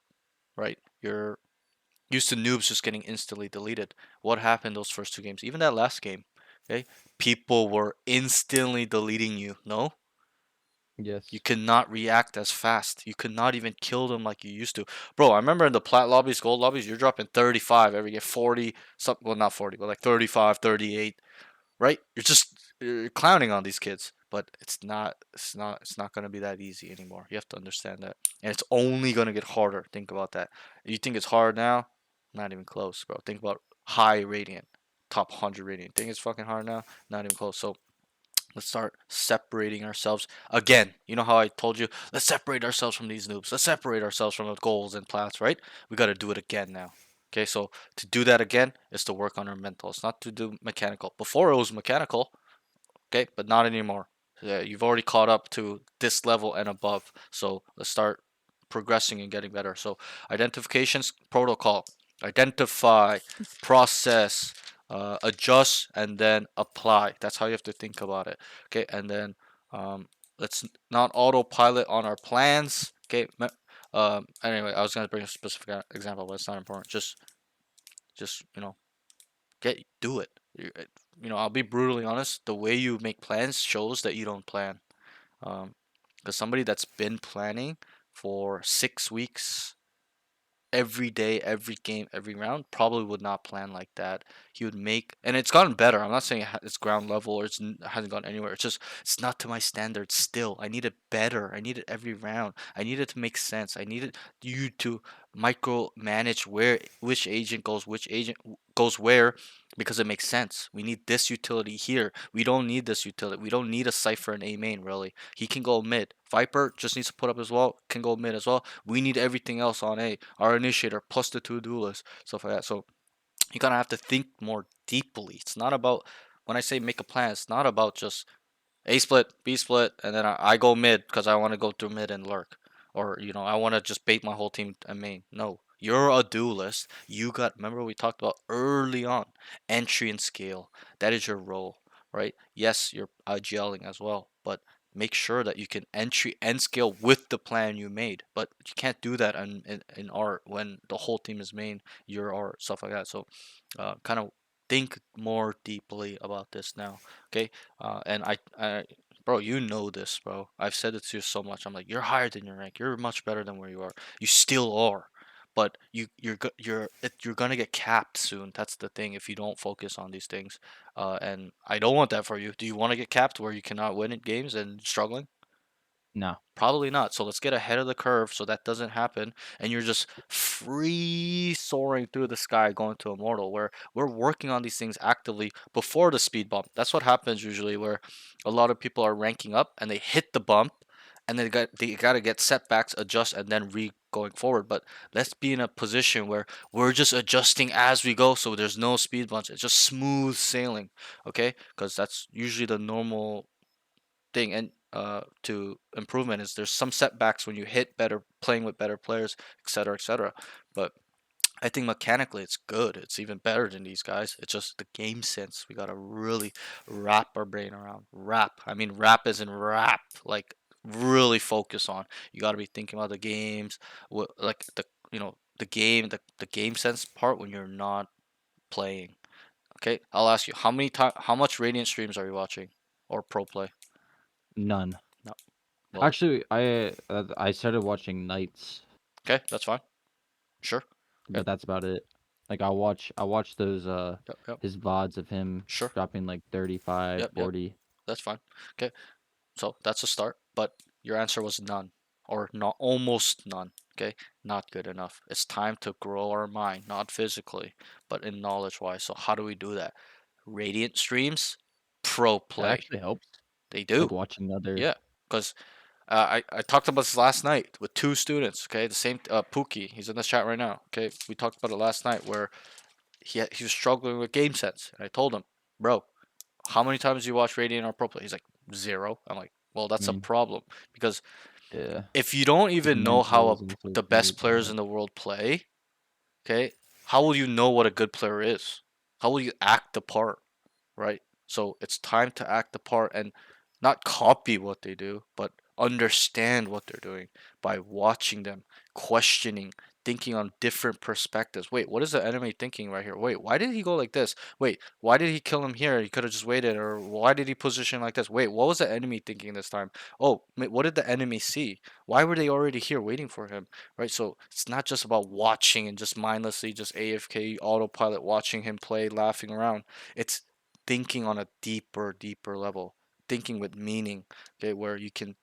right? You're used to noobs just getting instantly deleted. What happened those first 2 games? Even that last game, okay? People were instantly deleting you. No, Yes. you could not react as fast. You could not even kill them like you used to. Bro, I remember in the plat lobbies, gold lobbies, you're dropping 35 every game, 40, something, well, not 40, but like 35, 38, right? You're clowning on these kids, but it's not going to be that easy anymore. You have to understand that. And it's only going to get harder. Think about that. You think it's hard now? Not even close, bro. Think about high radiant, top 100 radiant. Think it's fucking hard now? Not even close. So let's start separating ourselves again. You know how I told you, let's separate ourselves from these noobs. Let's separate ourselves from the goals and plats, right? We got to do it again now. Okay, so to do that again is to work on our mental. It's not to do mechanical. Before it was mechanical, okay, but not anymore. Yeah, you've already caught up to this level and above. So let's start progressing and getting better. So identifications protocol, identify, process, adjust, and then apply. That's how you have to think about it. Okay, and then let's not autopilot on our plans. Okay, Anyway, I was gonna bring a specific example, but it's not important. Just do it. I'll be brutally honest. The way you make plans shows that you don't plan. Because somebody that's been planning for 6 weeks every day, every game, every round, probably would not plan like that. He would make, and it's gotten better. I'm not saying it's ground level or hasn't gone anywhere. It's just it's not to my standards still. I need it better. I need it every round. I need it to make sense. I needed you to micromanage which agent goes where because it makes sense. We need this utility here. We don't need this utility. We don't need a Cypher and A main really. He can go mid. Viper just needs to put up as well. Can go mid as well. We need everything else on A. Our initiator plus the two duelists, stuff like that. So you kind of have to think more deeply. It's not about when I say make a plan. It's not about just A split, B split, and then I go mid because I want to go through mid and lurk. Or, I want to just bait my whole team and main. No. You're a duelist. Remember we talked about early on, entry and scale. That is your role, right? Yes, you're IGLing as well, but make sure that you can entry and scale with the plan you made. But you can't do that in art when the whole team is main, your art, stuff like that. So, kind of think more deeply about this now, okay? And bro, you know this, bro. I've said it to you so much. I'm like, you're higher than your rank. You're much better than where you are. You still are, but you're gonna get capped soon. That's the thing. If you don't focus on these things, and I don't want that for you. Do you want to get capped where you cannot win at games and struggling? No. Probably not. So let's get ahead of the curve so that doesn't happen. And you're just free soaring through the sky going to Immortal, where we're working on these things actively before the speed bump. That's what happens usually, where a lot of people are ranking up and they hit the bump and they got to get setbacks, adjust, and then going forward. But let's be in a position where we're just adjusting as we go, so there's no speed bumps. It's just smooth sailing, okay? Because that's usually the normal thing. And to improvement is there's some setbacks when you hit better, playing with better players, etc., etc. But I think mechanically it's good. It's even better than these guys. It's just the game sense. We gotta really wrap our brain around. Wrap. I mean, wrap as in rap. Like really focus on. You gotta be thinking about the games, like the game, the game sense part when you're not playing. Okay, I'll ask you how much Radiant streams are you watching, or pro play? None. No. Well, Actually, I started watching Knights, okay, that's fine. Sure. Okay. but that's about it. Like I watch those Yep. Yep. his VODs of him Sure. dropping like 35, Yep. Yep. 40. That's fine. Okay. So that's a start, but your answer was none, or not, almost none. Okay. Not good enough. It's time to grow our mind, not physically, but in knowledge wise. So how do we do that? Radiant streams, pro That play. actually helps. They Like do. watching other. Yeah. Because I talked about this last night with two students. Okay, the same Pookie. He's in the chat right now. Okay, we talked about it last night where he was struggling with game sense, and I told him, bro, how many times do you watch Radiant or Pro Play? He's like 0. I'm like, well, I that's a mean, problem because yeah, if you don't his even know how mental isn't so the best great. players in the world play, okay, how will you know what a good player is? How will you act the part? Right? So it's time to act the part and not copy what they do, but understand what they're doing by watching them, questioning, thinking on different perspectives. Wait, what is the enemy thinking right here? Wait, why did he go like this? Wait, why did he kill him here? He could have just waited. Or why did he position like this? Wait, what was the enemy thinking this time? Oh, what did the enemy see? Why were they already here waiting for him? Right? So it's not just about watching and just mindlessly just AFK autopilot watching him play, laughing around. It's thinking on a deeper level, thinking with meaning, okay, where you can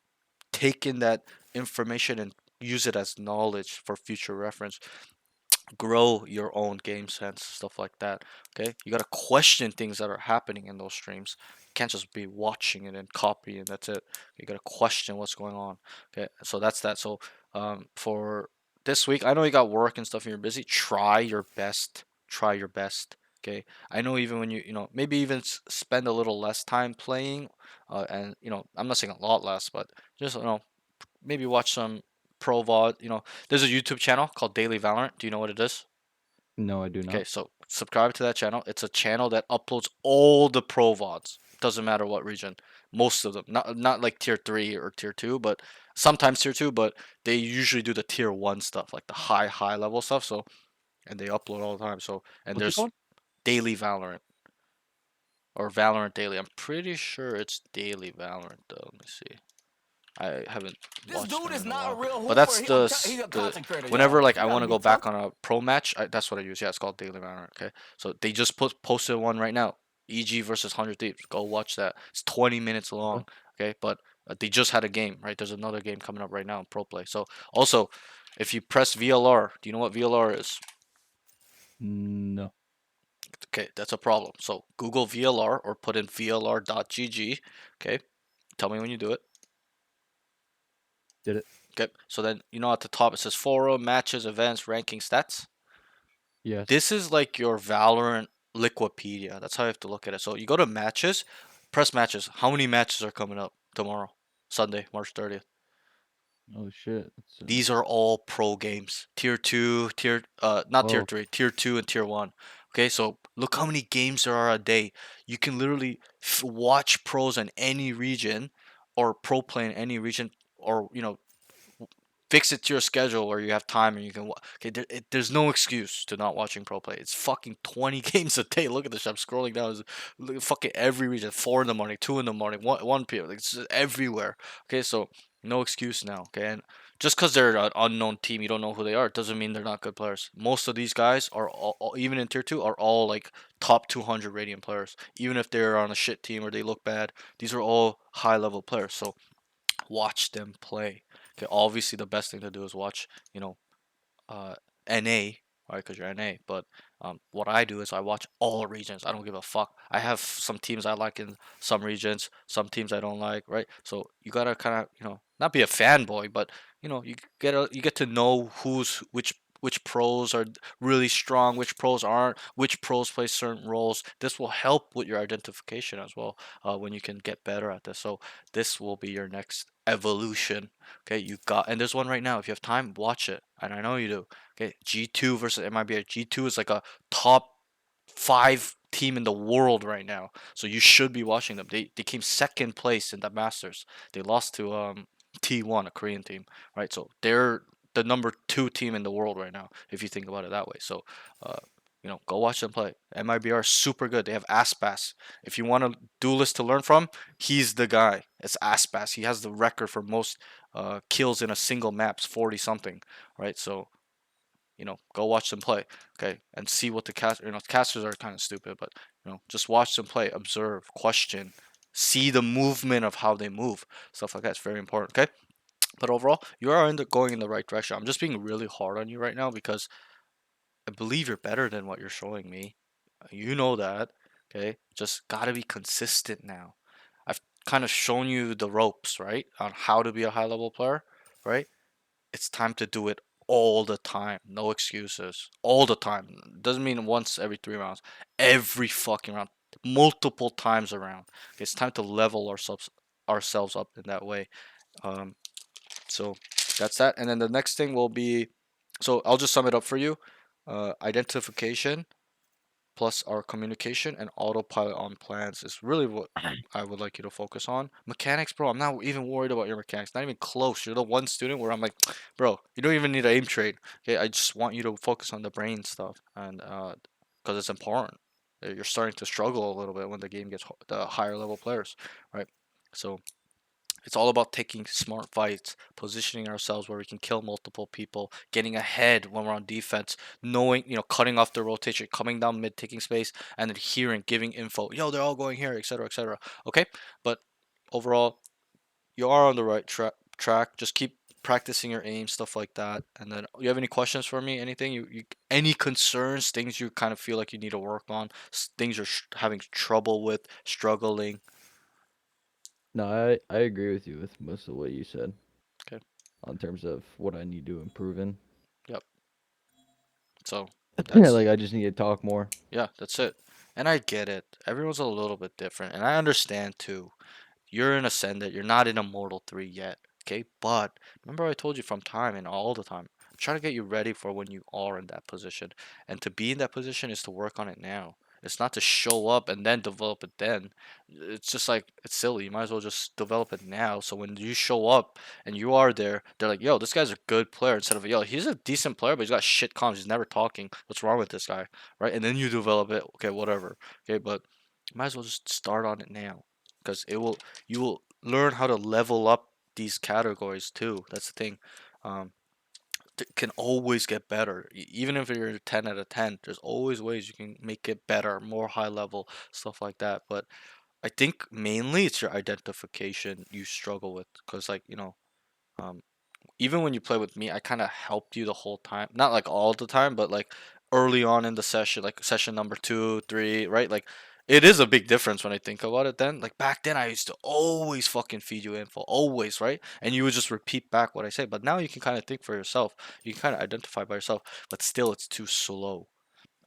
take in that information and use it as knowledge for future reference, grow your own game sense, stuff like that. Okay, you got to question things that are happening in those streams. You can't just be watching it and copying, that's it. You got to question what's going on. Okay, so that's that. So for this week, I know you got work and stuff and you're busy. Try your best. Try your best. Okay, I know even when maybe even spend a little less time playing, and I'm not saying a lot less, but just maybe watch some pro VOD. There's a YouTube channel called Daily Valorant. Do you know what it is? No, I do Okay, not. so subscribe to that channel. It's a channel that uploads all the pro VODs. doesn't matter what region. Most of them, not like tier 3 or tier 2, but sometimes tier 2, but they usually do the tier 1 stuff, like the high level stuff. So and they upload all the time. So and What's it there's called? daily Valorant or Valorant daily. I'm pretty sure it's daily Valorant though. Let me see. I haven't watched them in a while. But that's the whenever like I want to go back on a pro match, that's what I use. Yeah, it's called Daily Valorant. Okay, so they just posted one right now. EG versus 100 Thieves. Go watch that. It's 20 minutes long. Okay, but they just had a game. Right, there's another game coming up right now in pro play. So also, if you press VLR, do you know what VLR is? No. Okay, that's a problem. So Google VLR or put in vlr.gg. Okay, tell me when you do it. Did it? Okay, so then you know at the top it says forum, matches, events, ranking, stats. Yes. This is like your Valorant Liquipedia. That's how you have to look at it. So you go to matches, press matches. How many matches are coming up tomorrow? Sunday, March 30th. Oh shit. These are all pro games. Tier 2, not tier Oh. 3, tier 2 and tier 1. Okay, so look how many games there are a day. You can literally watch pros in any region or pro play in any region or, fix it to your schedule where you have time and you can okay, there's no excuse to not watching pro play. It's fucking 20 games a day. Look at this. I'm scrolling down. Look at fucking every region. 4 in the morning, 2 in the morning, 1 p.m. Like, it's just everywhere. Okay, so no excuse now. Okay, and just because they're an unknown team, you don't know who they are, doesn't mean they're not good players. Most of these guys are even in tier 2 are all like top 200 radiant players. Even if they're on a shit team or they look bad, these are all high level players. So watch them play. Okay, obviously the best thing to do is watch, uh, NA, right? Because you're NA. But what I do is I watch all regions. I don't give a fuck. I have some teams I like in some regions, some teams I don't like, right? So you gotta kind of, not be a fanboy, but you get to know which pros are really strong, which pros aren't, which pros play certain roles. This will help with your identification as well when you can get better at this. So this will be your next evolution. Okay, and there's one right now. If you have time, watch it. And I know you do. Okay, G2 versus MIBR. G2 is like a top 5 team in the world right now. So you should be watching them. They came second place in the Masters. They lost to T1, a Korean team, right? So they're the number 2 team in the world right now, if you think about it that way. So, uh, go watch them play. MIBR is super good. They have Aspas. If you want a duelist to learn from, he's the guy. It's Aspas. He has the record for most kills in a single map's 40 something, right? So, go watch them play, okay, and see what casters are kind of stupid, but just watch them play, observe, question, see the movement of how they move, stuff like that. It's very important, okay. But overall, you are going in the right direction. I'm just being really hard on you right now because I believe you're better than what you're showing me. You know that, okay? Just gotta be consistent now. I've kind of shown you the ropes, right, on how to be a high level player, right? It's time to do it all the time. No excuses. All the time. Doesn't mean once every 3 rounds. Every fucking round. Multiple times around. It's time to level ourselves up in that way. Um, so that's that. And then the next thing will be, so I'll just sum it up for you. Identification plus our communication and autopilot on plans is really what I would like you to focus on. Mechanics, bro, I'm not even worried about your mechanics. Not even close. You're the one student where I'm like, bro, you don't even need an aim trade. Okay, I just want you to focus on the brain stuff, and because it's important. You're starting to struggle a little bit when the game gets the higher level players, right? So it's all about taking smart fights, positioning ourselves where we can kill multiple people, getting ahead when we're on defense, knowing, cutting off the rotation, coming down mid, taking space, and then hearing, giving info. Yo, they're all going here, etc., etc. Okay, but overall, you are on the right track. Just keep practicing your aim, stuff like that. And then, you have any questions for me? Anything any concerns? Things you kind of feel like you need to work on? Things you're having trouble with, struggling. No, I agree with you with most of what you said. Okay. On terms of what I need to improve in. Yep. So Yeah, like I just need to talk more. yeah, that's it. And I get it. Everyone's a little bit different, and I understand too. You're in Ascendant. You're not in Immortal 3 yet. Okay, but remember I told you from time and all the time. I'm trying to get you ready for when you are in that position, and to be in that position is to work on it now. It's not to show up and then develop it then. It's just like it's silly. You might as well just develop it now. So when you show up and you are there, they're like, "Yo, this guy's a good player." Instead of, "Yo, he's a decent player, but he's got shit comms. He's never talking. What's wrong with this guy?" Right? And then you develop it. Okay, whatever. Okay, but you might as well just start on it now, because you will learn how to level up these categories too. That's the thing. Um, can always get better. Even if you're 10 out of 10, there's always ways you can make it better, more high level, stuff like that. But I think mainly it's your identification you struggle with, because, like, um, even when you play with me, I kind of helped you the whole time. Not like all the time, but like early on in the session, like session number 2, 3, right? Like it is a big difference when I think about it then. Like back then, I used to always fucking feed you info, always, right? And you would just repeat back what I say. But now you can kind of think for yourself. You can kind of identify by yourself, but still it's too slow.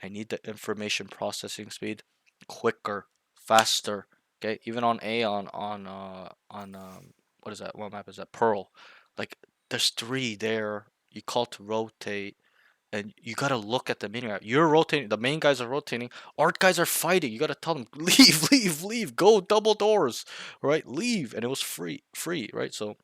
I need the information processing speed quicker, faster. Okay, even on what is that? What map is that? Pearl. Like there's 3 there. You call to rotate, and you gotta look at the minimap. You're rotating. The main guys are rotating. Art guys are fighting. You gotta tell them leave, leave, leave. Go double doors, right? Leave, and it was free, right? So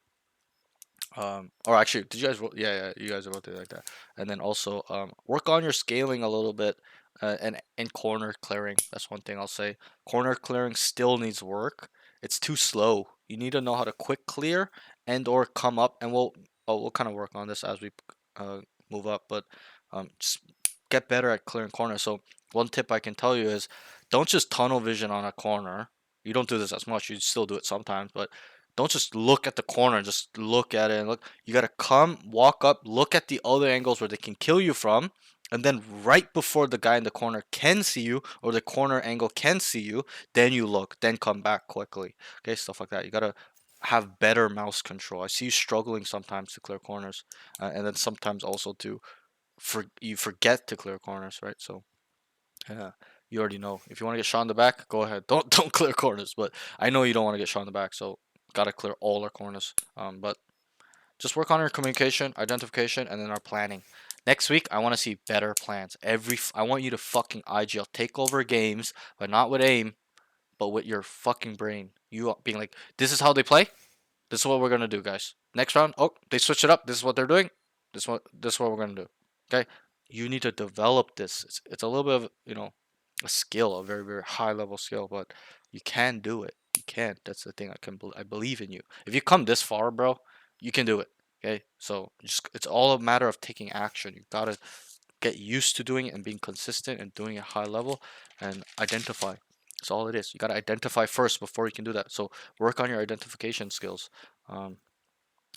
or actually, did you guys yeah, yeah, you guys wrote it like that. And then also work on your scaling a little bit, and corner clearing. That's one thing I'll say. Corner clearing still needs work. It's too slow. You need to know how to quick clear and or come up, and we'll kind of work on this as we uh move up, but just get better at clearing corners. So one tip I can tell you is don't just tunnel vision on a corner. You don't do this as much. You still do it sometimes, but don't just look at the corner, just look at it and look. You gotta come, walk up, look at the other angles where they can kill you from, and then right before the guy in the corner can see you or the corner angle can see you, then you look, then come back quickly. Okay, stuff like that. You gotta have better mouse control. I see you struggling sometimes to clear corners, and then sometimes also to you forget to clear corners, right? So yeah, you already know. If you want to get shot in the back, go ahead. Don't clear corners. But I know you don't want to get shot in the back, so gotta clear all our corners. But just work on our communication, identification, and then our planning. Next week, I want to see better plans. I want you to fucking IGL take over games, but not with aim, but with your fucking brain. You being like, this is how they play. This is what we're gonna do, guys. Next round, oh, they switch it up. This is what they're doing. This is what we're gonna do. Okay, you need to develop this. It's a little bit of a skill, a very very high level skill, but you can do it. You can. That's the thing. I believe in you. If you come this far, bro, you can do it. Okay, so just it's all a matter of taking action. You gotta get used to doing it and being consistent and doing it high level and identify. That's all it is. You got to identify first before you can do that. So work on your identification skills, um,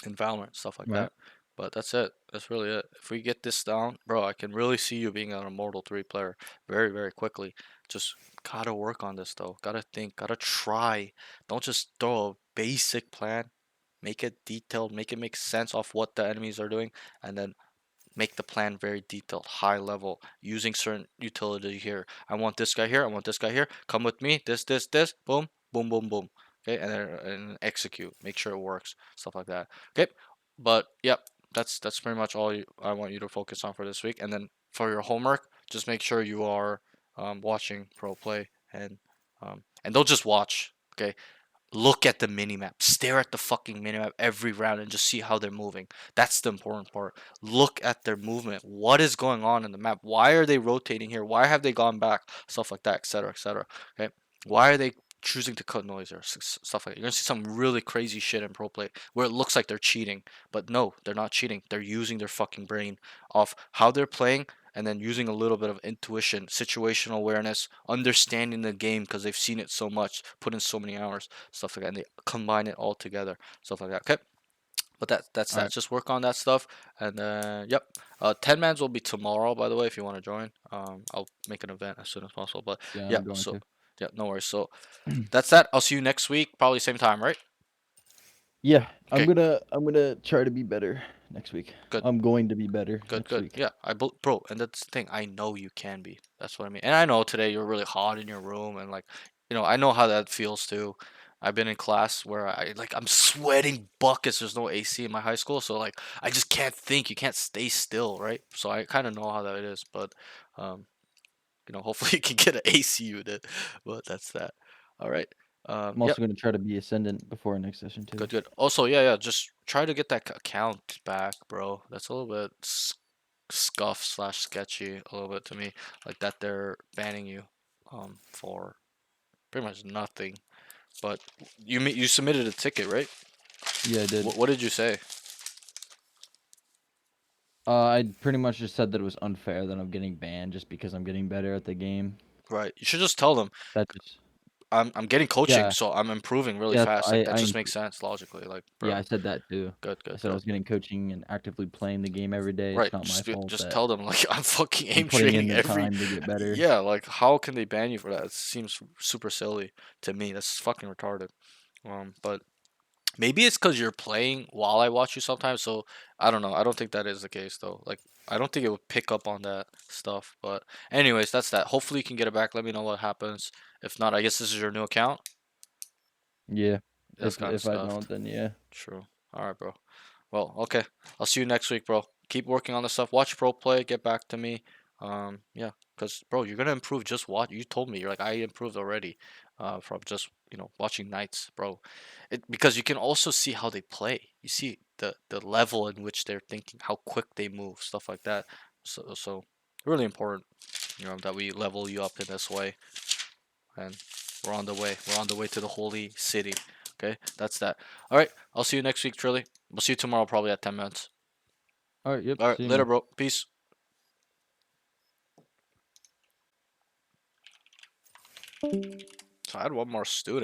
in Valorant, stuff like Right. that. But that's it. That's really it. If we get this down, bro, I can really see you being an Immortal 3 player very, very quickly. Just gotta work on this though. Gotta think, gotta try. Don't just throw a basic plan. Make it detailed, make it make sense of what the enemies are doing, and then make the plan very detailed, high level, using certain utility here. I want this guy here. I want this guy here. Come with me. This. Boom, boom, boom, boom. Okay, and execute. Make sure it works. Stuff like that. Okay, but yep, that's pretty much all I want you to focus on for this week. And then for your homework, just make sure you are watching pro play and don't just watch. Okay, look at the minimap. Stare at the fucking minimap every round and just see how they're moving. That's the important part. Look at their movement. What is going on in the map? Why are they rotating here? Why have they gone back? Stuff like that, etc., etc. Okay. Why are they choosing to cut noise or stuff like that? You're gonna see some really crazy shit in pro play where it looks like they're cheating, but no, they're not cheating. They're using their fucking brain of how they're playing and then using a little bit of intuition, situational awareness, understanding the game because they've seen it so much, put in so many hours, stuff like that, and they combine it all together, stuff like that. Okay, but that's All that. right. Just work on that stuff, and yep. 10 mans will be tomorrow, by the way, if you want to join. I'll make an event as soon as possible. But Yeah, yeah, I'm going so to. yeah, no worries. So that's that. I'll see you next week, probably same time, right? Yeah, I'm Okay, gonna I'm gonna try to be better next week. good. I'm going to be better Good, next good. week. Yeah, bro, and that's the thing. I know you can be. That's what I mean. And I know today you're really hot in your room, and like, I know how that feels too. I've been in class where I'm sweating buckets. There's no AC in my high school, so like I just can't think. You can't stay still, right? So I kind of know how that is, but um, you know, hopefully you can get an AC unit. But that's that. All right. I'm Yep. also gonna try to be ascendant before next session too. Good, good. Also, yeah, just try to get that account back, bro. That's a little bit scuff slash sketchy a little bit to me. Like that they're banning you, for pretty much nothing. But you submitted a ticket, right? Yeah, I did. What did you say? I pretty much just said that it was unfair that I'm getting banned just because I'm getting better at the game. Right. You should just tell them That just I'm getting coaching, yeah, so I'm improving really yeah. fast. Like that I just makes sense logically. Like, yeah, bro, I said that too. good, I good, said I good. was getting coaching and actively playing the game every day. Right. It's not my fault Just that tell them like I'm fucking I'm aim putting in training the every. time to get better. Yeah, like how can they ban you for that? It seems super silly to me. That's fucking retarded. But maybe it's because you're playing while I watch you sometimes. So I don't know. I don't think that is the case though. Like I don't think it would pick up on that stuff. But anyways, that's that. Hopefully you can get it back. Let me know what happens. If not, I guess this is your new account. Yeah. That's kind of If I scuffed. don't, then yeah. True. All right, bro. Well, okay. I'll see you next week, bro. Keep working on this stuff. Watch pro play. Get back to me. Yeah, cause bro, you're gonna improve. Just watch. You told me you're like I improved already, from just watching Knights, bro. Because you can also see how they play. You see the level in which they're thinking, how quick they move, stuff like that. So really important, that we level you up in this way. And we're on the way. We're on the way to the holy city. Okay, that's that. All right, I'll see you next week, Trilly. We'll see you tomorrow, probably at 10 minutes. All right. Yep. All right, See you, later, man. bro. Peace. So I had one more student.